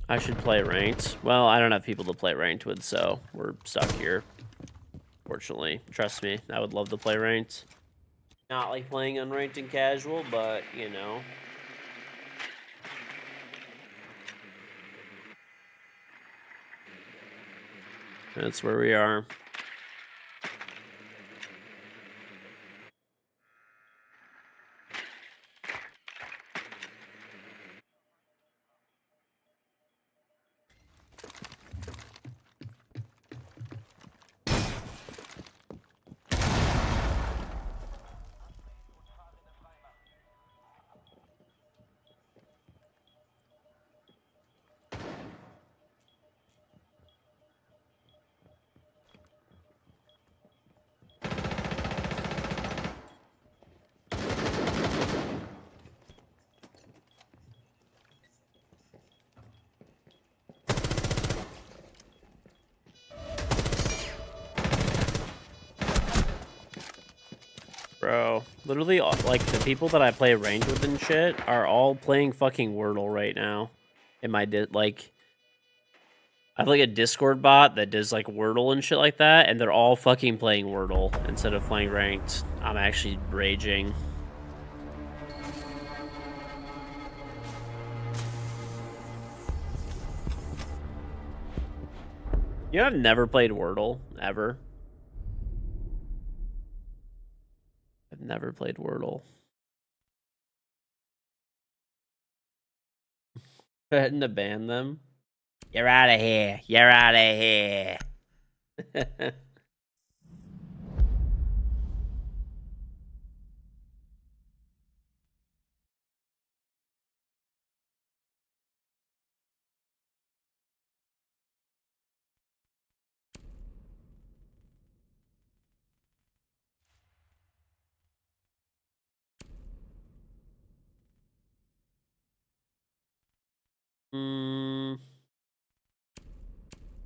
I should play ranked. Well, I don't have people to play ranked with, so we're stuck here. Fortunately, trust me, I would love to play ranked. Not like playing unranked and casual, but you know. That's where we are. Bro, literally, like, the people that I play ranked with and shit are all playing fucking Wordle right now. In my, like, I have, like, a Discord bot that does, like, Wordle and shit like that, and they're all fucking playing Wordle instead of playing ranked. I'm actually raging. You know, I've never played Wordle, ever. I've never played Wordle. Threaten to ban them. You're out of here. You're out of here.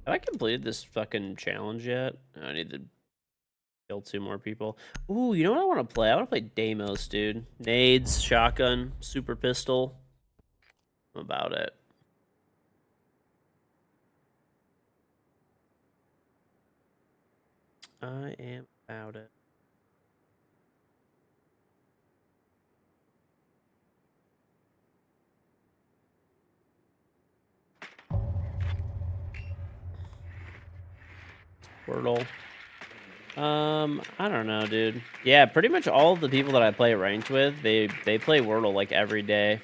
Have I completed this fucking challenge yet? I need to Kill 2 more people. Ooh, you know what I want to play? I want to play Deimos, dude. Nades, shotgun, super pistol. I'm about it. I am about it. Wordle. I don't know, dude. Yeah, pretty much all of the people that I play ranked with, they play Wordle like every day.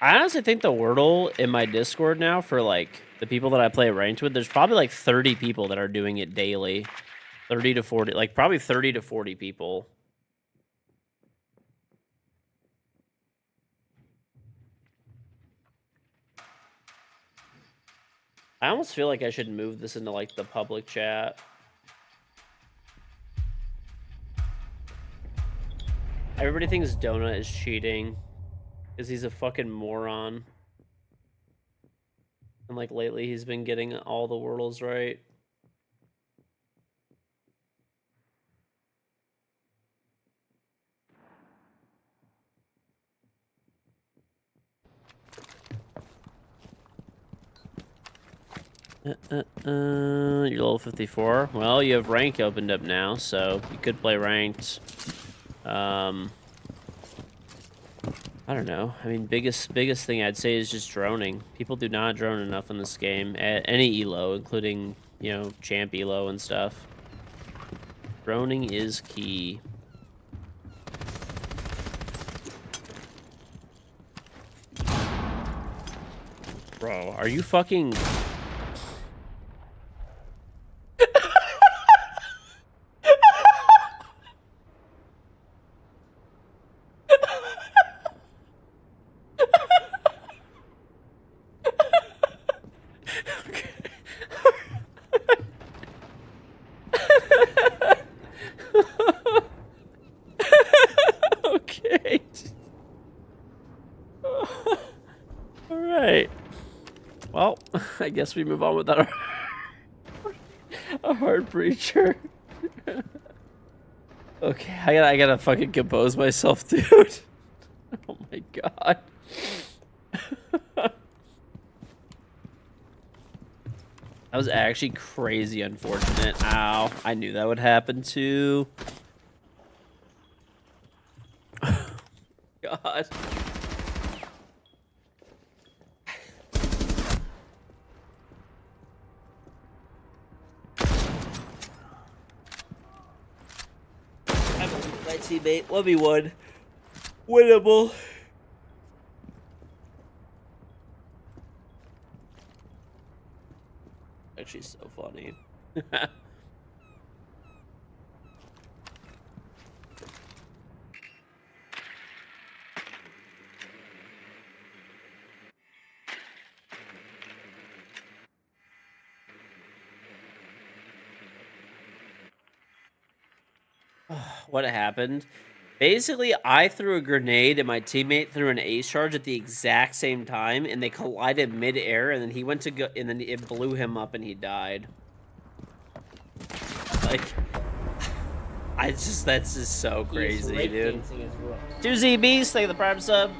I honestly think the Wordle in my Discord now for like the people that I play ranked with, there's probably like 30 people that are doing it daily. 30 to 40, like probably 30 to 40 people. I almost feel like I should move this into like the public chat. Everybody thinks Donut is cheating because he's a fucking moron. And like lately he's been getting all the Wordles right. You're level 54. Well, you have rank opened up now, so you could play ranked. I don't know. I mean, biggest thing I'd say is just droning. People do not drone enough in this game. At any elo, including, you know, champ elo and stuff. Droning is key. Bro, are you fucking... Okay. All right. Well, I guess we move on without a hard breacher. Okay, I gotta fucking compose myself, dude. Oh my god. That was actually crazy unfortunate. Ow. I knew that would happen too. God. My teammate, 1v1. Winnable. Actually, so funny. What happened? Basically, I threw a grenade and my teammate threw an ace charge at the exact same time, and they collided mid-air, and then he went to go, and then it blew him up, and he died. Like, that's just so crazy, dude. 2ZBs, thank you for the prime sub.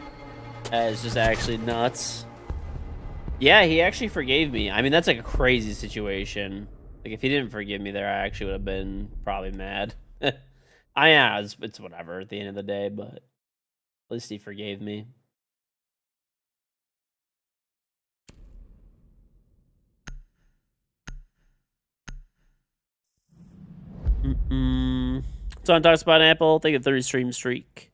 That is just actually nuts. Yeah, he actually forgave me. I mean, that's like a crazy situation. Like, if he didn't forgive me there, I actually would have been probably mad. Yeah, it's whatever at the end of the day, but at least he forgave me. It's on Talks About Apple. Thank you, 30 stream streak.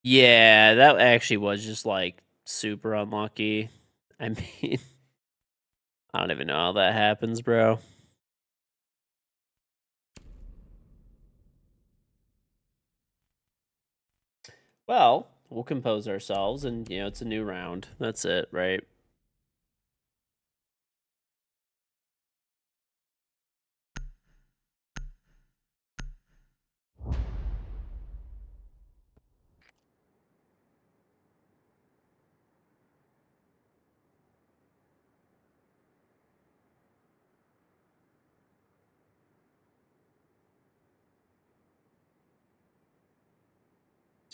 Yeah, that actually was just like super unlucky. I mean, I don't even know how that happens, bro. Well, we'll compose ourselves, and you know, it's a new round. That's it, right?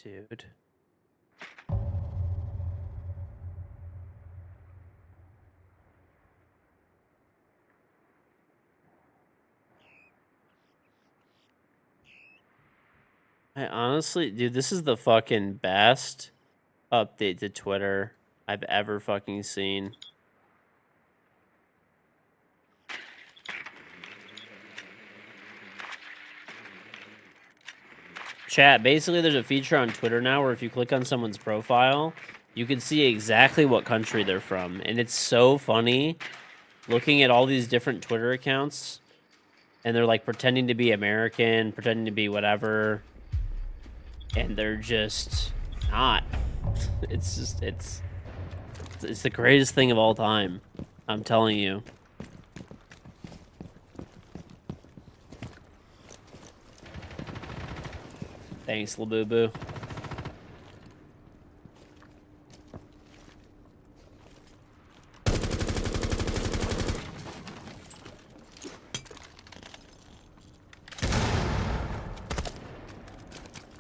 Dude. I honestly, dude, this is the fucking best update to Twitter I've ever fucking seen. Chat, basically there's a feature on Twitter now where if you click on someone's profile, you can see exactly what country they're from. And it's so funny looking at all these different Twitter accounts and they're like pretending to be American, pretending to be whatever. And they're just not. It's just, it's the greatest thing of all time. I'm telling you. Thanks, Labubu.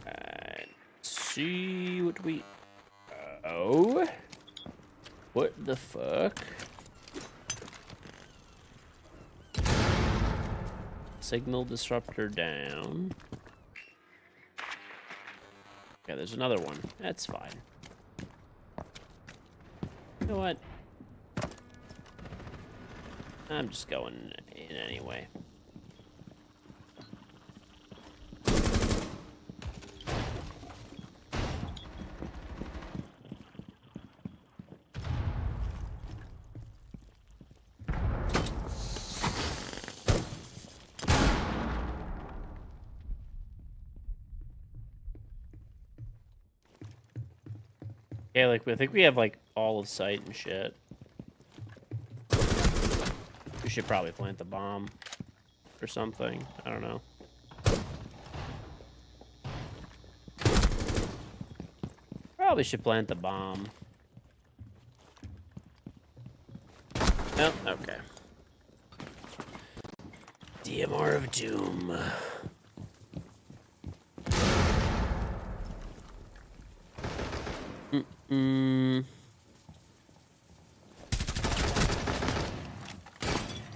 Alright. See what we... Oh? What the fuck? Signal disruptor down. Yeah, there's another one. That's fine. You know what? I'm just going in anyway. Yeah, like, I think we have, like, all of sight and shit. We should probably plant the bomb or something. I don't know. Probably should plant the bomb. Oh, okay. DMR of Doom.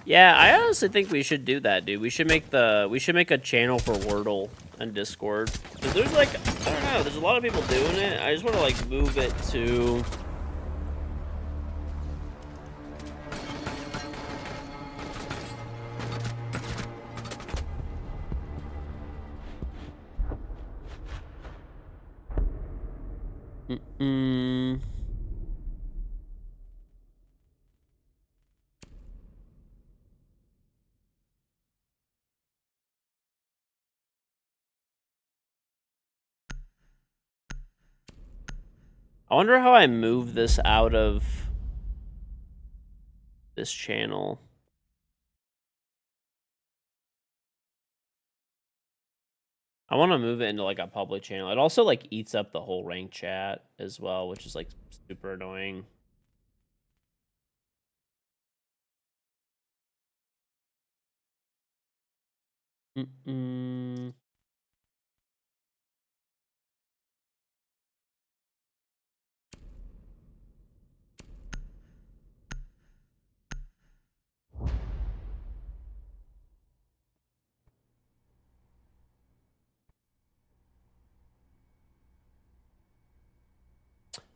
Yeah, I honestly think we should do that, dude. We should make a channel for Wordle on Discord. 'Cause there's like, I don't know, there's a lot of people doing it. I just want to like move it to... I wonder how I move this out of this channel. I want to move it into like a public channel. It also like eats up the whole rank chat as well, which is like super annoying.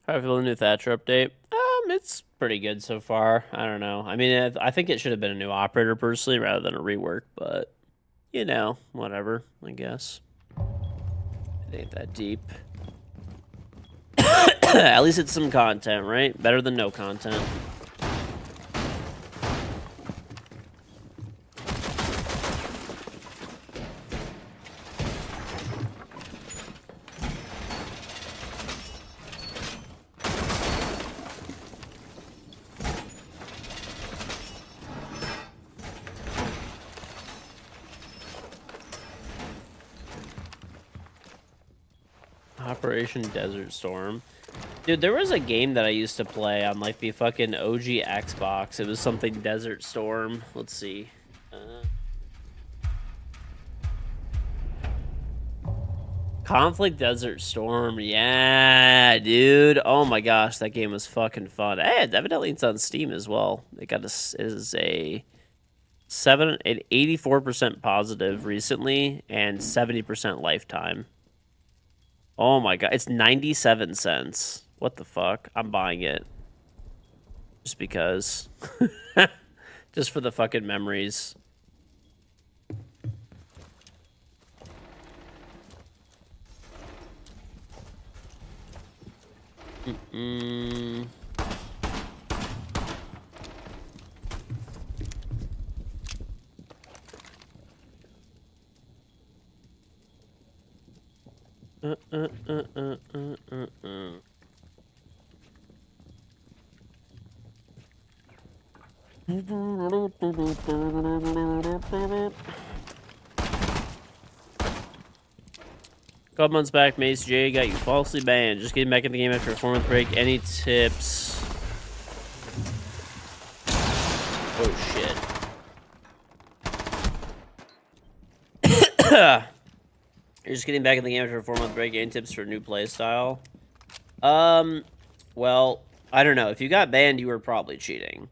How do I feel the new Thatcher update? It's pretty good so far. I don't know. I mean, I think it should have been a new operator personally rather than a rework, but you know, whatever, I guess. It ain't that deep. At least it's some content, right? Better than no content. Operation Desert Storm. Dude, there was a game that I used to play on like the fucking OG Xbox. It was something Desert Storm. Let's see. Conflict Desert Storm, yeah, dude. Oh my gosh, that game was fucking fun. Hey, evidently it's on Steam as well. It got is a 84% positive recently and 70% lifetime. Oh my god, it's 97 cents. What the fuck? I'm buying it. Just because. Just for the fucking memories. Couple months back, Mace J got you falsely banned. Just getting back in the game after a 4-month break. Any tips? Oh shit. You're just getting back in the game after a 4-month break. Any tips for a new playstyle? Well, I don't know. If you got banned, you were probably cheating.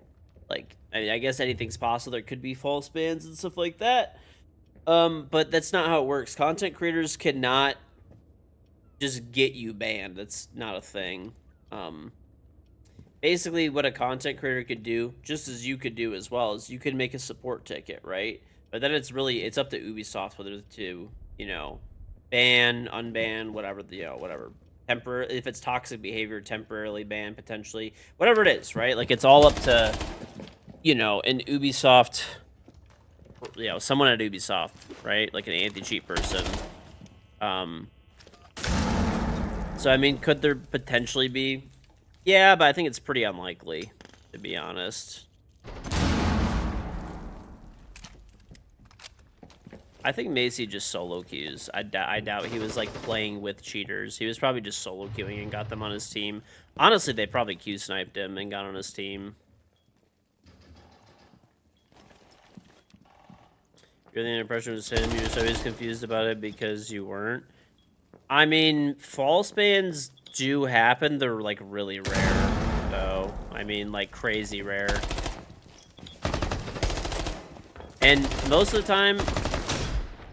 Like, I mean, I guess anything's possible. There could be false bans and stuff like that. But that's not how it works. Content creators cannot just get you banned. That's not a thing. Basically, what a content creator could do, just as you could do as well, is you could make a support ticket, right? But then it's up to Ubisoft whether to, you know, ban, unban, whatever, whatever. If it's toxic behavior, temporarily ban, potentially. Whatever it is, right? Like, it's all up to, you know, an Ubisoft, you know, someone at Ubisoft, right? Like an anti-cheat person. So, I mean, could there potentially be? Yeah, but I think it's pretty unlikely, to be honest. I think Macy just solo queues. I doubt he was, like, playing with cheaters. He was probably just solo queuing and got them on his team. Honestly, they probably Q-sniped him and got on his team. You're the impression was him. You're just always confused about it because you weren't. I mean, false bans do happen. They're, like, really rare, though. I mean, like, crazy rare. And most of the time,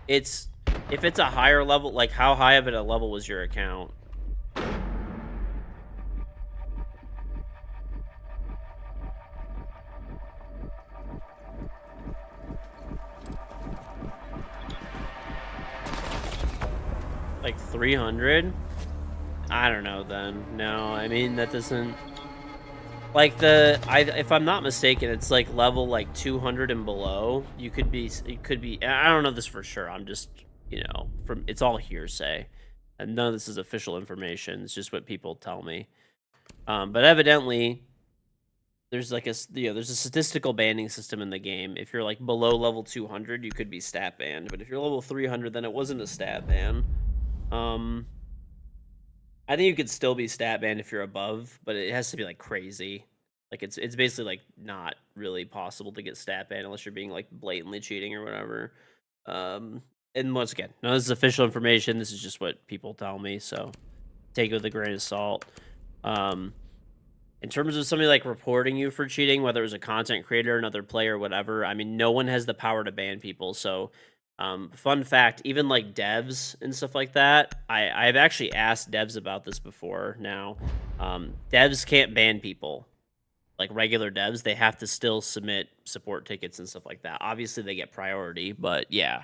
if it's a higher level, like, how high of a level was your account? Like 300? I don't know then. No, I mean, that doesn't... Like, if I'm not mistaken, it's like level like 200 and below. It could be, I don't know this for sure. I'm just, you know, it's all hearsay. And none of this is official information. It's just what people tell me. But evidently, there's like there's a statistical banning system in the game. If you're like below level 200, you could be stat banned. But if you're level 300, then it wasn't a stat ban. I think you could still be stat banned if you're above, but it has to be like crazy. Like it's basically like not really possible to get stat banned unless you're being like blatantly cheating or whatever. And once again, none of this is official information. This is just what people tell me, so take it with a grain of salt. In terms of somebody like reporting you for cheating, whether it was a content creator, another player, whatever, I mean, no one has the power to ban people. So, fun fact, even like devs and stuff like that, I've actually asked devs about this before now. Devs can't ban people. Like regular devs, they have to still submit support tickets and stuff like that. Obviously, they get priority, but yeah.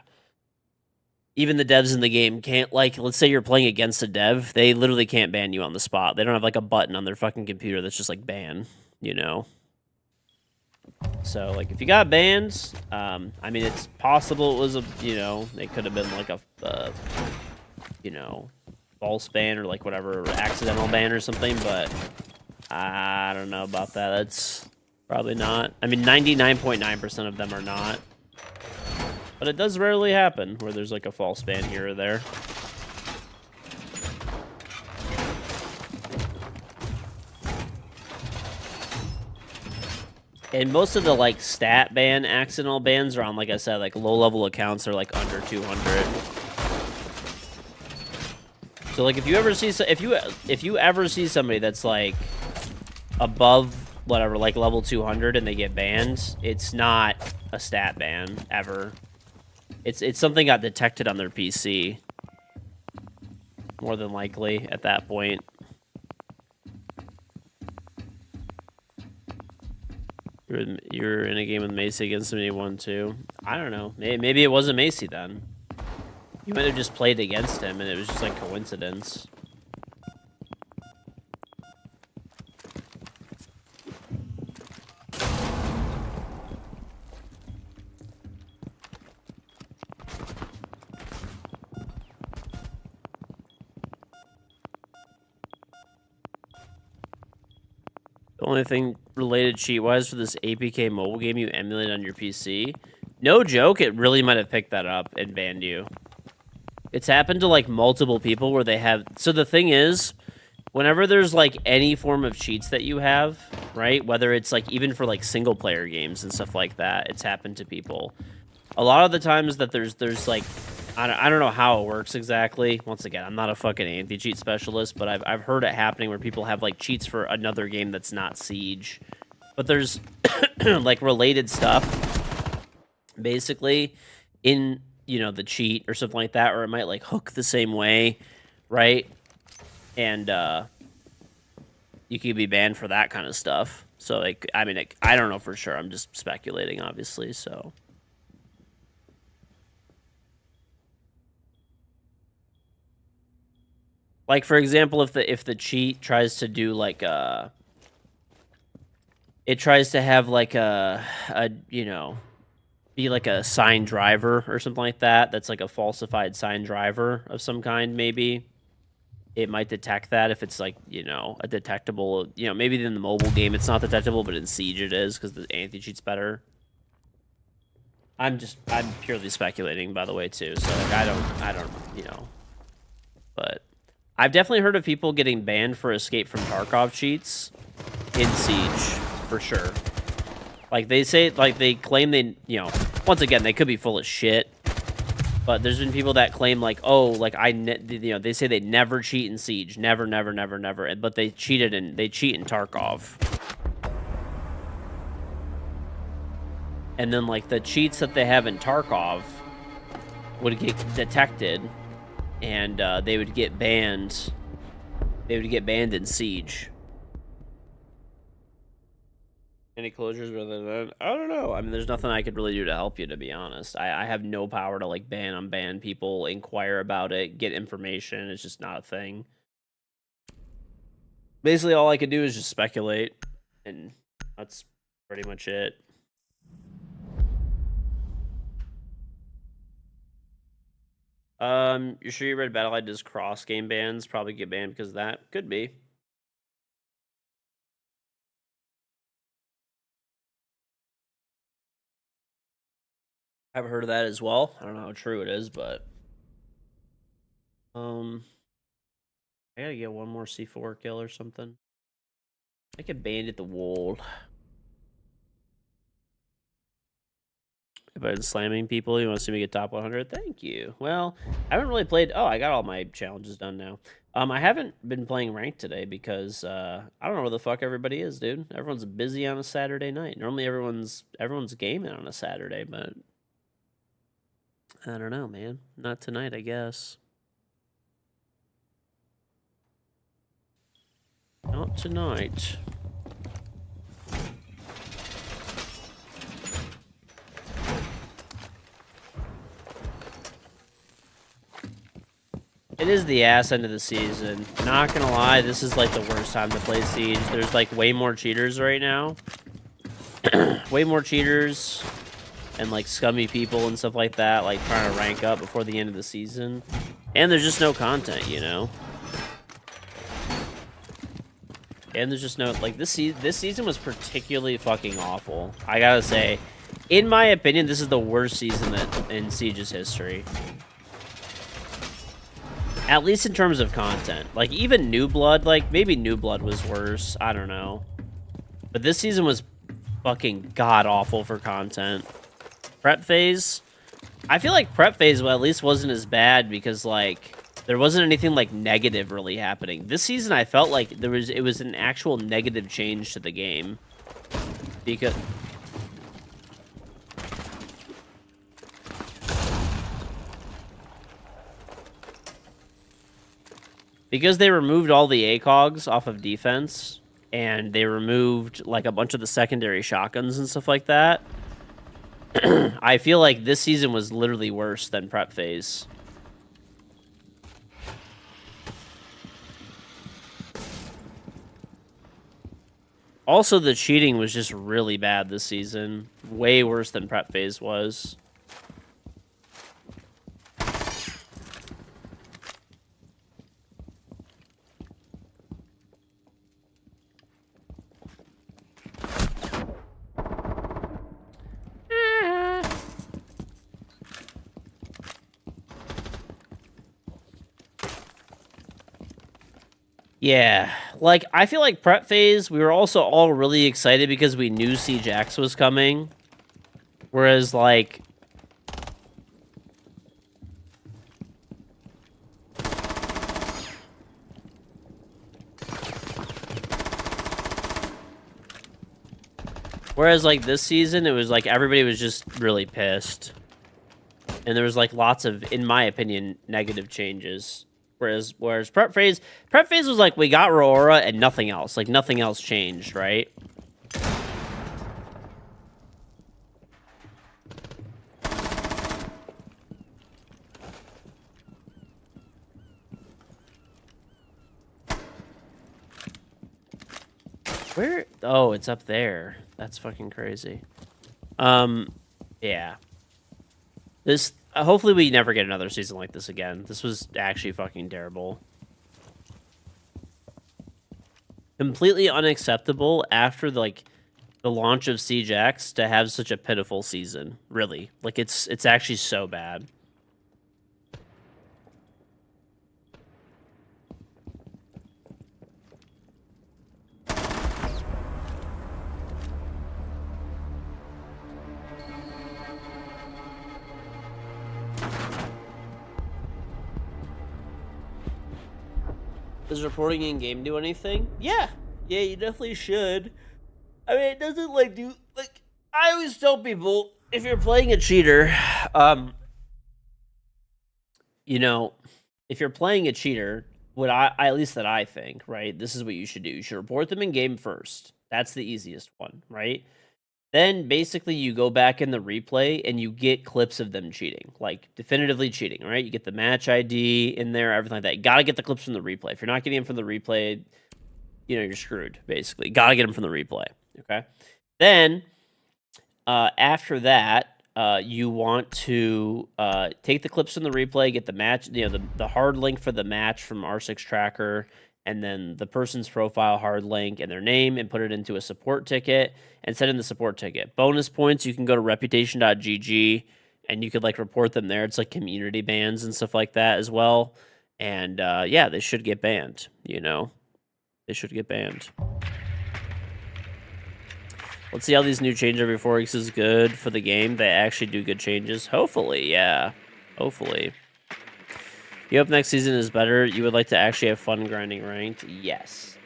Even the devs in the game can't, like, let's say you're playing against a dev, they literally can't ban you on the spot. They don't have, like, a button on their fucking computer that's just, like, ban, you know? So, like, if you got bans, I mean, it's possible it was a, you know, it could have been, like, a, you know, false ban or, like, whatever, accidental ban or something, but I don't know about that. That's probably not. I mean, 99.9% of them are not. But it does rarely happen where there's like a false ban here or there. And most of the like stat ban, accidental bans are on, like I said, like low level accounts are like under 200. So like if you ever see if you ever see somebody that's like above whatever like level 200 and they get banned, it's not a stat ban ever. It's something got detected on their PC. More than likely at that point. You're in a game with Macy against somebody 1-2. I don't know. Maybe it wasn't Macy then. You might have just played against him and it was just like coincidence. The only thing related cheat-wise for this APK mobile game you emulate on your PC. No joke, it really might have picked that up and banned you. It's happened to, like, multiple people where they have... So the thing is, whenever there's, like, any form of cheats that you have, right? Whether it's, like, even for, like, single-player games and stuff like that, it's happened to people. A lot of the times that there's like... I don't know how it works exactly. Once again, I'm not a fucking anti-cheat specialist, but I've heard it happening where people have like cheats for another game that's not Siege. But there's like related stuff basically in, you know, the cheat or something like that, or it might like hook the same way, right? And you could be banned for that kind of stuff. So like, I mean, I don't know for sure. I'm just speculating, obviously, so... Like, for example, if the cheat tries to do, like, it tries to have, like, you know, be, like, a signed driver or something like that, that's, like, a falsified signed driver of some kind, maybe. It might detect that if it's, like, you know, a detectable, you know, maybe in the mobile game it's not detectable, but in Siege it is, because the anti-cheat's better. I'm purely speculating, by the way, too, so, like, I don't, you know, but... I've definitely heard of people getting banned for Escape from Tarkov cheats in Siege, for sure. Like, they say, like, they claim they, you know, once again, they could be full of shit. But there's been people that claim, like, oh, like, you know, they say they never cheat in Siege. Never, never, never, never. But they cheat in Tarkov. And then, like, the cheats that they have in Tarkov would get detected. And they would get banned. They would get banned in Siege. Any closures rather than... I don't know. I mean, there's nothing I could really do to help you, to be honest. I have no power to, like, ban, unban people, inquire about it, get information. It's just not a thing. Basically, all I could do is just speculate. And that's pretty much it. You're sure you read Battle.net does cross game bans? Probably get banned because of that. Could be. I've heard of that as well. I don't know how true it is, but I gotta get one more C4 kill or something. I could bandit the wall. If I'm slamming people, you want to see me get top 100? Thank you. Well, I haven't really played... Oh, I got all my challenges done now. I haven't been playing ranked today because I don't know where the fuck everybody is, dude. Everyone's busy on a Saturday night. Normally everyone's gaming on a Saturday, but I don't know, man. Not tonight, I guess. Not tonight. It is the ass end of the season. Not gonna lie, this is like the worst time to play Siege. There's like way more cheaters right now. Way more cheaters and like scummy people and stuff like that, like trying to rank up before the end of the season. And there's just no content, you know? And there's just no, like, this season was particularly fucking awful. I gotta say, in my opinion, this is the worst season in Siege's history. At least in terms of content. Like, even New Blood, like, maybe New Blood was worse. I don't know. But this season was fucking god-awful for content. Prep phase? I feel like prep phase, well, at least wasn't as bad because, like, there wasn't anything like negative really happening. This season, I felt like it was an actual negative change to the game because. Because they removed all the ACOGs off of defense, and they removed like a bunch of the secondary shotguns and stuff like that, I feel like this season was literally worse than prep phase. Also, the cheating was just really bad this season. Way worse than prep phase was. Yeah, like, I feel like prep phase, we were also all really excited because we knew CJax was coming. Whereas, like... Whereas, like, this season, it was like everybody was just really pissed. And there was, like, lots of, in my opinion, negative changes. Whereas prep phase was like, we got Roara and nothing else. Like, nothing else changed, right? Where? Oh, it's up there. That's fucking crazy. Yeah. This, hopefully we never get another season like this again. This was actually fucking terrible. Completely unacceptable after, like, the launch of CJax to have such a pitiful season. Really. Like, it's actually so bad. Does reporting in game do anything? Yeah, you definitely should. I mean, it doesn't like do like I always tell people if you're playing a cheater, you know, if you're playing a cheater, what I at least that I think, right? This is what you should do. You should report them in game first. That's the easiest one, right? Then basically you go back in the replay and you get clips of them cheating, like definitively cheating, right? You get the match ID in there, everything like that. You gotta get the clips from the replay. If you're not getting them from the replay, you know, you're screwed, basically. Gotta get them from the replay, okay? Then, after that, you want to take the clips from the replay, get the match, you know, the hard link for the match from R6 Tracker, and then the person's profile hard link and their name, and put it into a support ticket and send in the support ticket. Bonus points, you can go to reputation.gg and you could like report them there. It's like community bans and stuff like that as well. And yeah, they should get banned, you know. They should get banned. Let's see how these new change every 4 weeks is good for the game. They actually do good changes. Hopefully, yeah. Hopefully. You hope next season is better. You would like to actually have fun grinding ranked? Yes.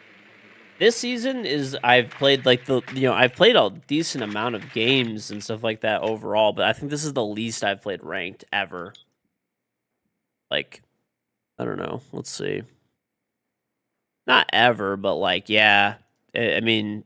This season is, I've played like I've played a decent amount of games and stuff like that overall, but I think this is the least I've played ranked ever. Like, I don't know. Let's see. Not ever, but like, yeah. I mean,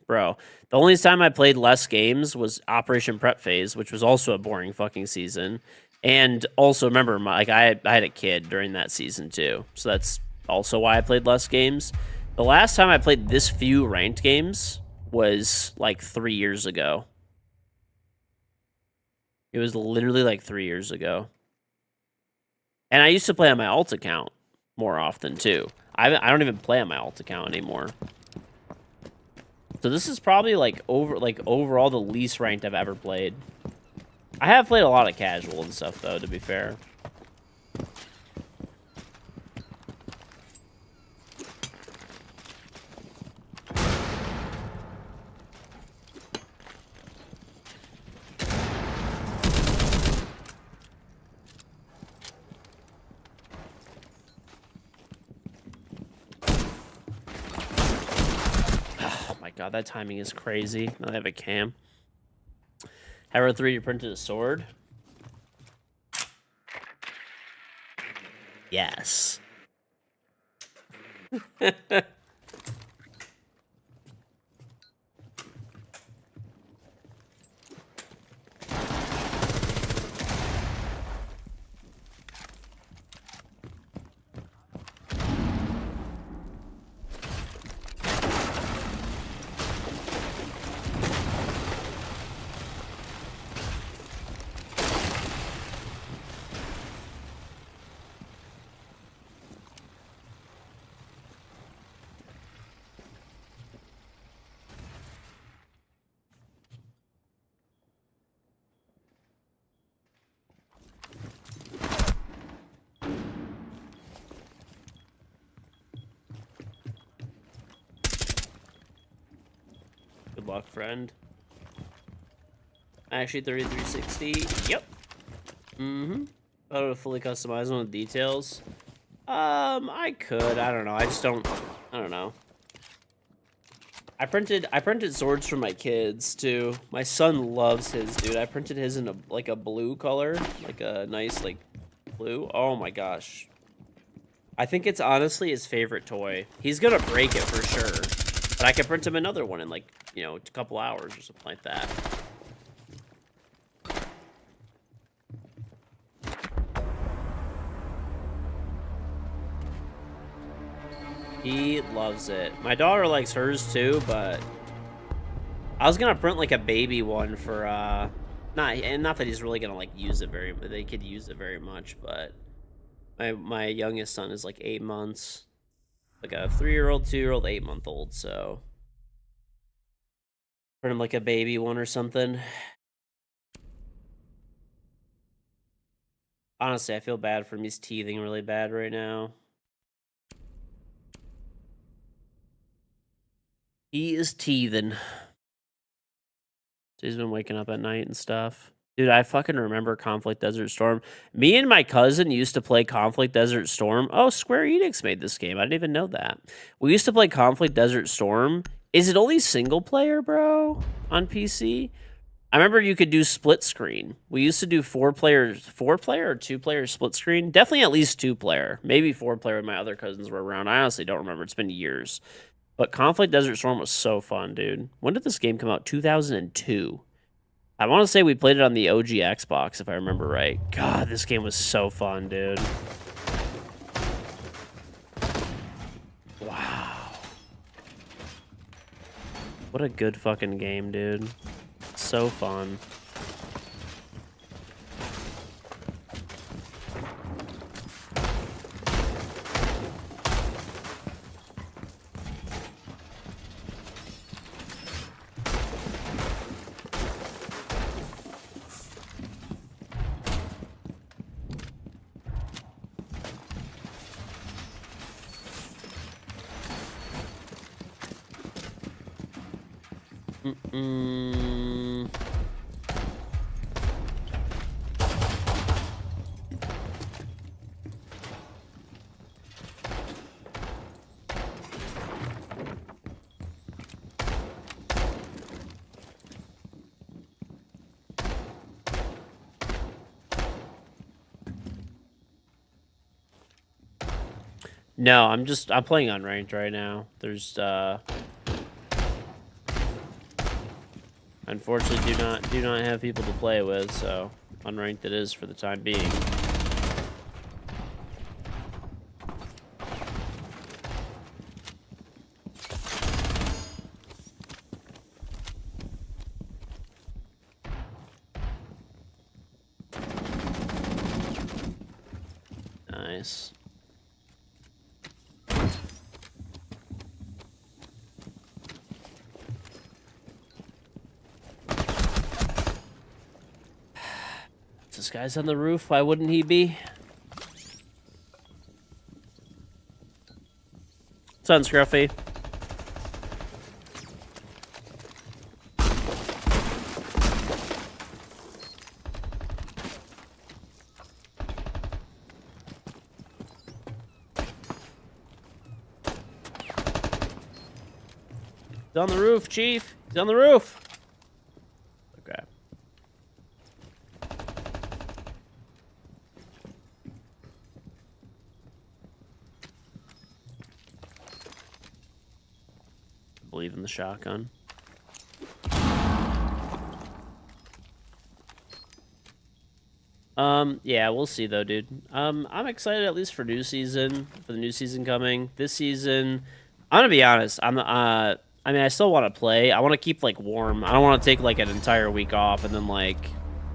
bro. The only time I played less games was Operation Prep Phase, which was also a boring fucking season. And also, remember, I had a kid during that season, too. So that's also why I played less games. The last time I played this few ranked games was, like, 3 years ago. It was literally, like, 3 years ago. And I used to play on my alt account more often, too. I don't even play on my alt account anymore. So this is probably, like, overall the least ranked I've ever played. I have played a lot of casual and stuff, though, to be fair. God, that timing is crazy. Now I have a cam. Hero 3, you printed a sword? Yes. Good luck, friend. Actually, 3360. Yep. Mm-hmm. I would fully customize one with details. I could. I don't know. I just don't. I don't know. I printed swords for my kids too. My son loves his, dude. I printed his in a blue color, like a nice like blue. Oh my gosh. I think it's honestly his favorite toy. He's gonna break it for sure. But I could print him another one in like, you know, a couple hours or something like that. He loves it. My daughter likes hers too, but I was gonna print like a baby one for not that he's really gonna like use it they could use it very much, but my youngest son is like 8 months. Like a 3-year-old, 2-year-old, 8-month-old, so print him like a baby one or something. Honestly, I feel bad for him. He's teething really bad right now. He is teething. So he's been waking up at night and stuff. Dude, I fucking remember Conflict Desert Storm. Me and my cousin used to play Conflict Desert Storm. Oh, Square Enix made this game. I didn't even know that. We used to play Conflict Desert Storm. Is it only single player, bro, on PC? I remember you could do split screen. We used to do 4-player or 2-player split screen. Definitely at least 2-player. Maybe 4-player when my other cousins were around. I honestly don't remember. It's been years. But Conflict Desert Storm was so fun, dude. When did this game come out? 2002. I want to say we played it on the OG Xbox, if I remember right. God, this game was so fun, dude. Wow. What a good fucking game, dude. So fun. No, I'm playing unranked right now. There's unfortunately do not have people to play with, so unranked it is for the time being. Nice. This guy's on the roof. Why wouldn't he be? What's on, Scruffy? on the roof, Chief. He's on the roof. Okay. Believe in the shotgun. Yeah, we'll see though, dude. I'm excited at least for the new season coming. This season, I'm gonna be honest. I mean, I still want to play. I want to keep like warm. I don't want to take like an entire week off and then like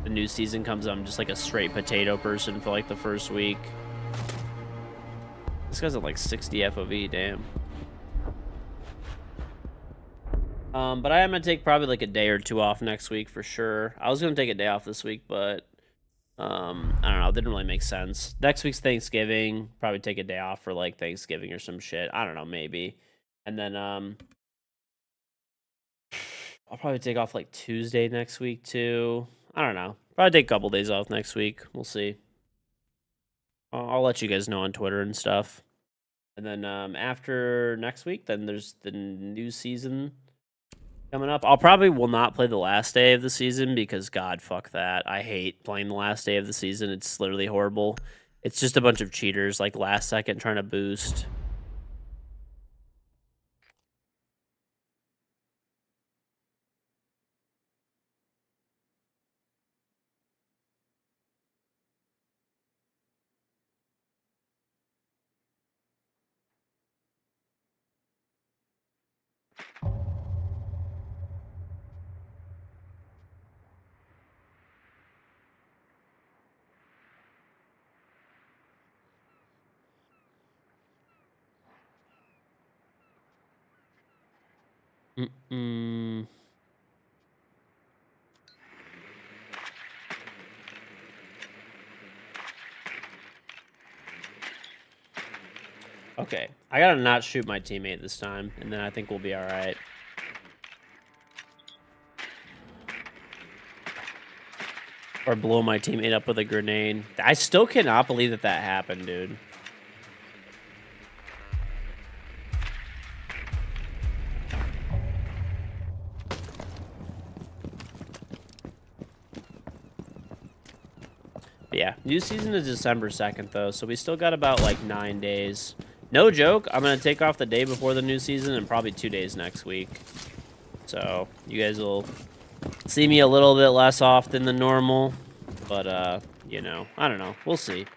the new season comes. I'm just like a straight potato person for like the first week. This guy's at like 60 FOV. Damn. But I am gonna take probably like a day or two off next week for sure. I was gonna take a day off this week, but I don't know. It didn't really make sense. Next week's Thanksgiving. Probably take a day off for like Thanksgiving or some shit. I don't know, maybe. And then I'll probably take off like Tuesday next week too. I don't know. Probably take a couple days off next week. We'll see. I'll let you guys know on Twitter and stuff. And then after next week, then there's the new season coming up. I'll probably will not play the last day of the season because God, fuck that. I hate playing the last day of the season. It's literally horrible. It's just a bunch of cheaters, like last second trying to boost. Okay, I gotta not shoot my teammate this time, and then I think we'll be all right. Or blow my teammate up with a grenade. I still cannot believe that that happened, dude. But yeah, new season is December 2nd, though, so we still got about, like, 9 days. No joke, I'm going to take off the day before the new season and probably 2 days next week. So, you guys will see me a little bit less often than normal. But, you know, I don't know. We'll see.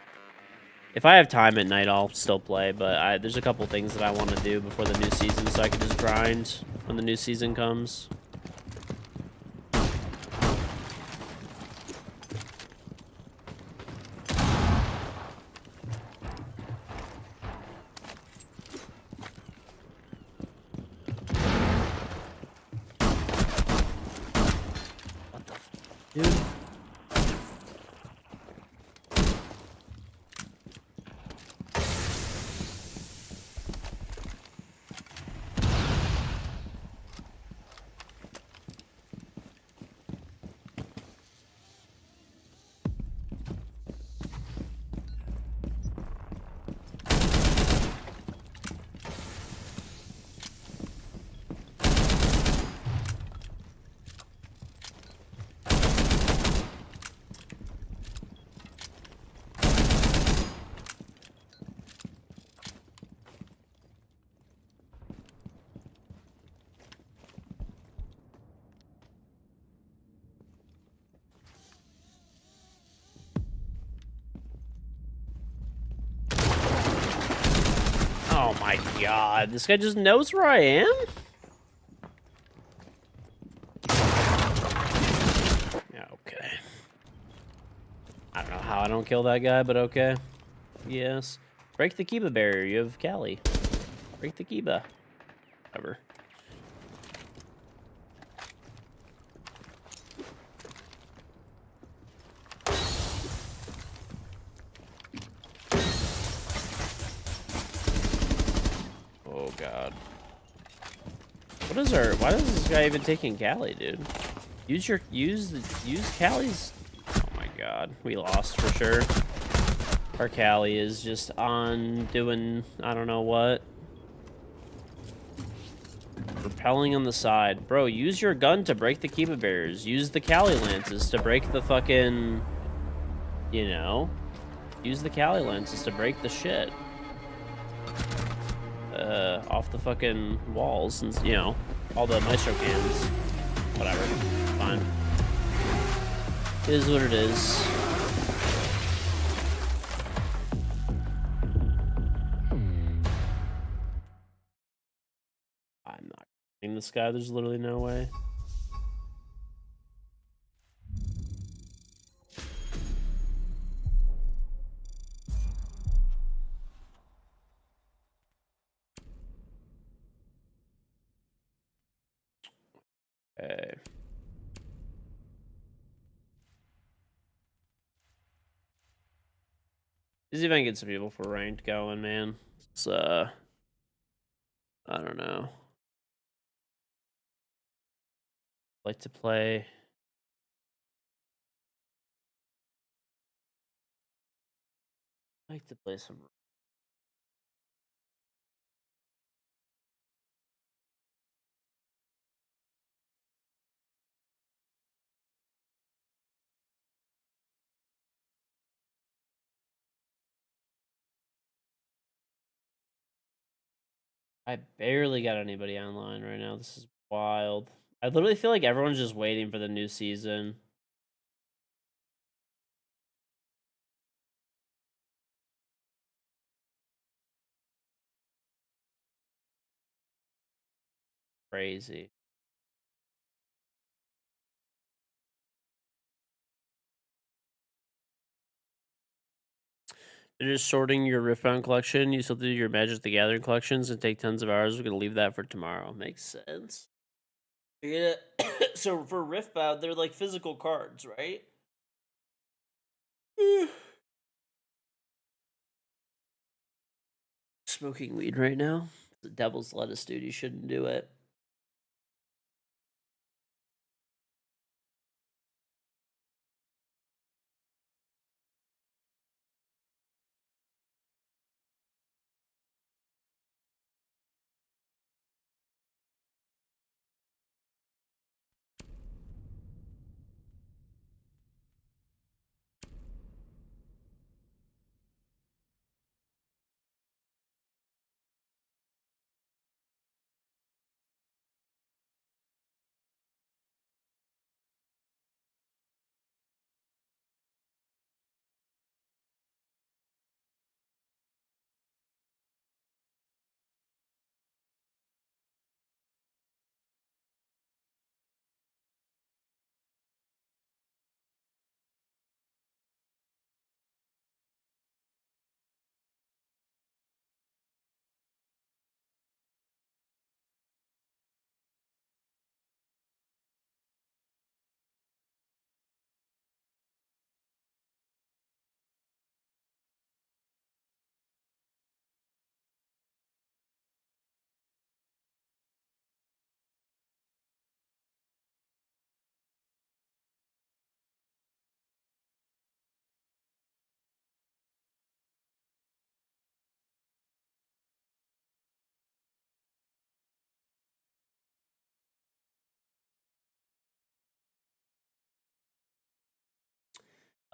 If I have time at night, I'll still play, but there's a couple things that I want to do before the new season so I can just grind when the new season comes. What the f- dude? Oh my god, this guy just knows where I am? Yeah, okay. I don't know how I don't kill that guy, but okay. Yes. Break the Kiba barrier, you have Callie. Break the Kiba. Whatever. Oh god. What is our? Why is this guy even taking Callie, dude? Use Callie's. Oh my god, we lost for sure. Our Callie is just on doing I don't know what. repelling on the side. Bro, use your gun to break the Kiba barriers. Use the Cali lances to break the fucking... You know? Use the Cali lances to break the shit. Off the fucking walls and, you know, all the Maestro cans. Whatever. Fine. It is what it is. I'm not in this guy. There's literally no way. Okay. See if I can get some people for ranked going, man. It's, I don't know. Like to play. Like to play some. I barely got anybody online right now. This is wild. I literally feel like everyone's just waiting for the new season. Crazy. They're just sorting your Riftbound collection. You still do your Magic the Gathering collections and take tons of hours. We're gonna leave that for tomorrow. Makes sense. Yeah. So for Riftbound, they're like physical cards, right? Smoking weed right now. The devil's lettuce, dude. You shouldn't do it.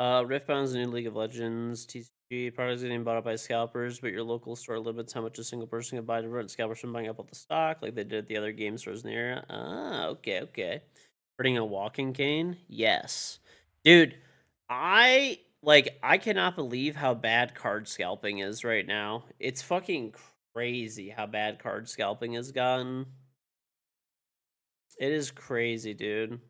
Riftbound is a new League of Legends TCG. Products getting bought up by scalpers, but your local store limits how much a single person can buy to run. Scalpers from buying up all the stock, like they did at the other game stores in the area. Ah, okay. Putting a walking cane? Yes. Dude, I cannot believe how bad card scalping is right now. It's fucking crazy how bad card scalping has gotten. It is crazy, dude.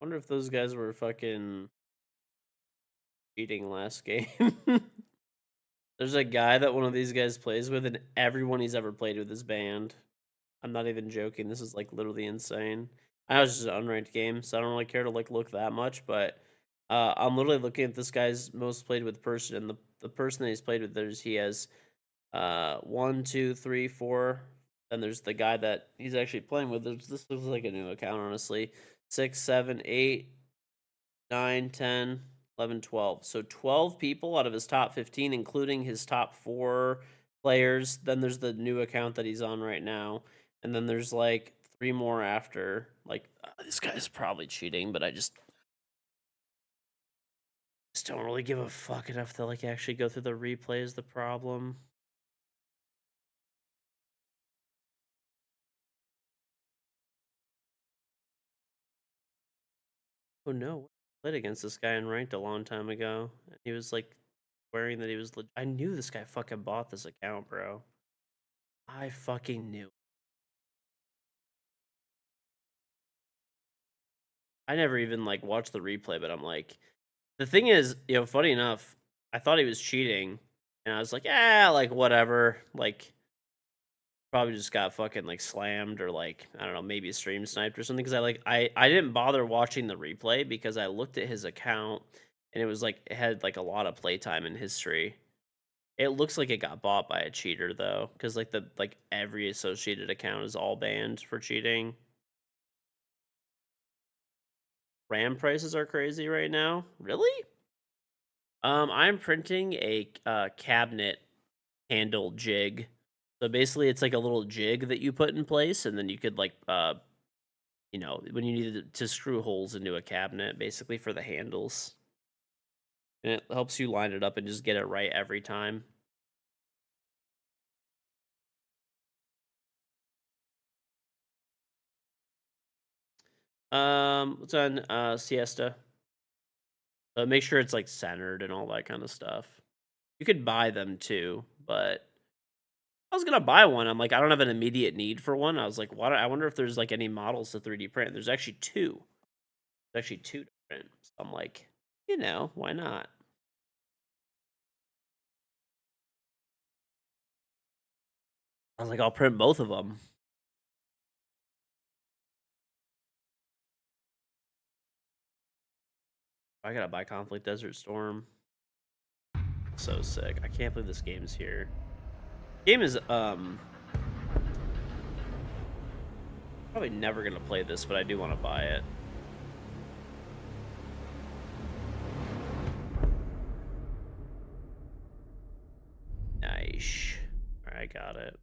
Wonder if those guys were fucking cheating last game. There's a guy that one of these guys plays with, and everyone he's ever played with is banned. I'm not even joking. This is like literally insane. I know it's just an unranked game, so I don't really care to like look that much. But I'm literally looking at this guy's most played with person, and the person that he's played with, he has 1, 2, 3, 4. Then there's the guy that he's actually playing with. This looks like a new account, honestly. 6, 7, 8, 9, 10, 11, 12. So 12 people out of his top 15, including his top 4 players. Then there's the new account that he's on right now. And then there's like 3 more after. Like, this guy's probably cheating, but I just don't really give a fuck enough to like actually go through the replay is the problem. Oh no, I played against this guy in ranked a long time ago. And he was like swearing that he was I knew this guy fucking bought this account, bro. I fucking knew. I never even like watched the replay, but I'm like, the thing is, funny enough, I thought he was cheating, and I was like, yeah, like whatever, like probably just got fucking like slammed or like I don't know, maybe stream sniped or something. Because I didn't bother watching the replay because I looked at his account and it was like it had like a lot of playtime and history. It looks like it got bought by a cheater though, because like every associated account is all banned for cheating. RAM prices are crazy right now. Really? I'm printing a cabinet handle jig. So basically, it's like a little jig that you put in place, and then you could like when you need to screw holes into a cabinet, basically for the handles, and it helps you line it up and just get it right every time. It's on Siesta. So make sure it's like centered and all that kind of stuff. You could buy them too, but I was gonna buy one. I'm like, I don't have an immediate need for one. I was like, what? I wonder if there's like any models to 3D print. There's actually 2. There's actually 2 to print. So I'm like, why not? I was like, I'll print both of them. I gotta buy Conflict Desert Storm. So sick. I can't believe this game's here. Game is probably never gonna play this, but I do want to buy it. Nice. Alright, I got it.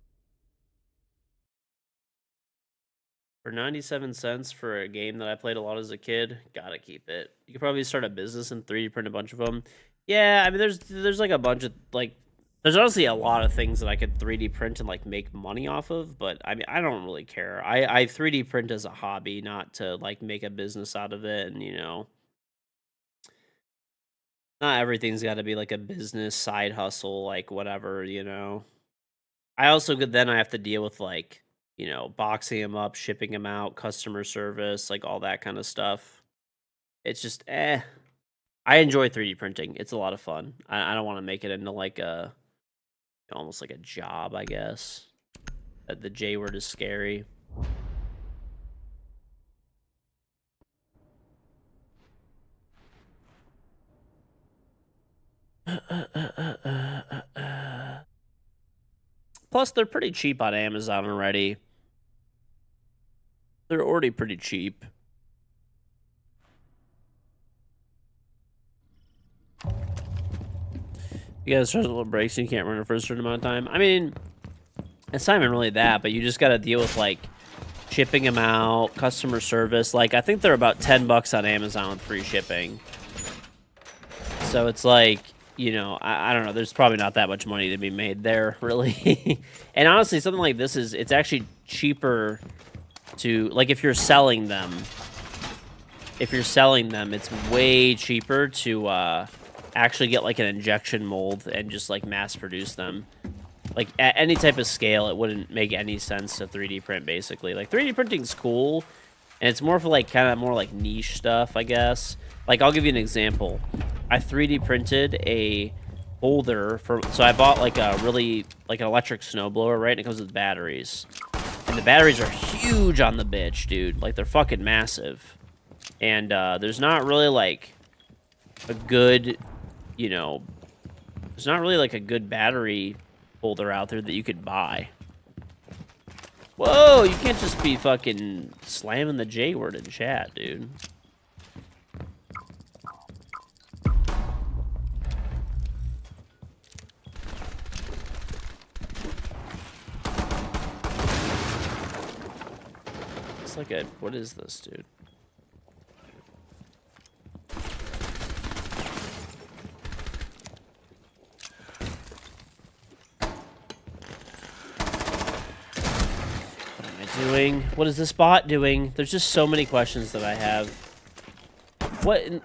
For 97 cents for a game that I played a lot as a kid, gotta keep it. You could probably start a business and 3D print a bunch of them. Yeah, I mean, there's like a bunch of like, there's honestly a lot of things that I could 3D print and like make money off of. But I mean, I don't really care. I 3D print as a hobby, not to like make a business out of it. And not everything's got to be like a business side hustle, like whatever. I also could then I have to deal with like boxing them up, shipping them out, customer service, like all that kind of stuff. It's just I enjoy 3D printing. It's a lot of fun. I don't want to make it into like a almost like a job, I guess. The J word is scary. Plus, they're pretty cheap on Amazon already. They're already pretty cheap. You gotta start little breaks and you can't run it for a certain amount of time. I mean, it's not even really that, but you just gotta deal with like shipping them out, customer service. Like, I think they're about $10 on Amazon with free shipping. So it's like, I don't know. There's probably not that much money to be made there, really. And honestly, something like this it's actually cheaper to, like, if you're selling them, it's way cheaper to actually get like an injection mold and just like mass produce them. Like at any type of scale, it wouldn't make any sense to 3D print basically. Like 3D printing's cool, and it's more for like kind of more like niche stuff, I guess. Like I'll give you an example. I 3D printed a holder so I bought like a really like an electric snowblower, right? And it comes with batteries. And the batteries are huge on the bitch, dude. Like they're fucking massive. And there's not really like a good, there's not really like a good battery folder out there that you could buy. Whoa, you can't just be fucking slamming the J word in chat, dude. It's like a, what is this, dude? Doing? What is this bot doing? There's just so many questions that I have. What? Okay.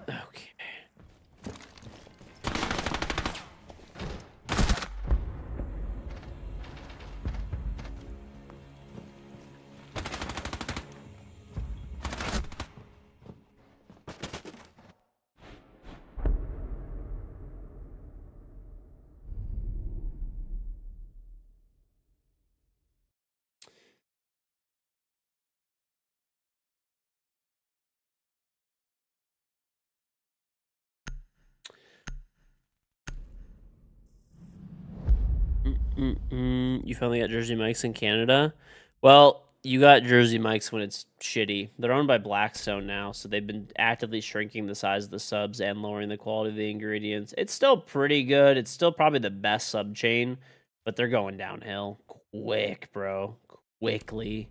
You finally got Jersey Mike's in Canada? Well, you got Jersey Mike's when it's shitty. They're owned by Blackstone now, so they've been actively shrinking the size of the subs and lowering the quality of the ingredients. It's still pretty good. It's still probably the best sub chain, but they're going downhill quick, bro. Quickly.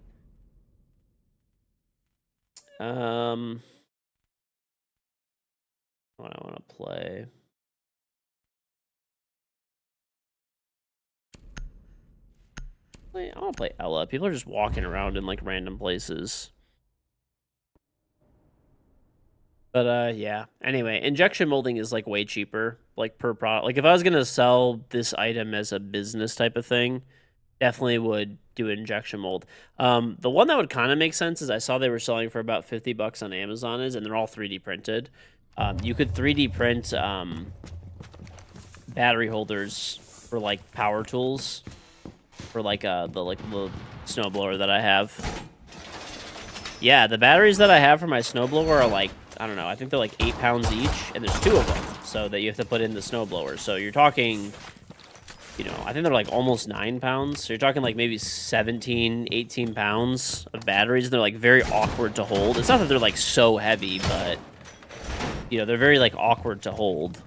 What I want to play. I want to play Ella. People are just walking around in like random places. But yeah. Anyway, injection molding is like way cheaper, like per product. Like if I was gonna sell this item as a business type of thing, definitely would do injection mold. The one that would kind of make sense is I saw they were selling for about $50 on Amazon, and they're all 3D printed. You could 3D print battery holders for like power tools, for like the snowblower that I have. Yeah, the batteries that I have for my snowblower are like, I don't know, I think they're like 8 pounds each, and there's 2 of them, so that you have to put in the snowblower. So you're talking, you know, I think they're like almost 9 pounds. So you're talking like maybe 17, 18 pounds of batteries. They're like very awkward to hold. It's not that they're like so heavy, but, you know, they're very like awkward to hold.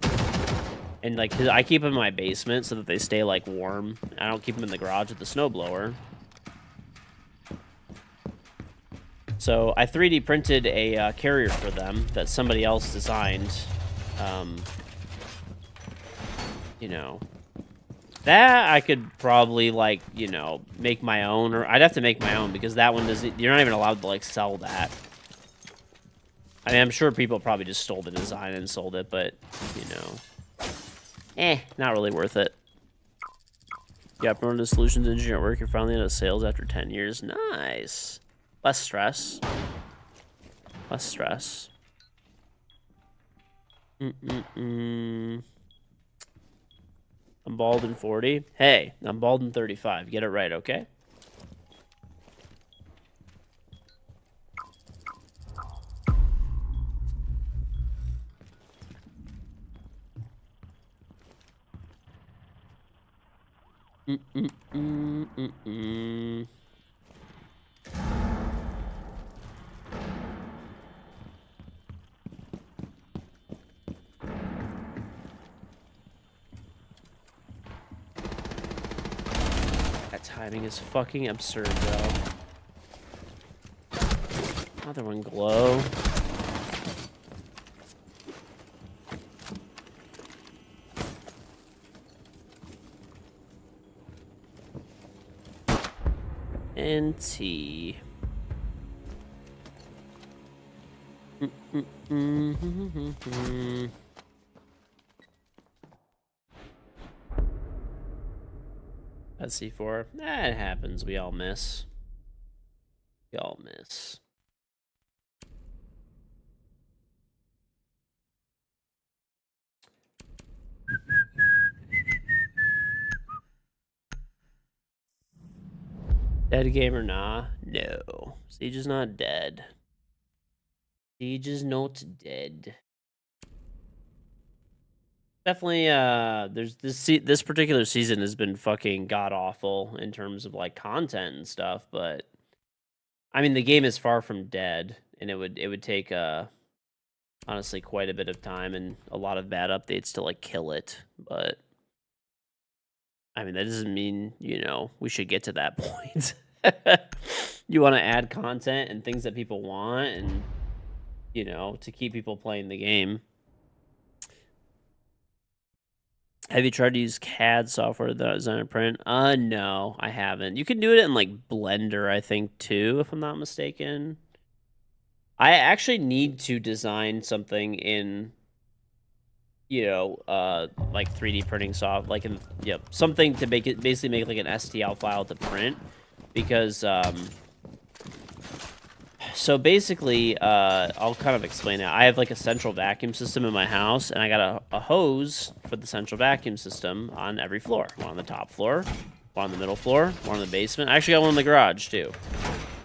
And like, 'cause I keep them in my basement so that they stay like warm. I don't keep them in the garage with the snowblower. So I 3D printed a carrier for them that somebody else designed. You know, that I could probably like, you know, make my own, or I'd have to make my own because that one doesn't, you're not even allowed to like sell that. I mean, I'm sure people probably just stole the design and sold it, but you know, not really worth it. Yeah, promoted solutions engineer at work. You're finally out of sales after 10 years. Nice. Less stress. Less stress. I'm bald in 40. Hey, I'm bald in 35. Get it right, okay? That timing is fucking absurd, though. Another one glow. NT. That's C4. That happens. We all miss. We all miss. Dead game or nah? No. Siege is not dead. Siege is not dead. definitely there's this particular season has been fucking god awful in terms of like content and stuff, but I mean the game is far from dead, and it would take honestly quite a bit of time and a lot of bad updates to like kill it, but I mean that doesn't mean, we should get to that point. You want to add content and things that people want, and to keep people playing the game. Have you tried to use CAD software that design and print? No, I haven't. You can do it in like Blender, I think, too, if I'm not mistaken. I actually need to design something in, like 3D printing soft, like something to make it basically make like an STL file to print, because so basically, I'll kind of explain it. I have like a central vacuum system in my house, and I got a hose for the central vacuum system on every floor. One on the top floor, one on the middle floor, one in the basement. I actually got one in the garage too.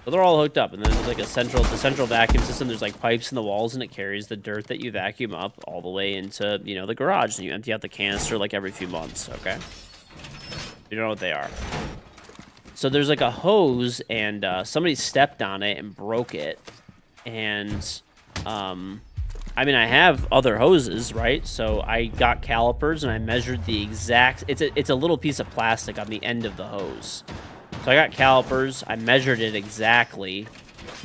So they're all hooked up, and then there's like the central vacuum system. There's like pipes in the walls, and it carries the dirt that you vacuum up all the way into, the garage, and you empty out the canister like every few months, okay? You know what they are. So there's like a hose, and somebody stepped on it and broke it. And, I mean, I have other hoses, right? So I got calipers, and I measured the exact... It's a little piece of plastic on the end of the hose. So I got calipers, I measured it exactly,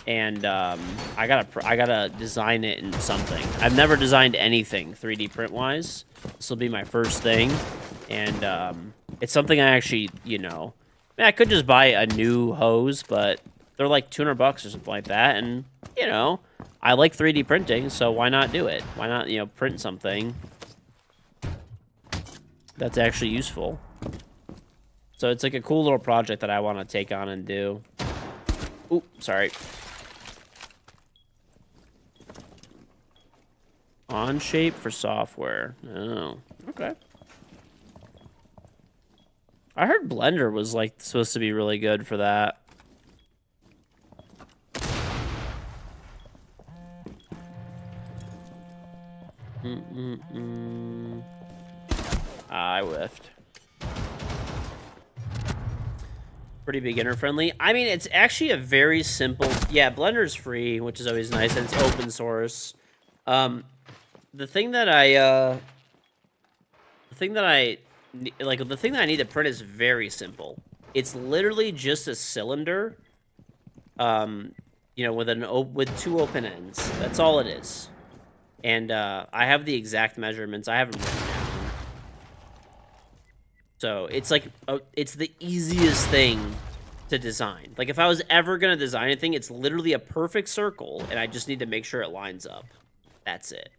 and I gotta design it in something. I've never designed anything 3D print-wise. This will be my first thing, and it's something I actually, I could just buy a new hose, but they're like $200 or something like that, and, I like 3D printing, so why not do it? Why not, print something that's actually useful? So it's like a cool little project that I want to take on and do. Oop, sorry. On shape for software. Oh, okay. I heard Blender was like supposed to be really good for that. I whiffed. Pretty beginner friendly. I mean, it's actually a very simple... Yeah, Blender's free, which is always nice, and it's open source. The thing that I need to print is very simple. It's literally just a cylinder, with two open ends. That's all it is. And I have the exact measurements. I have them written down. So it's like it's the easiest thing to design. Like if I was ever gonna design anything, it's literally a perfect circle, and I just need to make sure it lines up. That's it.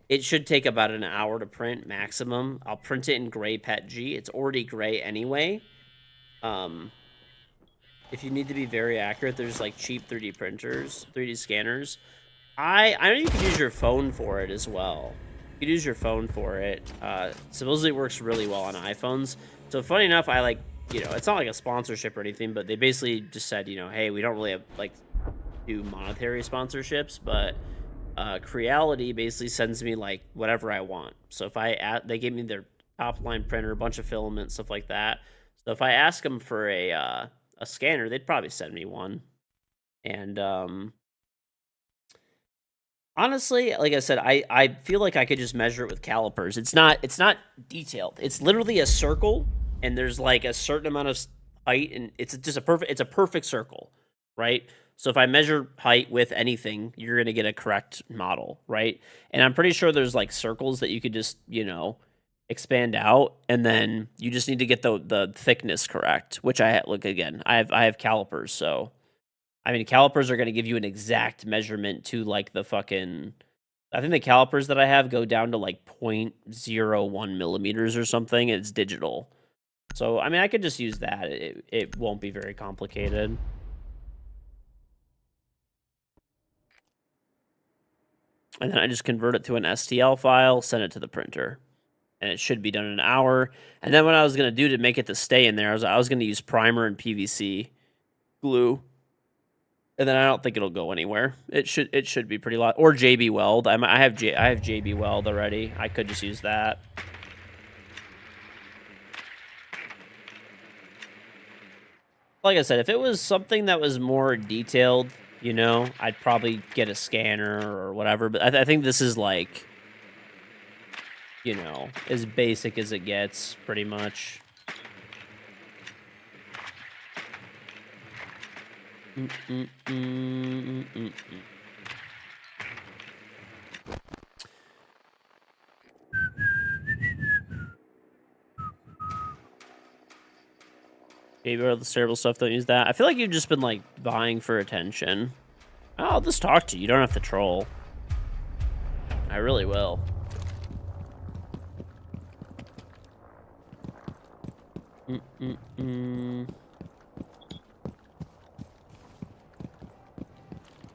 It should take about an hour to print maximum. I'll print it in gray PETG. It's already gray anyway. If you need to be very accurate, there's like cheap 3D printers, 3D scanners. I know you can use your phone for it as well. You can use your phone for it. Supposedly it works really well on iPhones. So funny enough, it's not like a sponsorship or anything, but they basically just said, hey, we don't really have do monetary sponsorships, but Creality basically sends me like whatever I want. So if they gave me their top line printer, a bunch of filament, stuff like that. So if I ask them for a scanner, they'd probably send me one. And honestly, like I said, I feel like I could just measure it with calipers. It's not detailed. It's literally a circle, and there's like a certain amount of height, and it's a perfect circle, right? So if I measure height with anything, you're gonna get a correct model, right? And I'm pretty sure there's like circles that you could just, expand out, and then you just need to get the thickness correct, which I have calipers, so I mean, calipers are going to give you an exact measurement to like the fucking... I think the calipers that I have go down to like 0.01 millimeters or something. It's digital. So, I mean, I could just use that. It won't be very complicated. And then I just convert it to an STL file, send it to the printer. And it should be done in an hour. And then what I was going to do to make it to stay in there, I was going to use primer and PVC glue. And then I don't think it'll go anywhere. It should be pretty lot. Or JB Weld. I have JB Weld already. I could just use that. Like I said, if it was something that was more detailed, you know, I'd probably get a scanner or whatever. But I think this is like, you know, as basic as it gets, pretty much. Maybe all the terrible stuff, don't use that. I feel like you've just been, like, vying for attention. Oh, I'll just talk to you. You don't have to troll. I really will.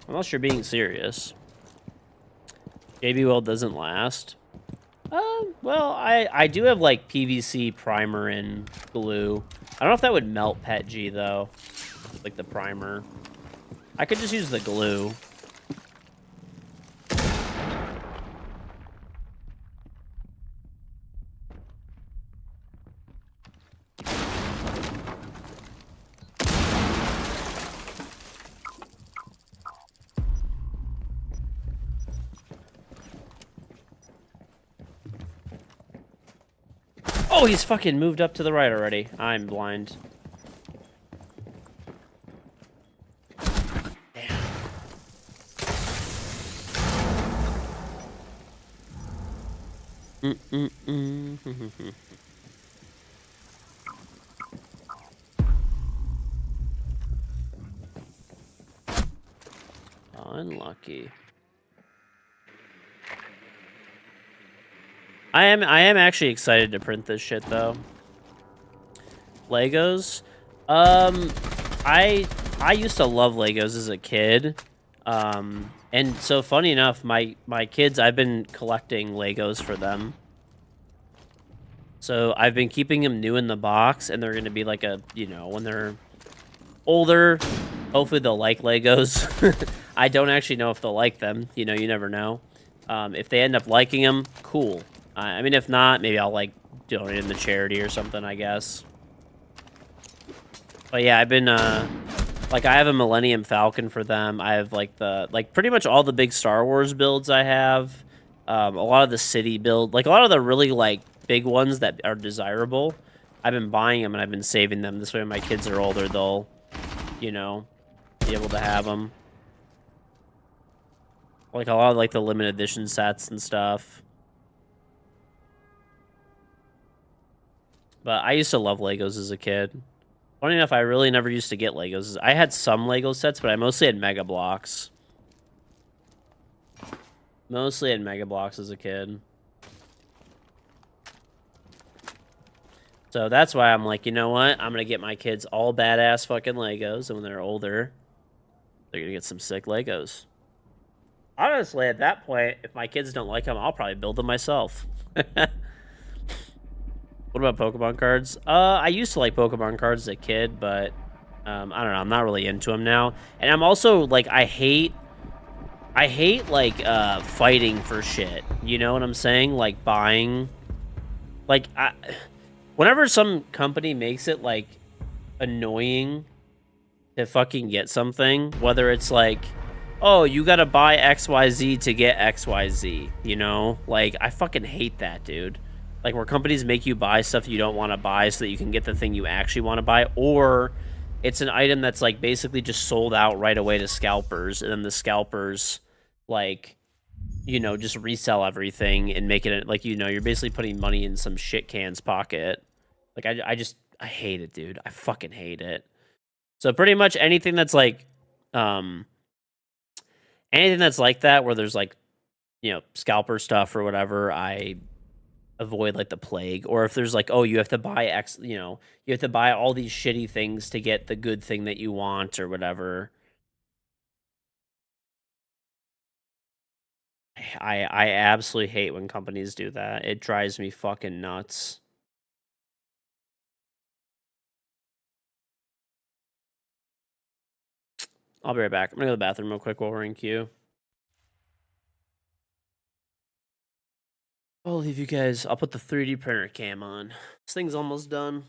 Unless you're being serious. JB Weld doesn't last. Well, I do have, like, PVC primer and glue. I don't know if that would melt PETG, though. Like, the primer. I could just use the glue. Oh, he's fucking moved up to the right already. I'm blind. Damn. Unlucky. I am actually excited to print this shit though. Legos. I used to love Legos as a kid. And so funny enough, my kids, I've been collecting Legos for them. So I've been keeping them new in the box, and they're going to be like a, you know, when they're older, hopefully they'll like Legos. I don't actually know if they'll like them. You know, you never know. If they end up liking them, cool. I mean, if not, maybe I'll, like, donate them to charity or something, I guess. But yeah, I've been, like, I have a Millennium Falcon for them. I have, like, pretty much all the big Star Wars builds I have. A lot of the city build, like, a lot of the really, like, big ones that are desirable. I've been buying them and I've been saving them. This way when my kids are older, they'll, you know, be able to have them. Like, a lot of, like, the limited edition sets and stuff. But I used to love Legos as a kid. Funny enough, I really never used to get Legos. I had some Lego sets, but I mostly had Mega Bloks. Mostly had Mega Bloks as a kid. So that's why I'm like, you know what? I'm going to get my kids all badass fucking Legos, and when they're older, they're going to get some sick Legos. Honestly, at that point, if my kids don't like them, I'll probably build them myself. What about Pokemon cards? I used to like Pokemon cards as a kid, but I don't know. I'm not really into them now. And I'm also, like, I hate, like, fighting for shit. You know what I'm saying? Like, buying. Like, whenever some company makes it, like, annoying to fucking get something, whether it's like, oh, you gotta buy XYZ to get XYZ, you know? Like, I fucking hate that, dude. Like, where companies make you buy stuff you don't want to buy so that you can get the thing you actually want to buy, or it's an item that's, like, basically just sold out right away to scalpers, and then the scalpers, like, you know, just resell everything and make it, like, you know, you're basically putting money in some shit can's pocket. Like, I hate it, dude. I fucking hate it. So pretty much anything that's, like, anything that's like that, where there's, like, you know, scalper stuff or whatever, I avoid like the plague. Or if there's like, oh, you have to buy X, you know, you have to buy all these shitty things to get the good thing that you want or whatever. I absolutely hate when companies do that. It drives me fucking nuts. I'll be right back. I'm gonna go to the bathroom real quick while we're in queue. I'll leave you guys. I'll put the 3D printer cam on. This thing's almost done.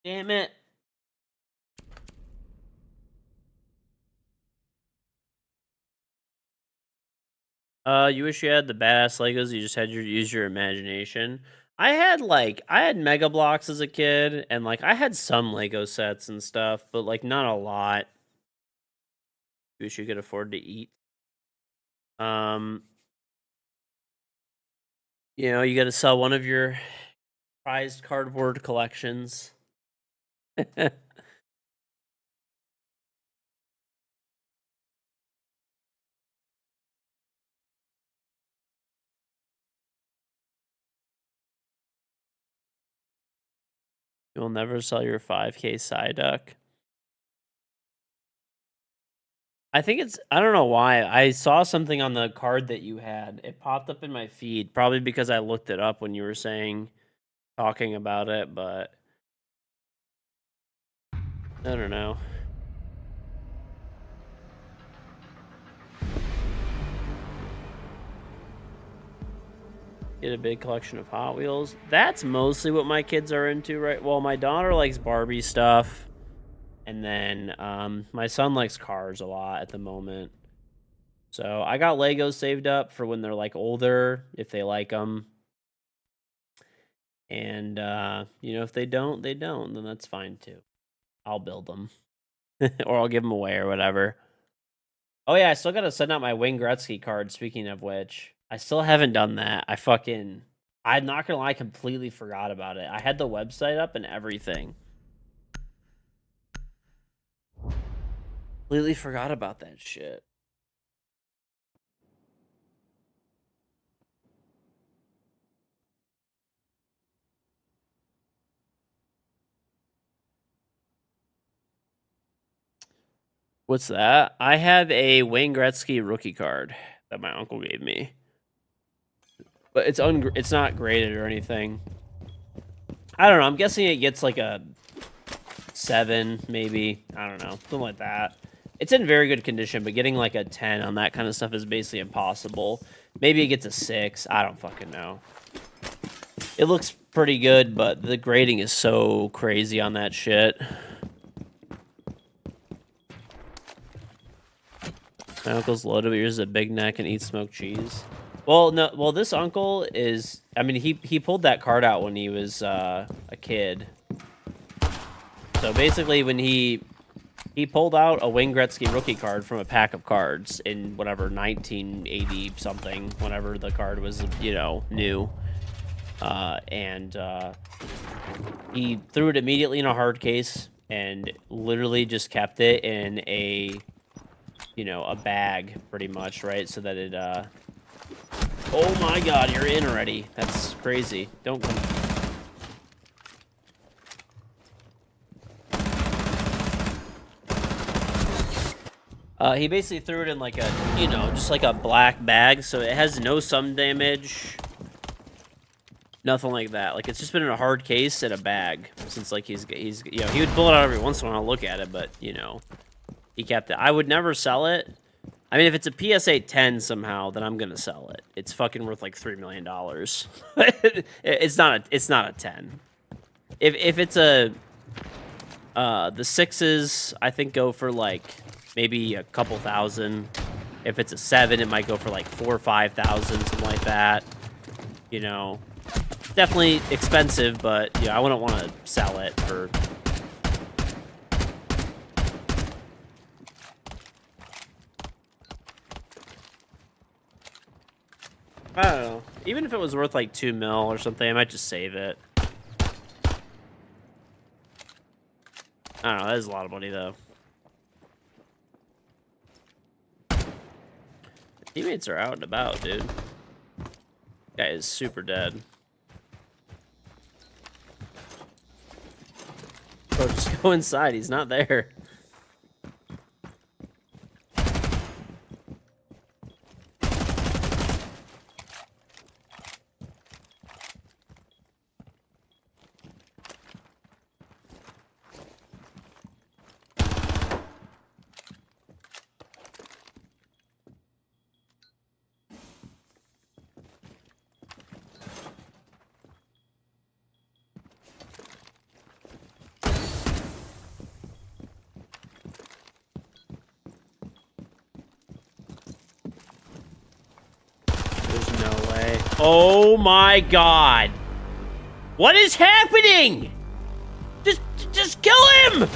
Damn it. You wish you had the badass Legos. You just had your use your imagination. I had Mega Blocks as a kid, and like I had some Lego sets and stuff, but like not a lot. Wish you could afford to eat. Um, you got to sell one of your prized cardboard collections. You'll never sell your 5K Psyduck. I think it's I don't know why. I saw something on the card that you had. It popped up in my feed, probably because I looked it up when you were talking about it, but I don't know. Get a big collection of Hot Wheels. That's mostly what my kids are into, right? Well, my daughter likes Barbie stuff. And then my son likes cars a lot at the moment. So I got Legos saved up for when they're like older, if they like them. And if they don't, they don't. Then that's fine too. I'll build them, or I'll give them away or whatever. Oh yeah, I still gotta send out my Wayne Gretzky card. Speaking of which, I still haven't done that. I'm not gonna lie, I completely forgot about it. I had the website up and everything. Completely forgot about that shit. What's that? I have a Wayne Gretzky rookie card that my uncle gave me, but it's not graded or anything. I don't know. I'm guessing it gets like a 7, maybe. I don't know, something like that. It's in very good condition, but getting like a 10 on that kind of stuff is basically impossible. Maybe it gets a 6. I don't fucking know. It looks pretty good, but the grading is so crazy on that shit. My uncle's loaded, but yours is a big neck and eats smoked cheese. Well, no. Well, this uncle is. I mean, he pulled that card out when he was a kid. So basically, when he pulled out a Wayne Gretzky rookie card from a pack of cards in whatever 1980 something, whenever the card was new, and he threw it immediately in a hard case and literally just kept it in a bag, pretty much, right? So that it, oh my god, you're in already. That's crazy. Don't come. He basically threw it in like a, just like a black bag, so it has no sun damage. Nothing like that. Like, it's just been in a hard case in a bag since, like, he's he would pull it out every once in a while and look at it, but, he kept it. I would never sell it. I mean, if it's a PSA 10 somehow, then I'm gonna sell it. It's fucking worth like $3 million. It's not a 10. If it's the 6s, I think go for like maybe a couple thousand. If it's a 7, it might go for like 4,000 or 5,000, something like that. Definitely expensive, but I wouldn't want to sell it for. I don't know. Even if it was worth like 2 mil or something, I might just save it. I don't know. That is a lot of money, though. Teammates are out and about, dude. Guy is super dead. Bro, just go inside. He's not there. There's no way. Oh my god. What is happening? Just kill him!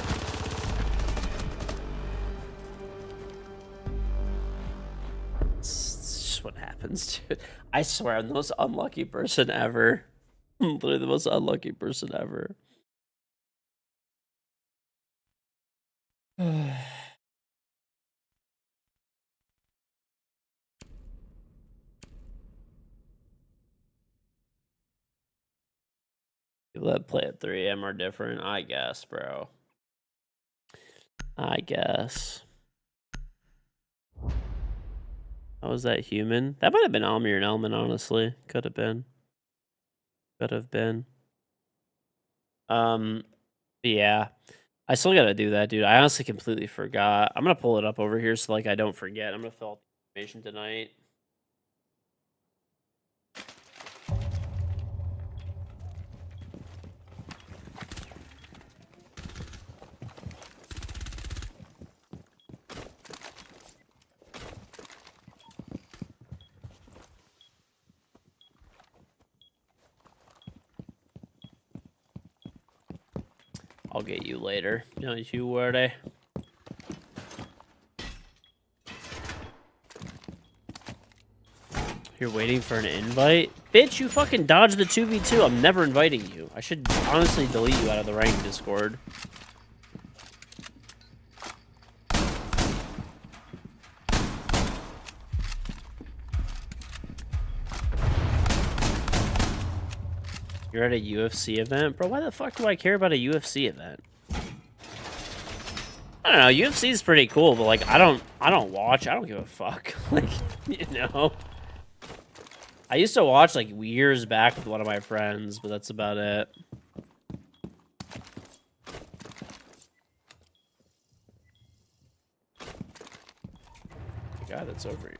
It's just what happens, dude. I swear, I'm the most unlucky person ever. I'm literally the most unlucky person ever. people that play at 3 AM are different, I guess, bro. I guess. How was that human? That might have been Almir and Elman, honestly. Could have been. Could have been. Yeah. I still gotta do that, dude. I honestly completely forgot. I'm gonna pull it up over here so like I don't forget. I'm gonna fill out the information tonight. I'll get you later. Don't you worry. You're waiting for an invite? Bitch, you fucking dodged the 2v2. I'm never inviting you. I should honestly delete you out of the rank Discord. You're at a UFC event? Bro, why the fuck do I care about a UFC event? I don't know, UFC is pretty cool, but like I don't watch. I don't give a fuck. Like, you know. I used to watch like years back with one of my friends, but that's about it. The guy that's over here.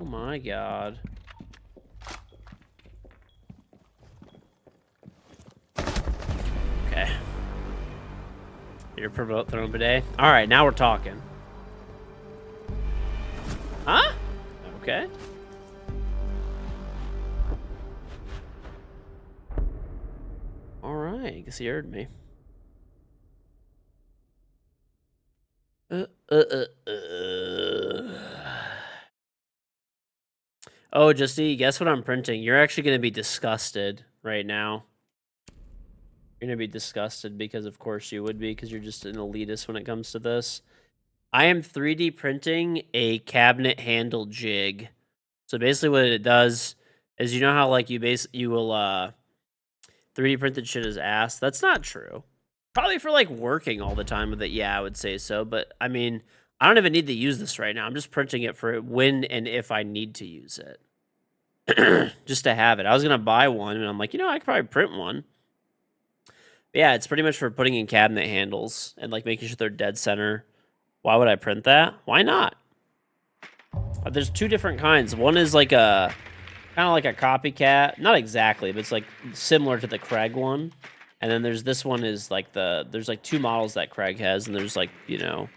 Oh my god. Okay. You're promote throwing bidet? Alright, now we're talking. Huh? Okay. Alright, I guess he heard me. Oh, Justy, guess what I'm printing? You're actually going to be disgusted right now. You're going to be disgusted because, of course, you would be because you're just an elitist when it comes to this. I am 3D printing a cabinet handle jig. So basically what it does is, you know how like you will 3D printed shit is ass? That's not true. Probably for like working all the time with it. Yeah, I would say so. But I mean, I don't even need to use this right now. I'm just printing it for when and if I need to use it. Just to have it. I was going to buy one, and I'm like, you know, I could probably print one. But yeah, it's pretty much for putting in cabinet handles and like making sure they're dead center. Why would I print that? Why not? There's two different kinds. One is like a kind of like a copycat. Not exactly, but it's like similar to the Craig one. And then there's this one is like there's like two models that Craig has, and there's like, you know,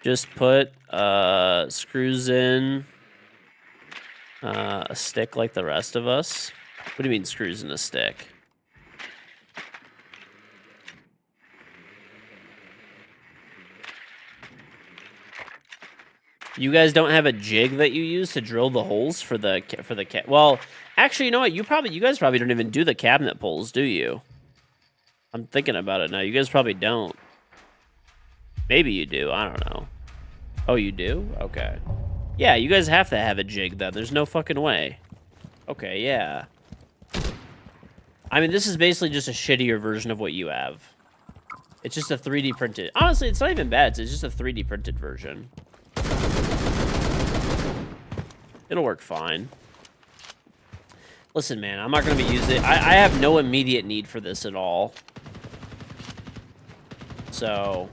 just put screws in a stick like the rest of us. What do you mean screws in a stick? You guys don't have a jig that you use to drill the holes for the well, actually, you know what? You guys probably don't even do the cabinet poles, do you? I'm thinking about it now. You guys probably don't. Maybe you do. I don't know. Oh, you do? Okay. Yeah, you guys have to have a jig then. There's no fucking way. Okay, yeah. I mean, this is basically just a shittier version of what you have. It's just a 3D printed. Honestly, it's not even bad. It's just a 3D printed version. It'll work fine. Listen, man, I'm not going to be using it. I have no immediate need for this at all. So...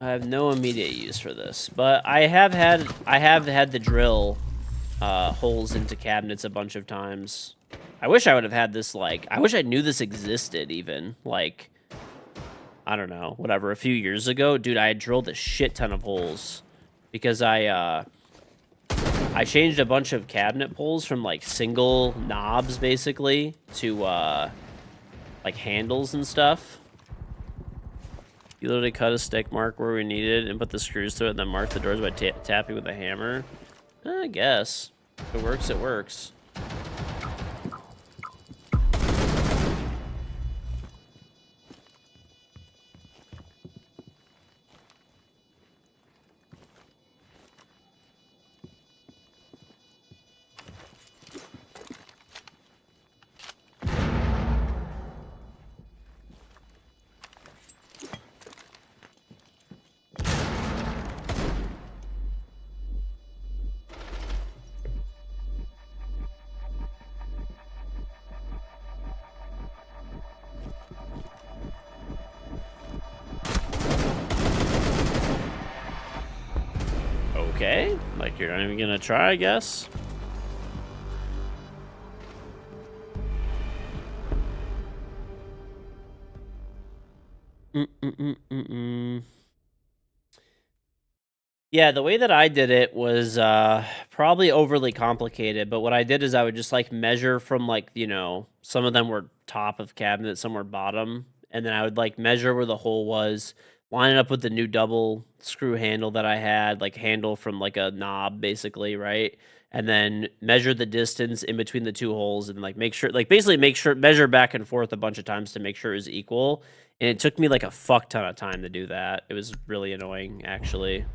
I have no immediate use for this. But I have had the drill holes into cabinets a bunch of times. I wish I would have had this, like... I wish I knew this existed, even. Like... I don't know, whatever, a few years ago, dude, I had drilled a shit ton of holes because I changed a bunch of cabinet poles from like single knobs basically to like handles and stuff. You literally cut a stick mark where we needed and put the screws through it and then mark the doors by tapping with a hammer. I guess. If it works, it works. Okay, like you're not even gonna try, I guess. Yeah, the way that I did it was probably overly complicated, but what I did is I would just like measure from like, you know, some of them were top of cabinet, some were bottom, and then I would like measure where the hole was, line it up with the new double screw handle that I had, like handle from like a knob basically, right? And then measure the distance in between the two holes and like make sure, like basically make sure, measure back and forth a bunch of times to make sure it was equal. And it took me like a fuck ton of time to do that. It was really annoying, actually.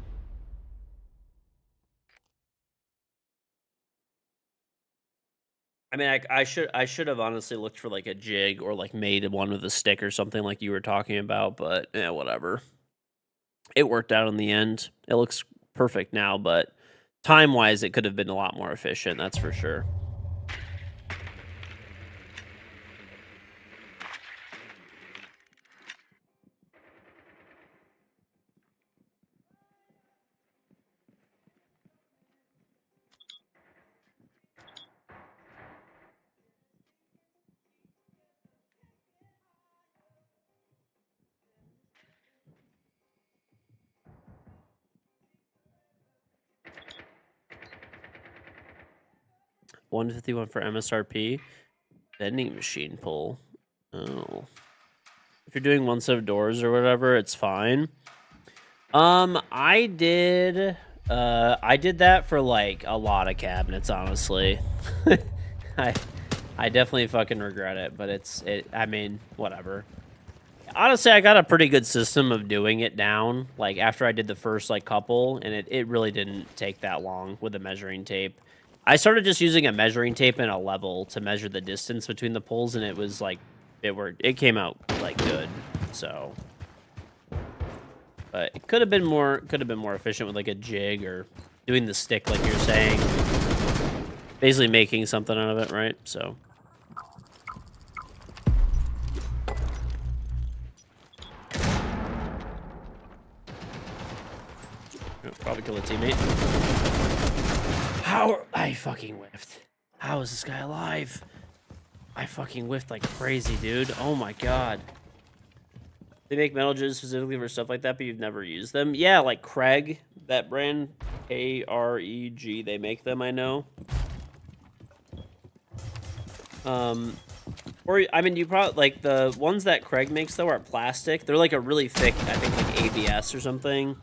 I mean, I should have honestly looked for like a jig or like made one with a stick or something like you were talking about, but yeah, whatever. It worked out in the end. It looks perfect now, but time wise, it could have been a lot more efficient. That's for sure. $151 for MSRP. Vending machine pull. Oh. If you're doing one set of doors or whatever, it's fine. I did that for like a lot of cabinets, honestly. I definitely fucking regret it, but I mean, whatever. Honestly, I got a pretty good system of doing it down, like after I did the first like couple, and it really didn't take that long with the measuring tape. I started just using a measuring tape and a level to measure the distance between the poles, and it was like it came out like good. So but it could have been more efficient with like a jig or doing the stick like you're saying. Basically making something out of it, right? So probably kill a teammate. How I fucking whiffed. How is this guy alive? I fucking whiffed like crazy, dude. Oh my god. They make metal jigs specifically for stuff like that, but you've never used them? Yeah, like Kreg, that brand. Kreg, they make them, I know. Or, I mean, you probably, like, the ones that Kreg makes, though, are plastic. They're, like, a really thick, I think, like, ABS or something.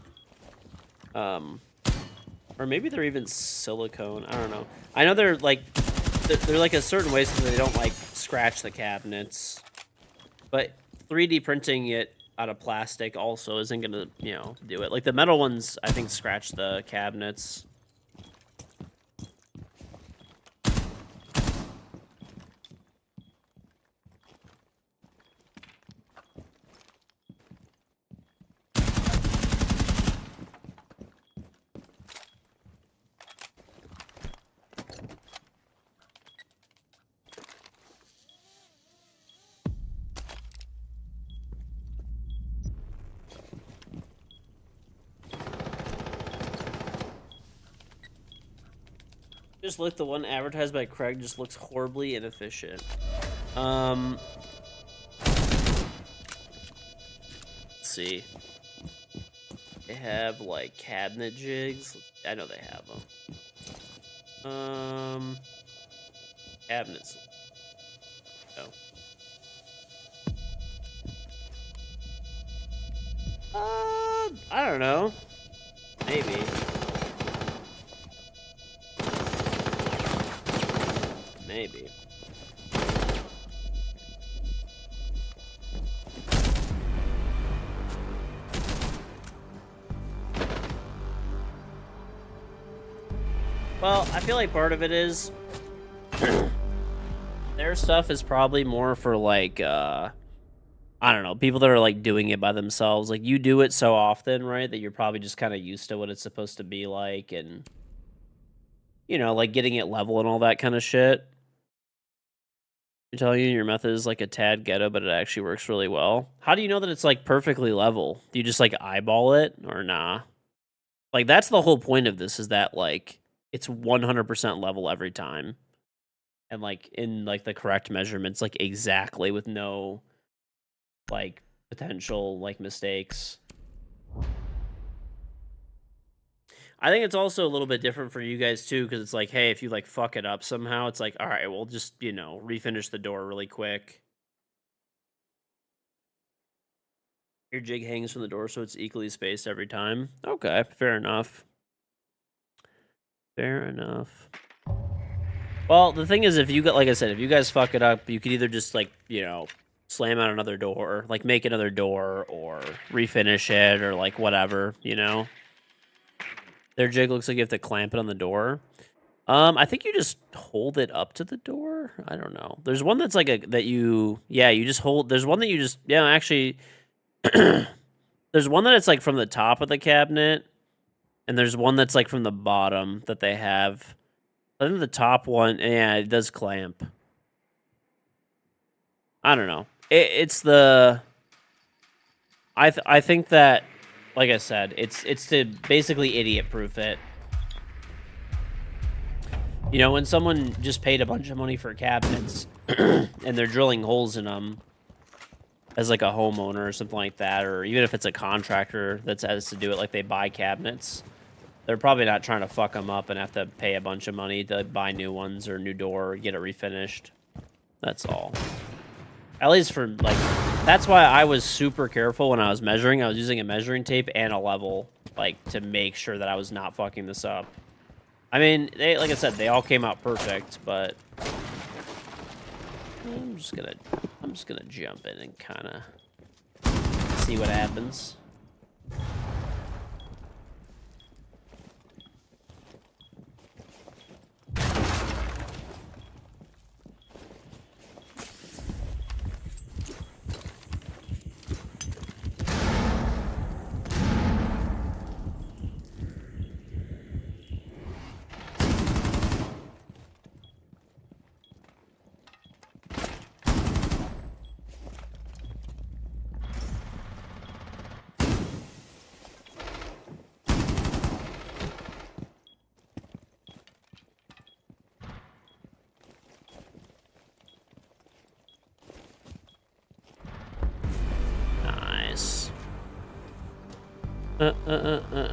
Or maybe they're even silicone. I don't know. I know they're, like, they're like, a certain way so they don't, like, scratch the cabinets. But 3D printing it out of plastic also isn't gonna, you know, do it. Like, the metal ones, I think, scratch the cabinets. Just look, the one advertised by Craig just looks horribly inefficient. Let's see. They have like cabinet jigs. I know they have them. Cabinets. Oh. I don't know. Maybe. Maybe. Well, I feel like part of it is their stuff is probably more for like I don't know, people that are like doing it by themselves. Like you do it so often, right, that you're probably just kind of used to what it's supposed to be like and like getting it level and all that kind of shit. You're telling you your method is like a tad ghetto, but it actually works really well. How do you know that it's like perfectly level? Do you just like eyeball it or nah? Like that's the whole point of this is that like it's 100% level every time. And like in like the correct measurements, like exactly with no like potential like mistakes. I think it's also a little bit different for you guys too, because it's like, hey, if you like fuck it up somehow, it's like, all right, we'll just refinish the door really quick. Your jig hangs from the door, so it's equally spaced every time. Okay, fair enough. Fair enough. Well, the thing is, if you got, like I said, if you guys fuck it up, you could either just like, slam out another door, like make another door, or refinish it, or like whatever, Their jig looks like you have to clamp it on the door. I think you just hold it up to the door. I don't know. There's one that's like you just hold. There's one that you just, actually, there's one that it's like from the top of the cabinet, and there's one that's like from the bottom that they have. I think the top one, yeah, it does clamp. I don't know. It's the. I think that, like I said, it's to basically idiot proof it. When someone just paid a bunch of money for cabinets and they're drilling holes in them as like a homeowner or something like that, or even if it's a contractor that has to do it, like they buy cabinets, they're probably not trying to fuck them up and have to pay a bunch of money to buy new ones or new door or get it refinished. That's all. At least for like, that's why I was super careful when I was measuring. I was using a measuring tape and a level, like to make sure that I was not fucking this up. I mean, like I said, they all came out perfect, but I'm just gonna jump in and kind of see what happens. Nice. The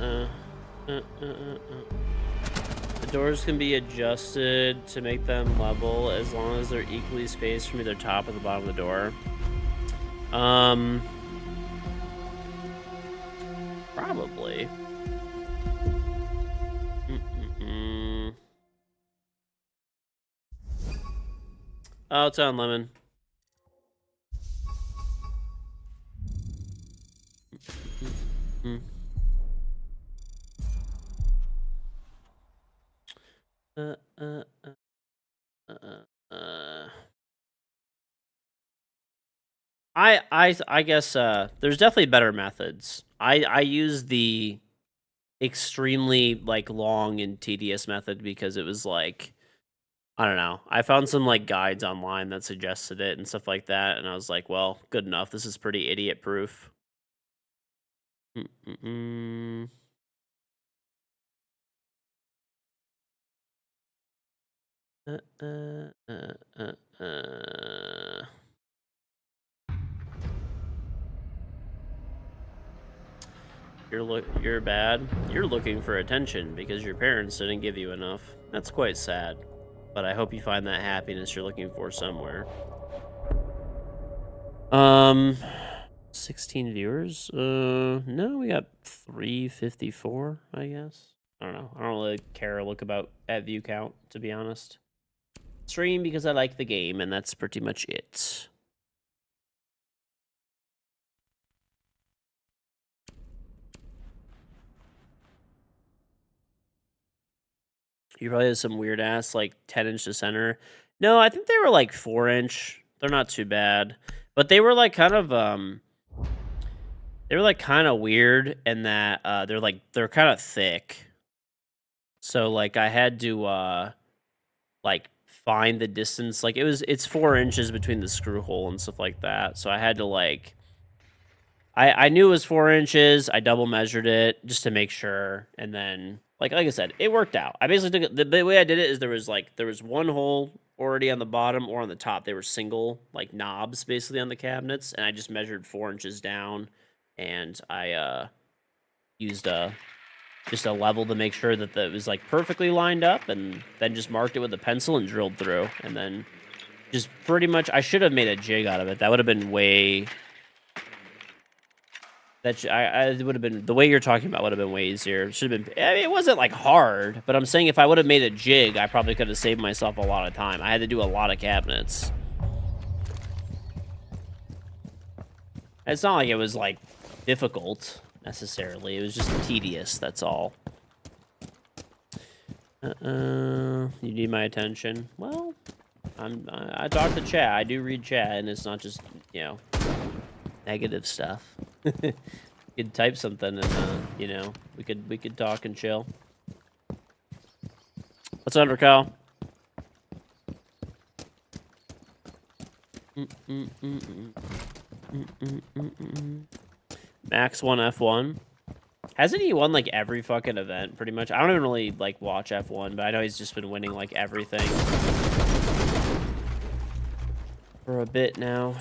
doors can be adjusted to make them level as long as they're equally spaced from either top or the bottom of the door. Probably. Oh, it's on lemon. I guess there's definitely better methods. I use the extremely like long and tedious method because it was like, I don't know. I found some like guides online that suggested it and stuff like that, and I was like, well, good enough. This is pretty idiot proof. You're bad. You're looking for attention because your parents didn't give you enough. That's quite sad. But I hope you find that happiness you're looking for somewhere. 16 viewers? No, we got 354, I guess. I don't know. I don't really care or look about at view count, to be honest. Stream because I like the game, and that's pretty much it. You probably have some weird ass like 10-inch to center. No, I think they were like 4-inch. They're not too bad, but they were like kind of they were like kind of weird in that they're kind of thick. So like I had to like find the distance. Like it's 4 inches between the screw hole and stuff like that. So I had to like I knew it was 4 inches. I double measured it just to make sure, and then like I said, it worked out. I basically took it. The way I did it is there was one hole already on the bottom or on the top. They were single like knobs basically on the cabinets, and I just measured 4 inches down, and I used just a level to make sure that it was like perfectly lined up, and then just marked it with a pencil and drilled through, and then just pretty much I should have made a jig out of it. That would have been way. I would have been the way you're talking about would have been way easier. Should have been. I mean, it wasn't like hard, but I'm saying if I would have made a jig, I probably could have saved myself a lot of time. I had to do a lot of cabinets. It's not like it was like difficult necessarily. It was just tedious. That's all. You need my attention. Well, I talk to chat. I do read chat, and it's not just negative stuff. You could type something, and we could talk and chill. What's under, Kyle? Max won F1. Hasn't he won like every fucking event pretty much? I don't even really like watch F1, but I know he's just been winning like everything for a bit now.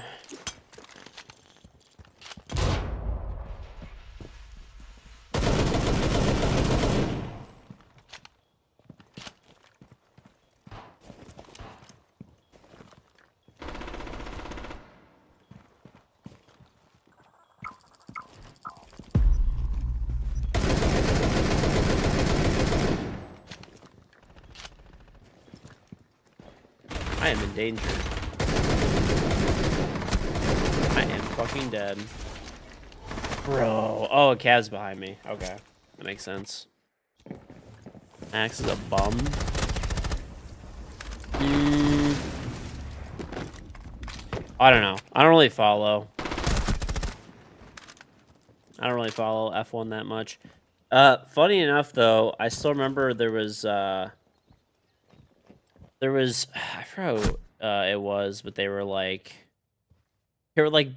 I am in danger. I am fucking dead. Bro. Oh, a Cav's behind me. Okay. That makes sense. Max is a bum. I don't know. I don't really follow F1 that much. Funny enough, though, I still remember there was I forgot who it was, but they were like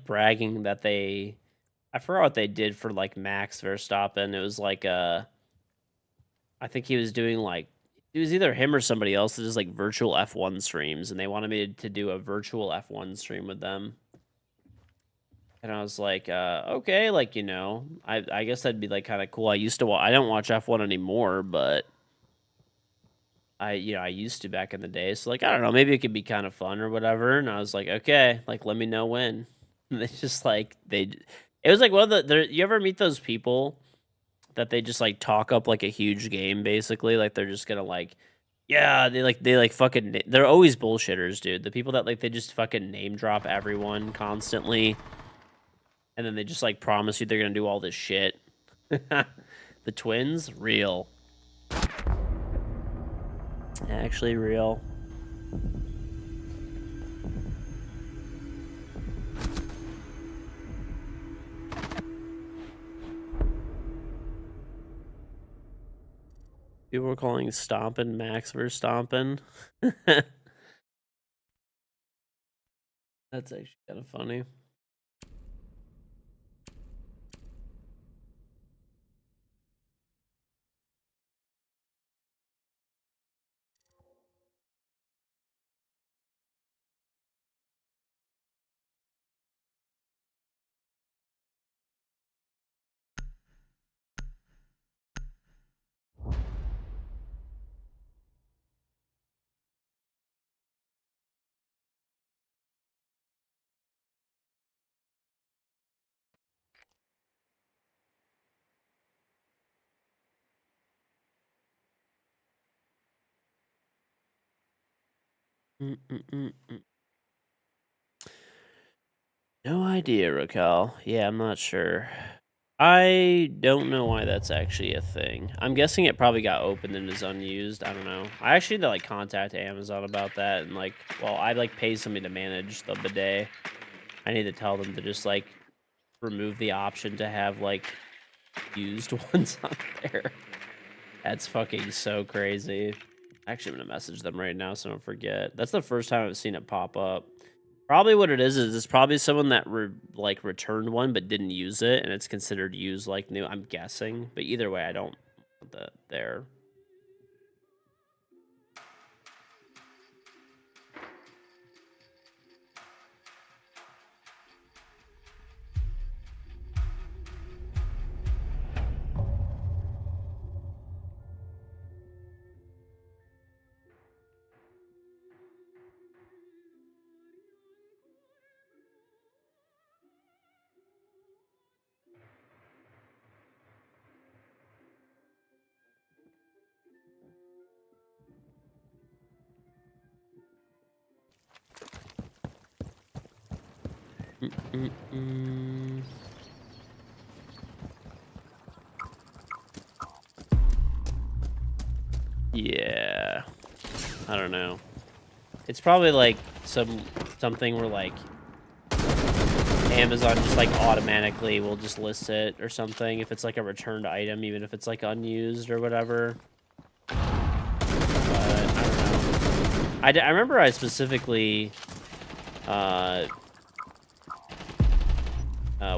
bragging that I forgot what they did for like Max Verstappen. It was like I think he was doing like it was either him or somebody else that does like virtual F1 streams, and they wanted me to do a virtual F1 stream with them. And I was like, okay, like, I guess that'd be like kind of cool. I don't watch F1 anymore, but I used to back in the day. So like, I don't know, maybe it could be kind of fun or whatever. And I was like, okay, like, let me know when. And they just like, it was like one of you ever meet those people that they just like talk up like a huge game, basically? Like they're just gonna like, yeah, they fucking, they're always bullshitters, dude. The people that like, they just fucking name drop everyone constantly. And then they just like promise you they're gonna do all this shit. The twins, real. Actually real. People were calling Stompin' Max Verstappen. That's actually kind of funny. Mm-mm-mm-mm. No idea, Raquel. Yeah, I'm not sure. I don't know why that's actually a thing. I'm guessing it probably got opened and is unused. I don't know. I actually need to like contact Amazon about that and like, well, I like pay somebody to manage the bidet. I need to tell them to just like remove the option to have like used ones on there. That's fucking so crazy. Actually, I'm gonna message them right now so I don't forget. That's the first time I've seen it pop up. Probably what it is it's probably someone that like returned one but didn't use it, and it's considered used like new. I'm guessing, but either way, I don't want that there. Mm-mm-mm. Yeah, I don't know. It's probably like something where like Amazon just like automatically will just list it or something if it's like a returned item, even if it's like unused or whatever. But I don't know. I remember I specifically,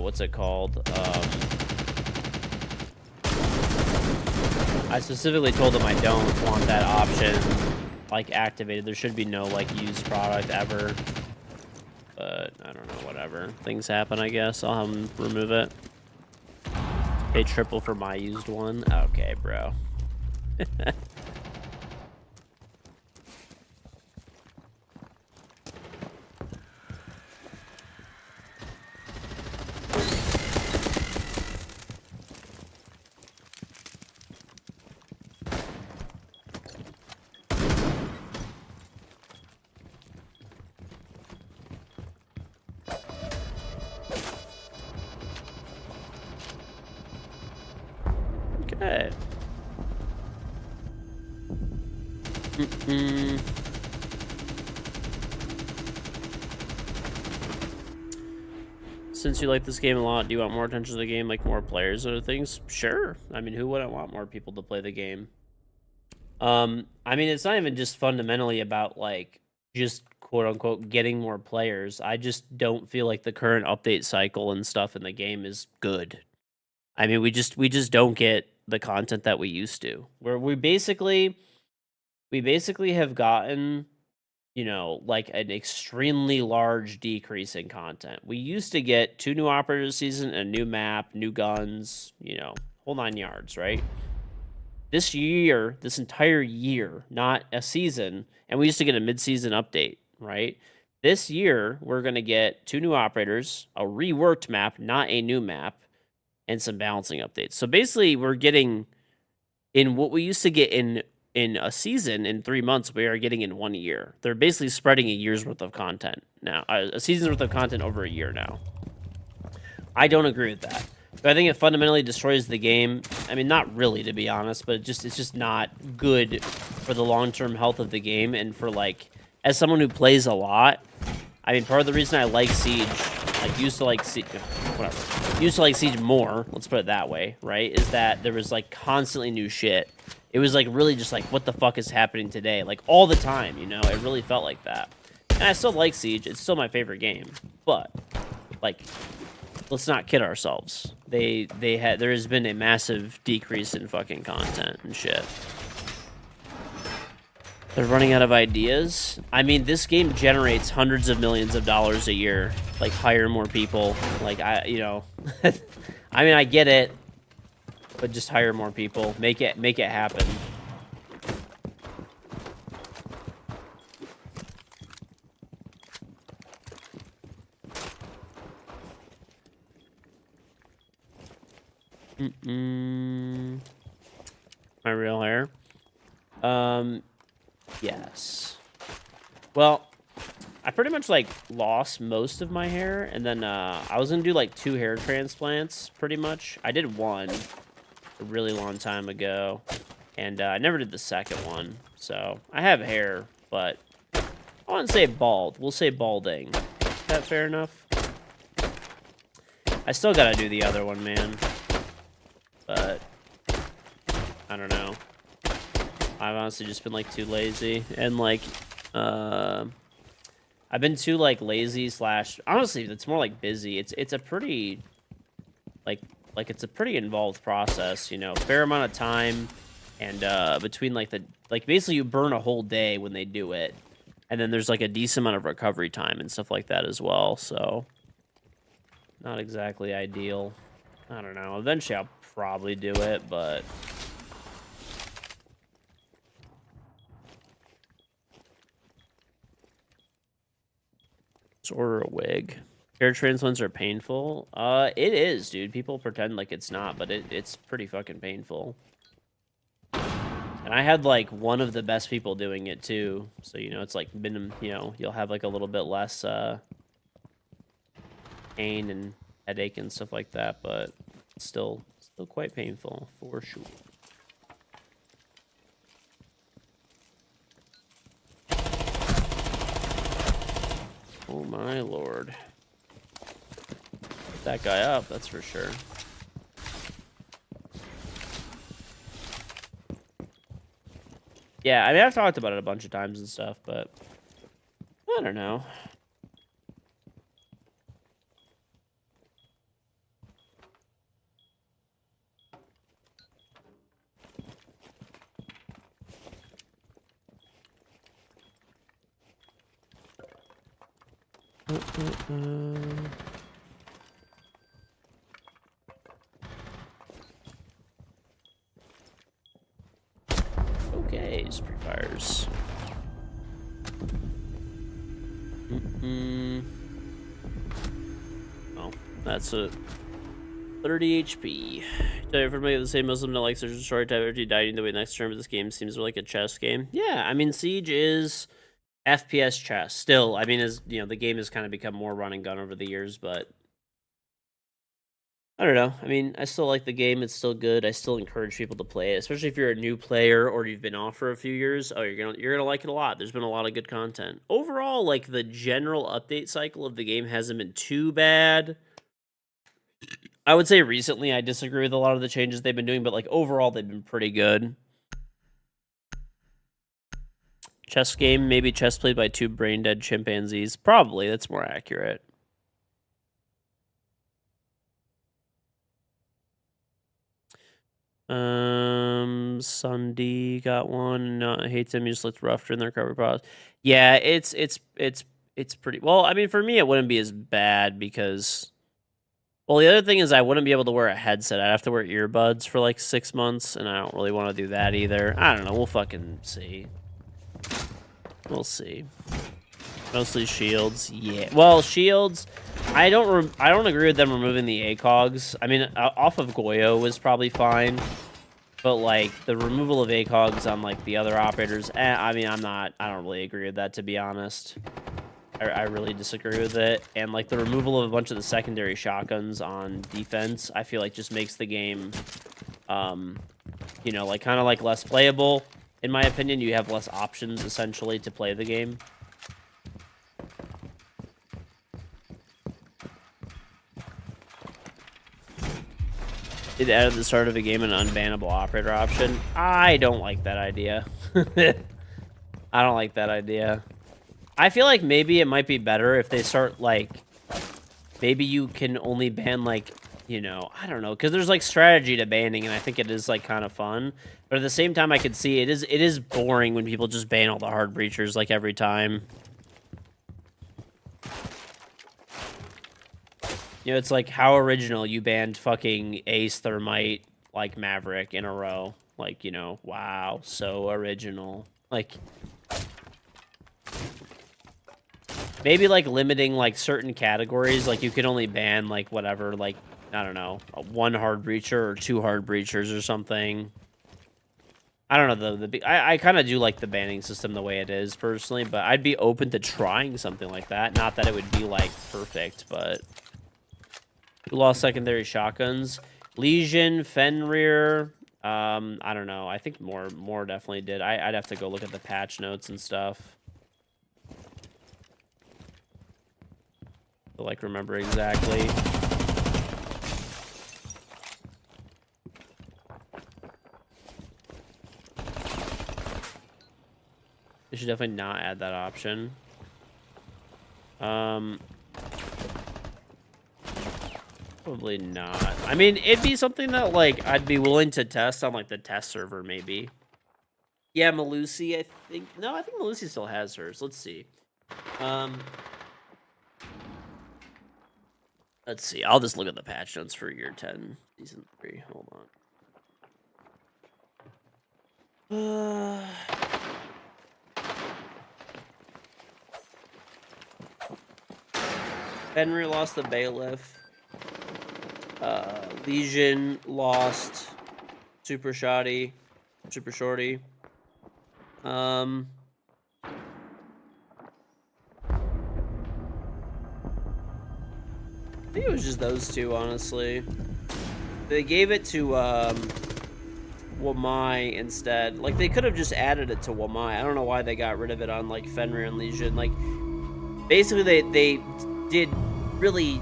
what's it called? I specifically told them I don't want that option like activated. There should be no like used product ever. But I don't know, whatever. Things happen, I guess. I'll have them remove it. Pay triple for my used one. Okay, bro. Okay. Mm-mm. Since you like this game a lot, do you want more attention to the game, like more players and other things? Sure. I mean, who wouldn't want more people to play the game? I mean, it's not even just fundamentally about like just quote unquote getting more players. I just don't feel like the current update cycle and stuff in the game is good. I mean, we just don't get the content that we used to. Where we basically have gotten, like an extremely large decrease in content. We used to get 2 new operators a season, a new map, new guns, whole 9 yards, right? This year, this entire year, not a season, and we used to get a mid-season update, right? This year, we're going to get 2 new operators, a reworked map, not a new map, and some balancing updates. So basically, we're getting in what we used to get in a season in 3 months, we are getting in 1 year. They're basically spreading a year's worth of content now, a season's worth of content over a year now. I don't agree with that. But I think it fundamentally destroys the game. I mean, not really, to be honest, but it's just not good for the long-term health of the game. And for like, as someone who plays a lot, I mean, part of the reason I like Siege, like used to like Siege, whatever, used to like Siege more. Let's put it that way, right? Is that there was like constantly new shit. It was like really just like, what the fuck is happening today? Like all the time, It really felt like that. And I still like Siege. It's still my favorite game, but like, let's not kid ourselves. There has been a massive decrease in fucking content and shit. They're running out of ideas. I mean, this game generates hundreds of millions of dollars a year. Like, hire more people. Like, I mean, I get it, but just hire more people. Make it happen. My real hair. Yes. Well, I pretty much like lost most of my hair, and then I was gonna do like 2 hair transplants, pretty much. I did one a really long time ago, and I never did the second one. So I have hair, but I wouldn't say bald. We'll say balding. Is that fair enough? I still gotta do the other one, man. But I don't know. I've honestly just been like too lazy, and like I've been too like lazy slash honestly it's more like busy. It's a pretty like it's a pretty involved process, you know, fair amount of time, and between like basically you burn a whole day when they do it, and then there's like a decent amount of recovery time and stuff like that as well. So not exactly ideal. I don't know. Eventually I'll probably do it, but let's order a wig. Hair transplants are painful. It is, dude. People pretend like it's not, but it's pretty fucking painful. And I had like one of the best people doing it too. So, you know, it's like minimum, you know, you'll have like a little bit less pain and headache and stuff like that, but still quite painful for sure. Oh my lord. Get that guy up, that's for sure. Yeah, I mean, I've talked about it a bunch of times and stuff, but I don't know. Okay, spree fires. Well, that's a 30 HP. Tell everybody the same Muslim that likes there's a story type after you die, you the way next turn, but this game seems like a chess game. Yeah, I mean, Siege is FPS chess. Still, I mean, as you know, the game has kind of become more run and gun over the years, but I don't know. I mean, I still like the game. It's still good. I still encourage people to play it, especially if you're a new player or you've been off for a few years. Oh, you're gonna like it a lot. There's been a lot of good content. Overall, like the general update cycle of the game hasn't been too bad. I would say recently I disagree with a lot of the changes they've been doing, but like overall they've been pretty good. Chess game, maybe chess played by 2 brain dead chimpanzees. Probably, that's more accurate. Sunday got one. No, hates him. He just looks rough during their recovery process. Yeah, it's pretty well. I mean, for me, it wouldn't be as bad because, well, the other thing is I wouldn't be able to wear a headset. I'd have to wear earbuds for like 6 months, and I don't really want to do that either. I don't know. We'll fucking see. We'll see. Mostly shields. Yeah. Well, shields. I don't agree with them removing the ACOGs. I mean, off of Goyo was probably fine, but like the removal of ACOGs on like the other operators. I mean, I don't really agree with that, to be honest. I really disagree with it. And like the removal of a bunch of the secondary shotguns on defense, I feel like just makes the game, you know, like kind of like less playable. In my opinion, you have less options essentially to play the game. It added the start of a game an unbannable operator option. I don't like that idea. I don't like that idea. I feel like maybe it might be better if they start, like, maybe you can only ban, like, you know, I don't know, because there's, like, strategy to banning, and I think it is, like, kind of fun. But at the same time, I could see it is boring when people just ban all the hard breachers, like, every time. You know, it's like, how original you banned fucking Ace, Thermite, like, Maverick in a row. Like, you know, wow, so original. Like, maybe, like, limiting, like, certain categories. Like, you could only ban, like, whatever, like, I don't know, 1 hard breacher or 2 hard breachers or something. I don't know, I kind of do like the banning system the way it is, personally, but I'd be open to trying something like that. Not that it would be, like, perfect, but... Who lost secondary shotguns? Legion, Fenrir, I don't know. I think more definitely did. I'd have to go look at the patch notes and stuff. To, like, remember exactly. They should definitely not add that option. Probably not. I mean, it'd be something that, like, I'd be willing to test on, like, the test server, maybe. Yeah, Malusi, I think. No, I think Malusi still has hers. Let's see. Let's see. I'll just look at the patch notes for year 10, season 3. Hold on. Henry lost the bailiff. Legion lost Super Shorty. I think it was just those two, honestly. They gave it to Wamai instead. Like, they could have just added it to Wamai. I don't know why they got rid of it on, like, Fenrir and Legion. Like, basically they did really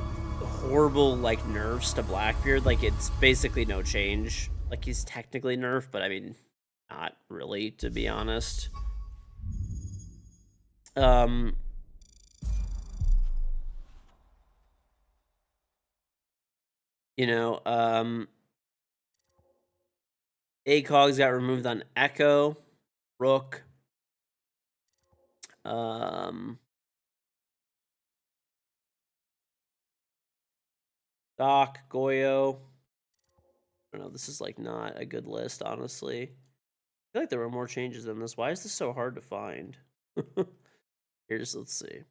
horrible, like, nerfs to Blackbeard. Like, it's basically no change. Like, he's technically nerfed, but I mean, not really, to be honest. You know, ACOGs got removed on Echo, Rook. Doc, Goyo. I don't know, this is, like, not a good list, honestly. I feel like there were more changes than this. Why is this so hard to find? Here's, let's see.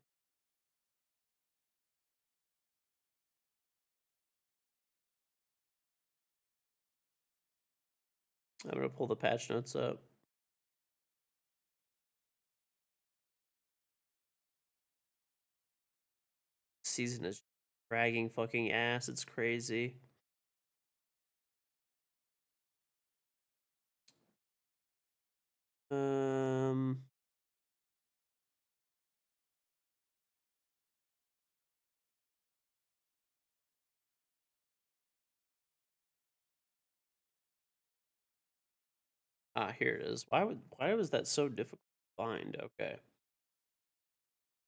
I'm gonna pull the patch notes up. Season is dragging fucking ass. It's crazy. Here it is. Why was that so difficult to find? Okay.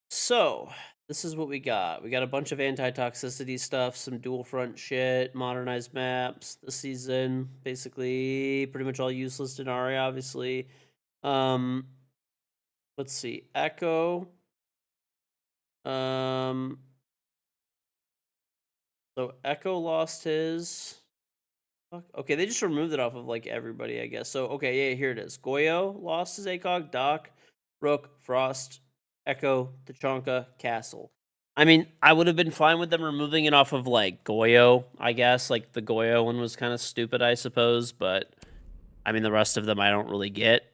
So, this is what we got. We got a bunch of anti-toxicity stuff, some dual front shit, modernized maps this season. Basically, pretty much all useless Denari, obviously. Let's see. Echo. So Echo lost his. Fuck. Okay, they just removed it off of, like, everybody, I guess. So, okay, yeah, here it is. Goyo lost his ACOG, Doc, Rook, Frost, Echo, Tachanka, Castle. I mean, I would have been fine with them removing it off of, like, Goyo, I guess. Like, the Goyo one was kind of stupid, I suppose. But, I mean, the rest of them I don't really get.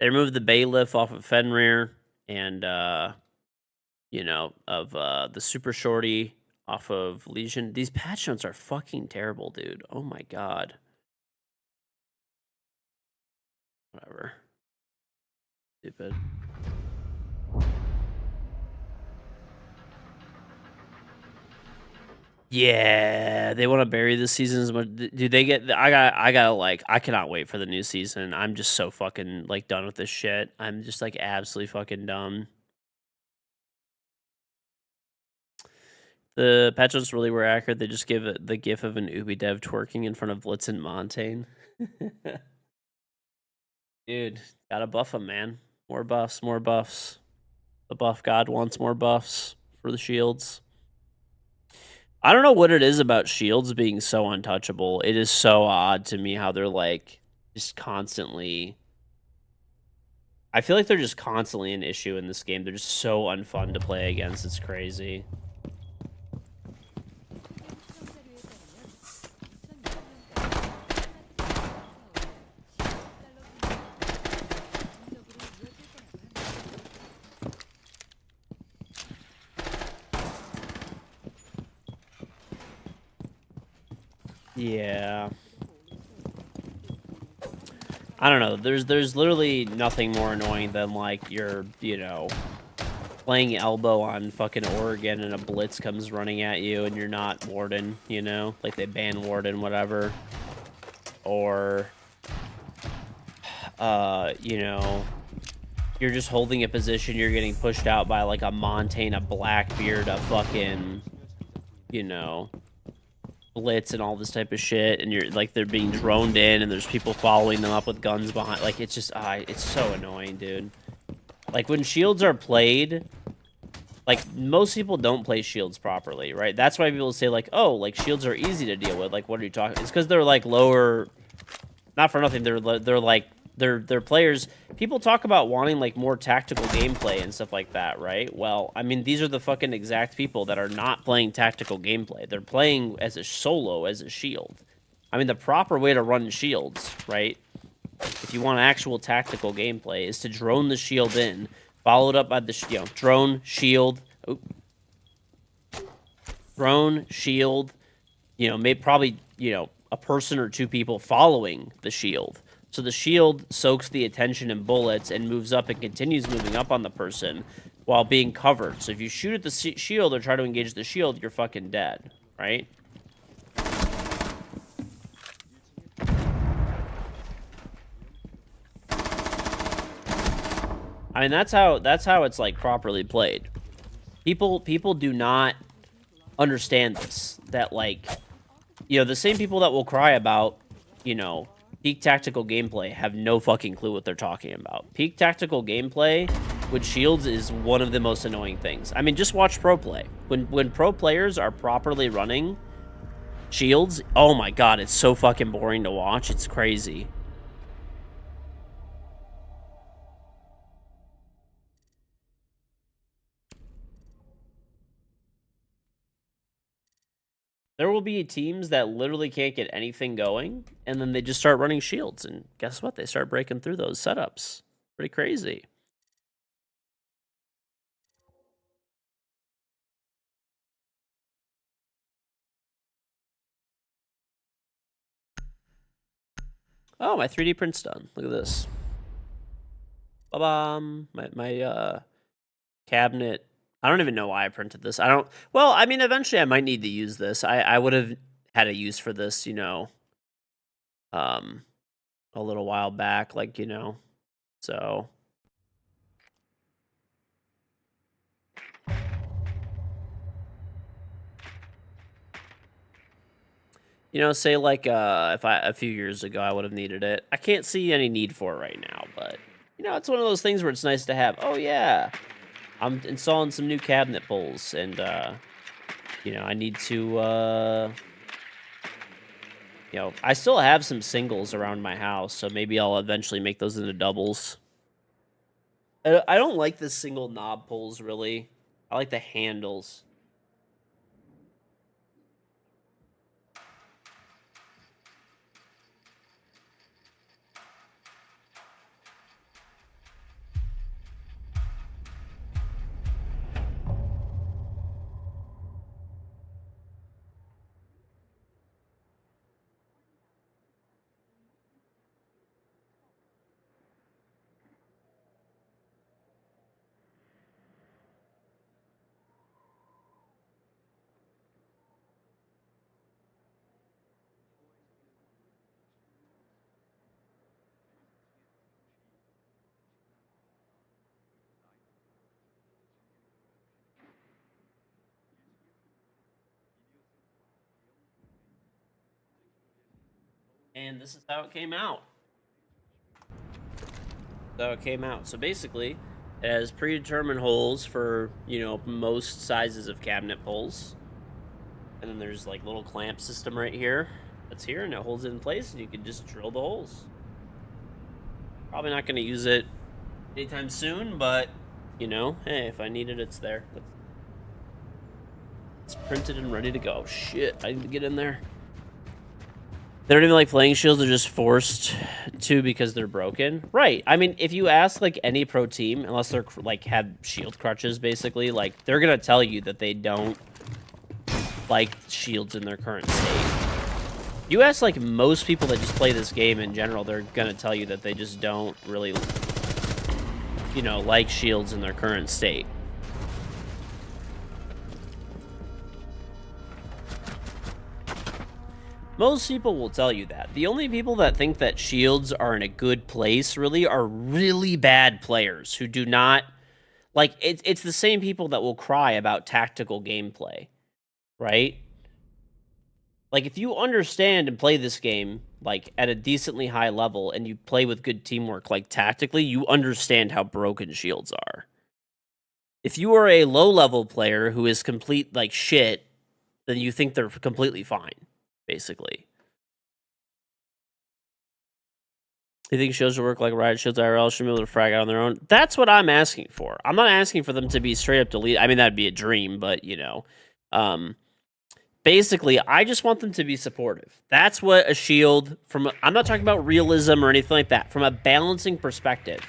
They removed the bailiff off of Fenrir and, you know, of the Super Shorty off of Legion. These patch notes are fucking terrible, dude. Oh my god. Whatever. Stupid. Yeah, they want to bury this season as much. Dude, they get. I gotta like. I cannot wait for the new season. I'm just so fucking, like, done with this shit. I'm just, like, absolutely fucking done. The patch notes really were accurate. They just give it the gif of an Ubi dev twerking in front of Blitzen Montaigne. Dude, gotta buff him, man. More buffs, more buffs. The buff god wants more buffs for the shields. I don't know what it is about shields being so untouchable. It is so odd to me how they're, like, just constantly... I feel like they're just constantly an issue in this game. They're just so unfun to play against. It's crazy. Yeah. I don't know. There's literally nothing more annoying than like you're, playing elbow on fucking Oregon and a blitz comes running at you and you're not Warden, like they ban Warden, whatever. Or you're just holding a position, you're getting pushed out by like a Montana Blackbeard, a fucking, blitz and all this type of shit, and you're like they're being droned in and there's people following them up with guns behind. Like it's just it's so annoying, dude. Like when shields are played, like most people don't play shields properly, right? That's why people say like, oh, like shields are easy to deal with. Like what are you talking? It's because they're like lower. Not for nothing. They're players. People talk about wanting like more tactical gameplay and stuff like that, right? Well, I mean, these are the fucking exact people that are not playing tactical gameplay. They're playing as a solo, as a shield. I mean, the proper way to run shields, right? If you want actual tactical gameplay, is to drone the shield in, followed up by the drone, shield, drone, shield. Maybe probably a person or two people following the shield. So the shield soaks the attention and bullets and moves up and continues moving up on the person while being covered. So if you shoot at the shield or try to engage the shield, you're fucking dead, right? I mean, that's how it's like properly played. People do not understand this. That like, the same people that will cry about, peak tactical gameplay have no fucking clue what they're talking about. Peak tactical gameplay with shields is one of the most annoying things. I mean, just watch pro play. When pro players are properly running shields, oh my god, it's so fucking boring to watch. It's crazy. There will be teams that literally can't get anything going, and then they just start running shields, and guess what? They start breaking through those setups. Pretty crazy. Oh, my 3D print's done. Look at this. Ba-bam. My cabinet. I don't even know why I printed this. Well, I mean, eventually I might need to use this. I would have had a use for this, a little while back, like, so. Say like if a few years ago I would have needed it. I can't see any need for it right now, but it's one of those things where it's nice to have. Oh yeah, I'm installing some new cabinet pulls, and I need to I still have some singles around my house, so maybe I'll eventually make those into doubles. I don't like the single knob pulls really. I like the handles. And this is how it came out. So basically, it has predetermined holes for, most sizes of cabinet pulls. And then there's like little clamp system right here. That's here, and it holds it in place, and you can just drill the holes. Probably not going to use it anytime soon, but, hey, if I need it, it's there. It's printed and ready to go. Shit, I need to get in there. They don't even like playing shields, they're just forced to because they're broken. Right. I mean, if you ask like any pro team, unless they're like have shield crutches, basically, like they're gonna tell you that they don't like shields in their current state. You ask like most people that just play this game in general, they're gonna tell you that they just don't really, you know, like shields in their current state. Most people will tell you that. The only people that think that shields are in a good place really are really bad players who do not like it's the same people that will cry about tactical gameplay, right? Like if you understand and play this game like at a decently high level and you play with good teamwork like tactically, you understand how broken shields are. If you are a low level player who is complete like shit, then you think they're completely fine, basically. You think shields should work like riot shields IRL, should be able to frag out on their own? That's what I'm asking for. I'm not asking for them to be straight up delete. I mean, that'd be a dream, but you know, basically, I just want them to be supportive. That's what a shield I'm not talking about realism or anything like that. From a balancing perspective,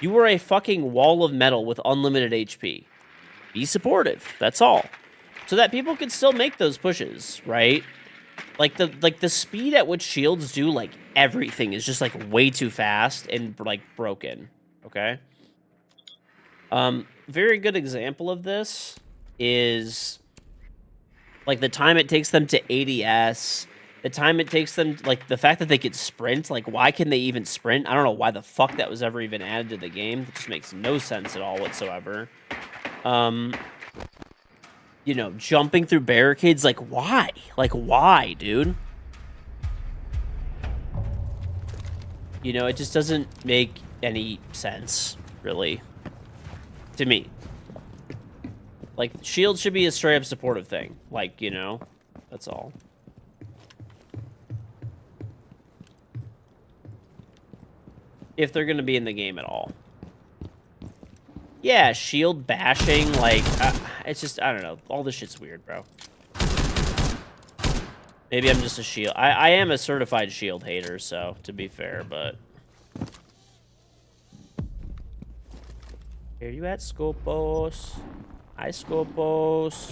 you are a fucking wall of metal with unlimited HP. Be supportive. That's all. So that people can still make those pushes, right? Like the speed at which shields do like everything is just like way too fast and like broken. Okay. Very good example of this is like the time it takes them to ADS, the time it takes them, like the fact that they could sprint. Like, why can they even sprint? I don't know why the fuck that was ever even added to the game. It just makes no sense at all whatsoever. You know, jumping through barricades, like why? Like why, dude? You know, it just doesn't make any sense, really, to me. Like, shield should be a straight-up supportive thing. Like, you know, that's all. If they're gonna be in the game at all. Yeah, shield bashing, like, it's just, I don't know. All this shit's weird, bro. Maybe I'm just a shield. I am a certified shield hater, so, to be fair, but... Where you at, Scopos? Hi, Scopos.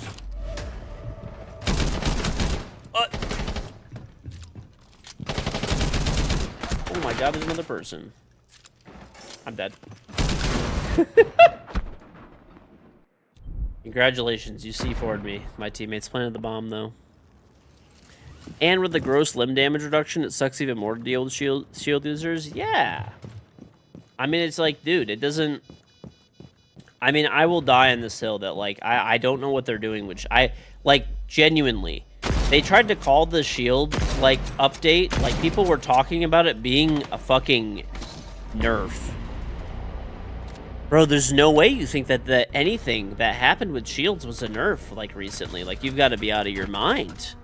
Oh my god, there's another person. I'm dead. Congratulations, you C4'd me. My teammates planted the bomb, though. And with the gross limb damage reduction, it sucks even more to deal with shield users? Yeah. I mean, it's like, dude, it doesn't... I mean, I will die on this hill that, like, I don't know what they're doing, which like, genuinely. They tried to call the shield, like, update. Like, people were talking about it being a fucking nerf. Bro, there's no way you think that anything that happened with shields was a nerf, like, recently. Like, you've got to be out of your mind.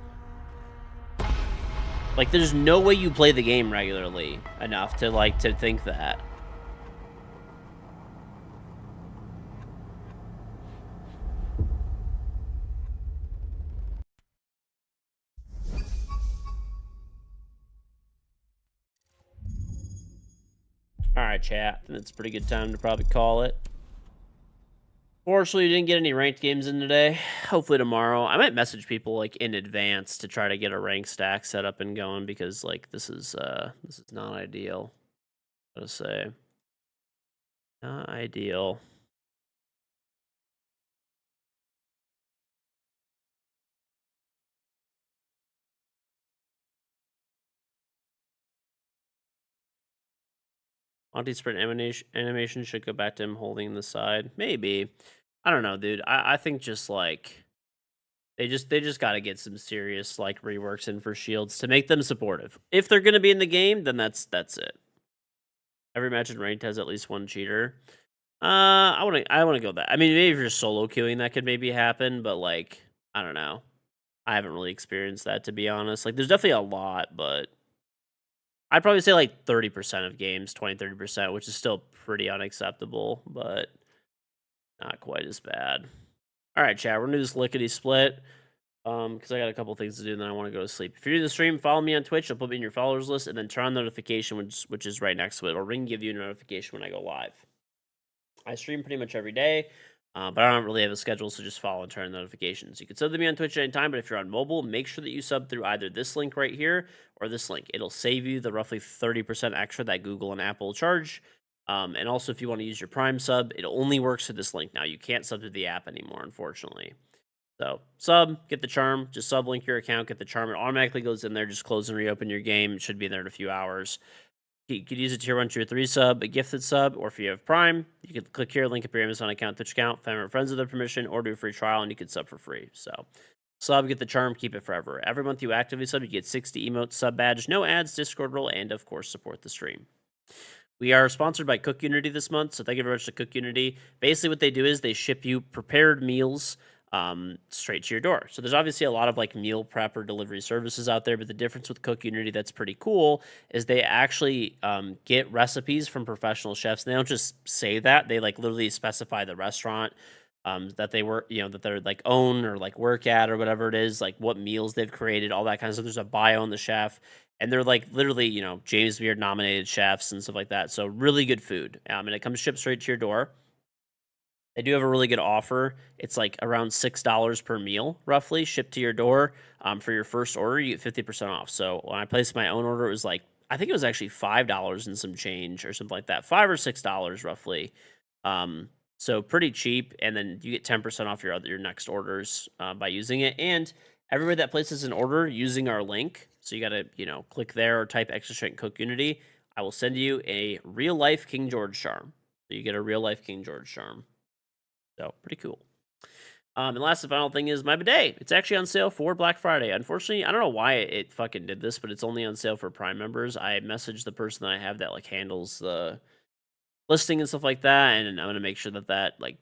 Like, there's no way you play the game regularly enough to, like, to think that. Alright, chat. I think it's a pretty good time to probably call it. Fortunately, you didn't get any ranked games in today. Hopefully tomorrow. I might message people, like, in advance to try to get a rank stack set up and going, because, like, this is not ideal. Gotta say. Not ideal. Anti-sprint animation should go back to him holding the side. Maybe. I don't know, dude. I think just, like... They just got to get some serious, like, reworks in for shields to make them supportive. If they're going to be in the game, then that's it. Every match in ranked has at least one cheater. I want to go that. I mean, maybe if you're solo queuing, that could maybe happen, but, like, I don't know. I haven't really experienced that, to be honest. Like, there's definitely a lot, but I'd probably say, like, 30% of games, 20-30%, which is still pretty unacceptable, but not quite as bad. All right, chat, we're going to do this lickety-split because I got a couple things to do, and then I want to go to sleep. If you're in the stream, follow me on Twitch. I'll put me in your followers list, and then turn on notification, which is right next to it. Or ring give you a notification when I go live. I stream pretty much every day. But I don't really have a schedule, so just follow and turn on notifications. You can sub to me on Twitch anytime, but if you're on mobile, make sure that you sub through either this link right here or this link. It'll save you the roughly 30% extra that Google and Apple charge. And also, if you want to use your Prime sub, it only works for this link now. You can't sub to the app anymore, unfortunately. So sub, get the charm, just sub link your account, get the charm. It automatically goes in there. Just close and reopen your game. It should be there in a few hours. You could use a tier 1, tier 3 sub, a gifted sub, or if you have Prime, you could click here, link up your Amazon account, Twitch account, family or friends with their permission, or do a free trial, and you could sub for free. So, sub, get the charm, keep it forever. Every month you actively sub, you get 60 emotes, sub badge, no ads, Discord role, and of course, support the stream. We are sponsored by Cook Unity this month, so thank you very much to Cook Unity. Basically, what they do is they ship you prepared meals straight to your door. So there's obviously a lot of like meal prep or delivery services out there, but the difference with Cook Unity that's pretty cool is they actually get recipes from professional chefs. And they don't just say that; they like literally specify the restaurant that they work, that they're like own or like work at or whatever it is, like what meals they've created, all that kind of stuff. There's a bio on the chef, and they're like literally, James Beard nominated chefs and stuff like that. So really good food, and it comes shipped straight to your door. They do have a really good offer. It's like around $6 per meal, roughly, shipped to your door. For your first order, you get 50% off. So when I placed my own order, it was like, I think it was actually $5 and some change or something like that, $5 or $6 roughly. So pretty cheap, and then you get 10% off your next orders by using it. And everybody that places an order using our link, so you got to click there or type extra strength Cook Unity. I will send you a real life King George charm. So you get a real life King George charm. So pretty cool. And last and final thing is my bidet. It's actually on sale for Black Friday. Unfortunately, I don't know why it fucking did this, but it's only on sale for Prime members. I messaged the person that I have that like handles the listing and stuff like that, and I'm gonna make sure that like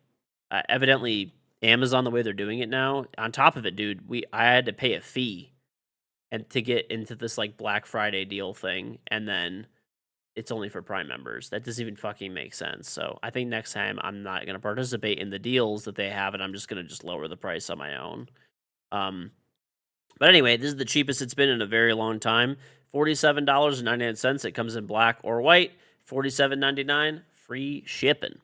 evidently Amazon, the way they're doing it now. On top of it, dude, I had to pay a fee and to get into this like Black Friday deal thing, and then it's only for Prime members. That doesn't even fucking make sense. So I think next time I'm not going to participate in the deals that they have, and I'm just going to just lower the price on my own. But anyway, this is the cheapest it's been in a very long time. $47.99. It comes in black or white. $47.99. Free shipping.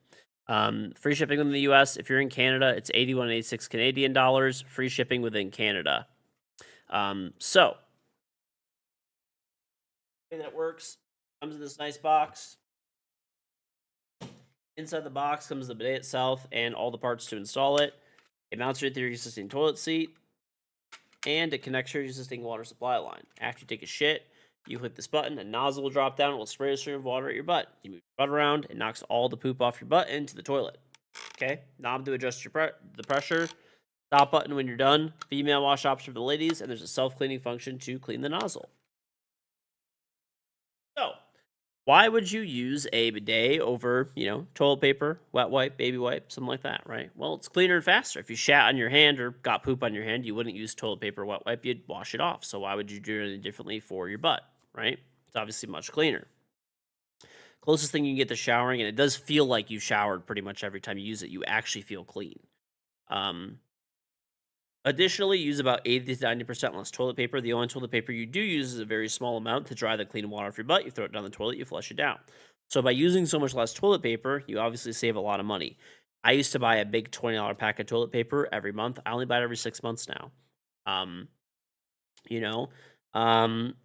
Free shipping within the U.S. If you're in Canada, it's $81.86 Canadian dollars. Free shipping within Canada. So the way that works. Comes in this nice box. Inside the box comes the bidet itself and all the parts to install it. It mounts right to your existing toilet seat, and it connects to your existing water supply line. After you take a shit, you click this button, a nozzle will drop down, it will spray a stream of water at your butt. You move your butt around, it knocks all the poop off your butt into the toilet. Okay, knob to adjust the pressure. Stop button when you're done. Female wash option for the ladies, and there's a self-cleaning function to clean the nozzle. So, why would you use a bidet over, toilet paper, wet wipe, baby wipe, something like that, right? Well, it's cleaner and faster. If you shat on your hand or got poop on your hand, you wouldn't use toilet paper, wet wipe, you'd wash it off. So why would you do anything differently for your butt, right? It's obviously much cleaner. Closest thing you can get to showering, and it does feel like you showered pretty much every time you use it. You actually feel clean. Additionally, use about 80 to 90% less toilet paper. The only toilet paper you do use is a very small amount to dry the clean water off your butt. You throw it down the toilet, you flush it down. So by using so much less toilet paper, you obviously save a lot of money. I used to buy a big $20 pack of toilet paper every month. I only buy it every 6 months now.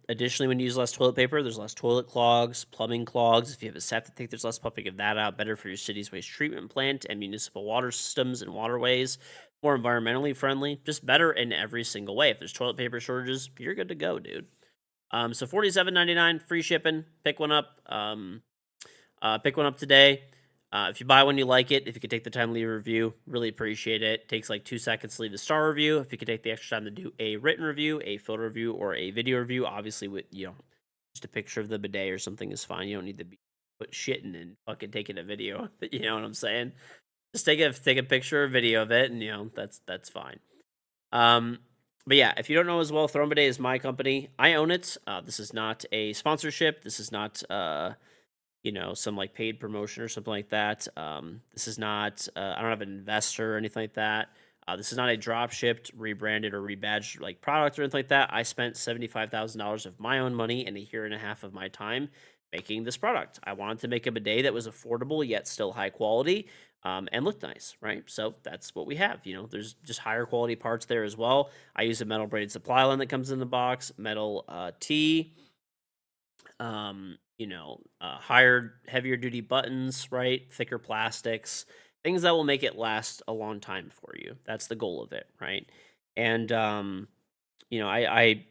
Additionally, when you use less toilet paper, there's less toilet clogs, plumbing clogs. If you have a septic tank, there's less pumping of that out. Better for your city's waste treatment plant and municipal water systems and waterways. More environmentally friendly, just better in every single way. If there's toilet paper shortages, you're good to go, dude. So $47.99, free shipping. Pick one up. Pick one up today. If you buy one, you like it. If you could take the time to leave a review, really appreciate it. Takes like 2 seconds to leave a star review. If you could take the extra time to do a written review, a photo review, or a video review, obviously with just a picture of the bidet or something is fine. You don't need to be shitting and fucking taking a video. You know what I'm saying? Just take a picture or video of it, and that's fine. But yeah, if you don't know as well, Throne Bidet is my company. I own it. This is not a sponsorship. This is not some like paid promotion or something like that. This is not. I don't have an investor or anything like that. This is not a drop shipped, rebranded, or rebadged like product or anything like that. I spent $75,000 of my own money and a year and a half of my time making this product. I wanted to make a bidet that was affordable yet still high quality. and looked nice, right? So that's what we have. There's just higher quality parts there as well. I use a metal braided supply line that comes in the box, metal tee, higher, heavier duty buttons, right? Thicker plastics, things that will make it last a long time for you. That's the goal of it, right? And I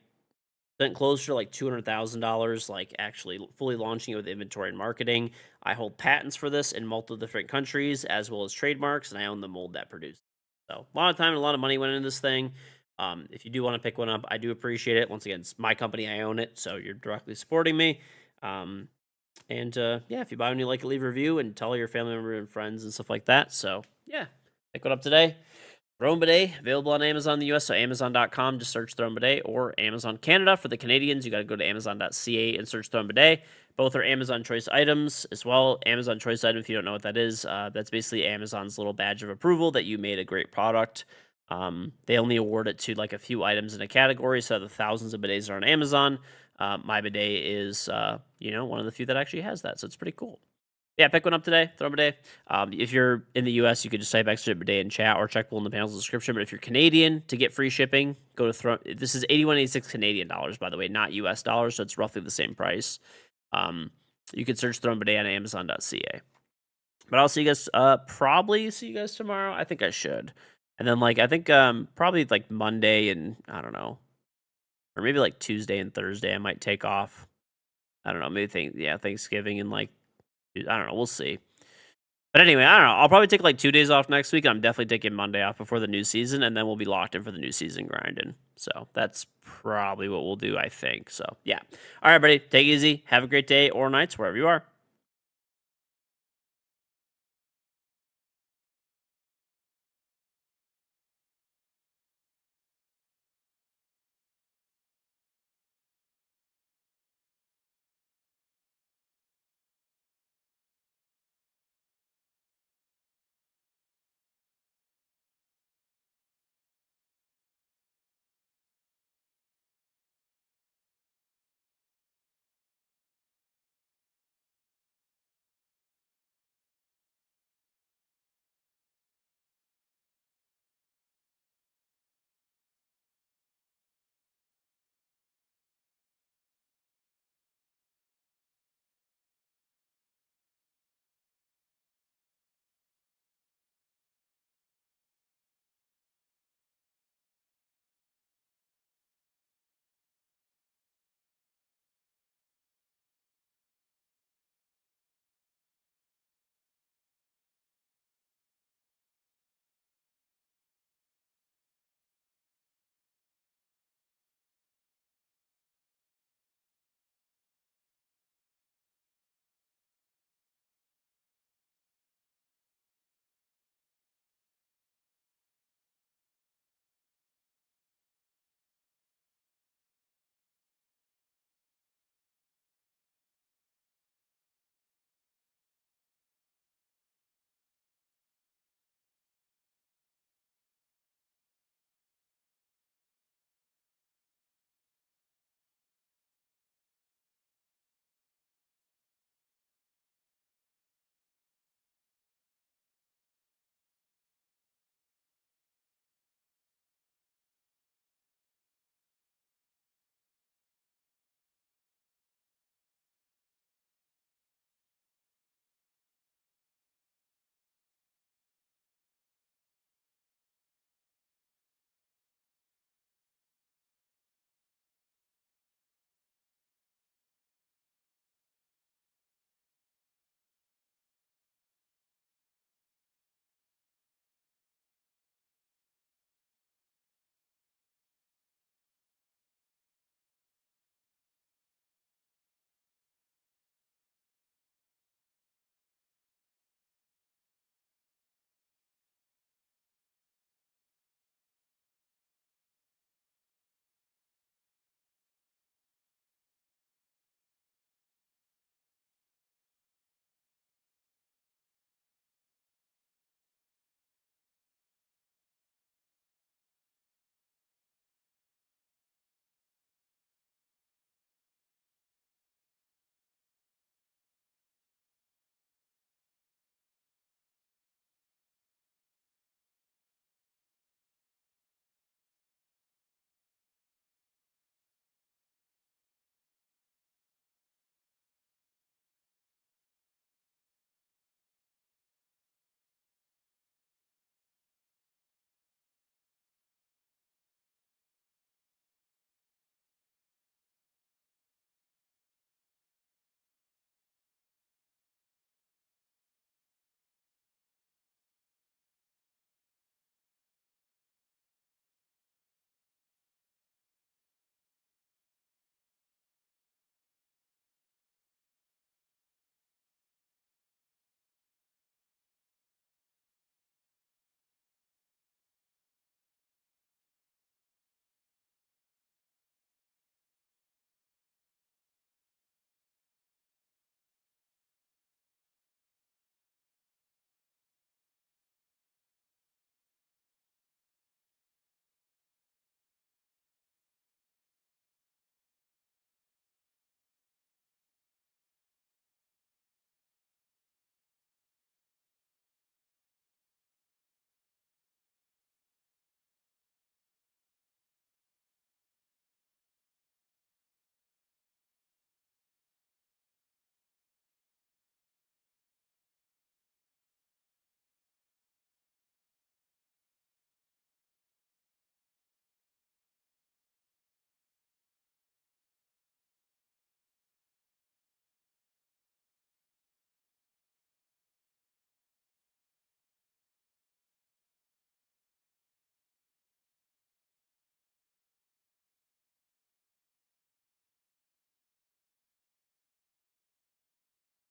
spent closer to like $200,000, like actually fully launching it with inventory and marketing. I hold patents for this in multiple different countries as well as trademarks, and I own the mold that produced. So a lot of time and a lot of money went into this thing. If you do want to pick one up, I do appreciate it. Once again, it's my company, I own it, so you're directly supporting me. Yeah, if you buy one you like it, leave a review and tell your family member and friends and stuff like that. So yeah, pick one up today. Throne Bidet, available on Amazon in the US, so Amazon.com, just search Throne Bidet, or Amazon Canada. For the Canadians, you got to go to Amazon.ca and search Throne Bidet. Both are Amazon Choice items as well. Amazon Choice item, if you don't know what that is, that's basically Amazon's little badge of approval that you made a great product. They only award it to like a few items in a category, so the thousands of bidets are on Amazon. My bidet is, one of the few that actually has that, so it's pretty cool. Yeah, pick one up today. Throw a bidet. If you're in the US, you could just type extra bidet in chat or check below in the panel's description. But if you're Canadian, to get free shipping, go to Throne. This is 81.86 Canadian dollars, by the way, not US dollars, so it's roughly the same price. You can search Throne Bidet on Amazon.ca. But I'll see you guys. Probably see you guys tomorrow. I think I should. And then I think probably like Monday and I don't know, or maybe like Tuesday and Thursday I might take off. I don't know. Maybe Thanksgiving and I don't know. We'll see. But anyway, I don't know. I'll probably take like 2 days off next week. I'm definitely taking Monday off before the new season, and then we'll be locked in for the new season grinding. So that's probably what we'll do, I think. So yeah. All right, buddy. Take it easy. Have a great day or nights wherever you are.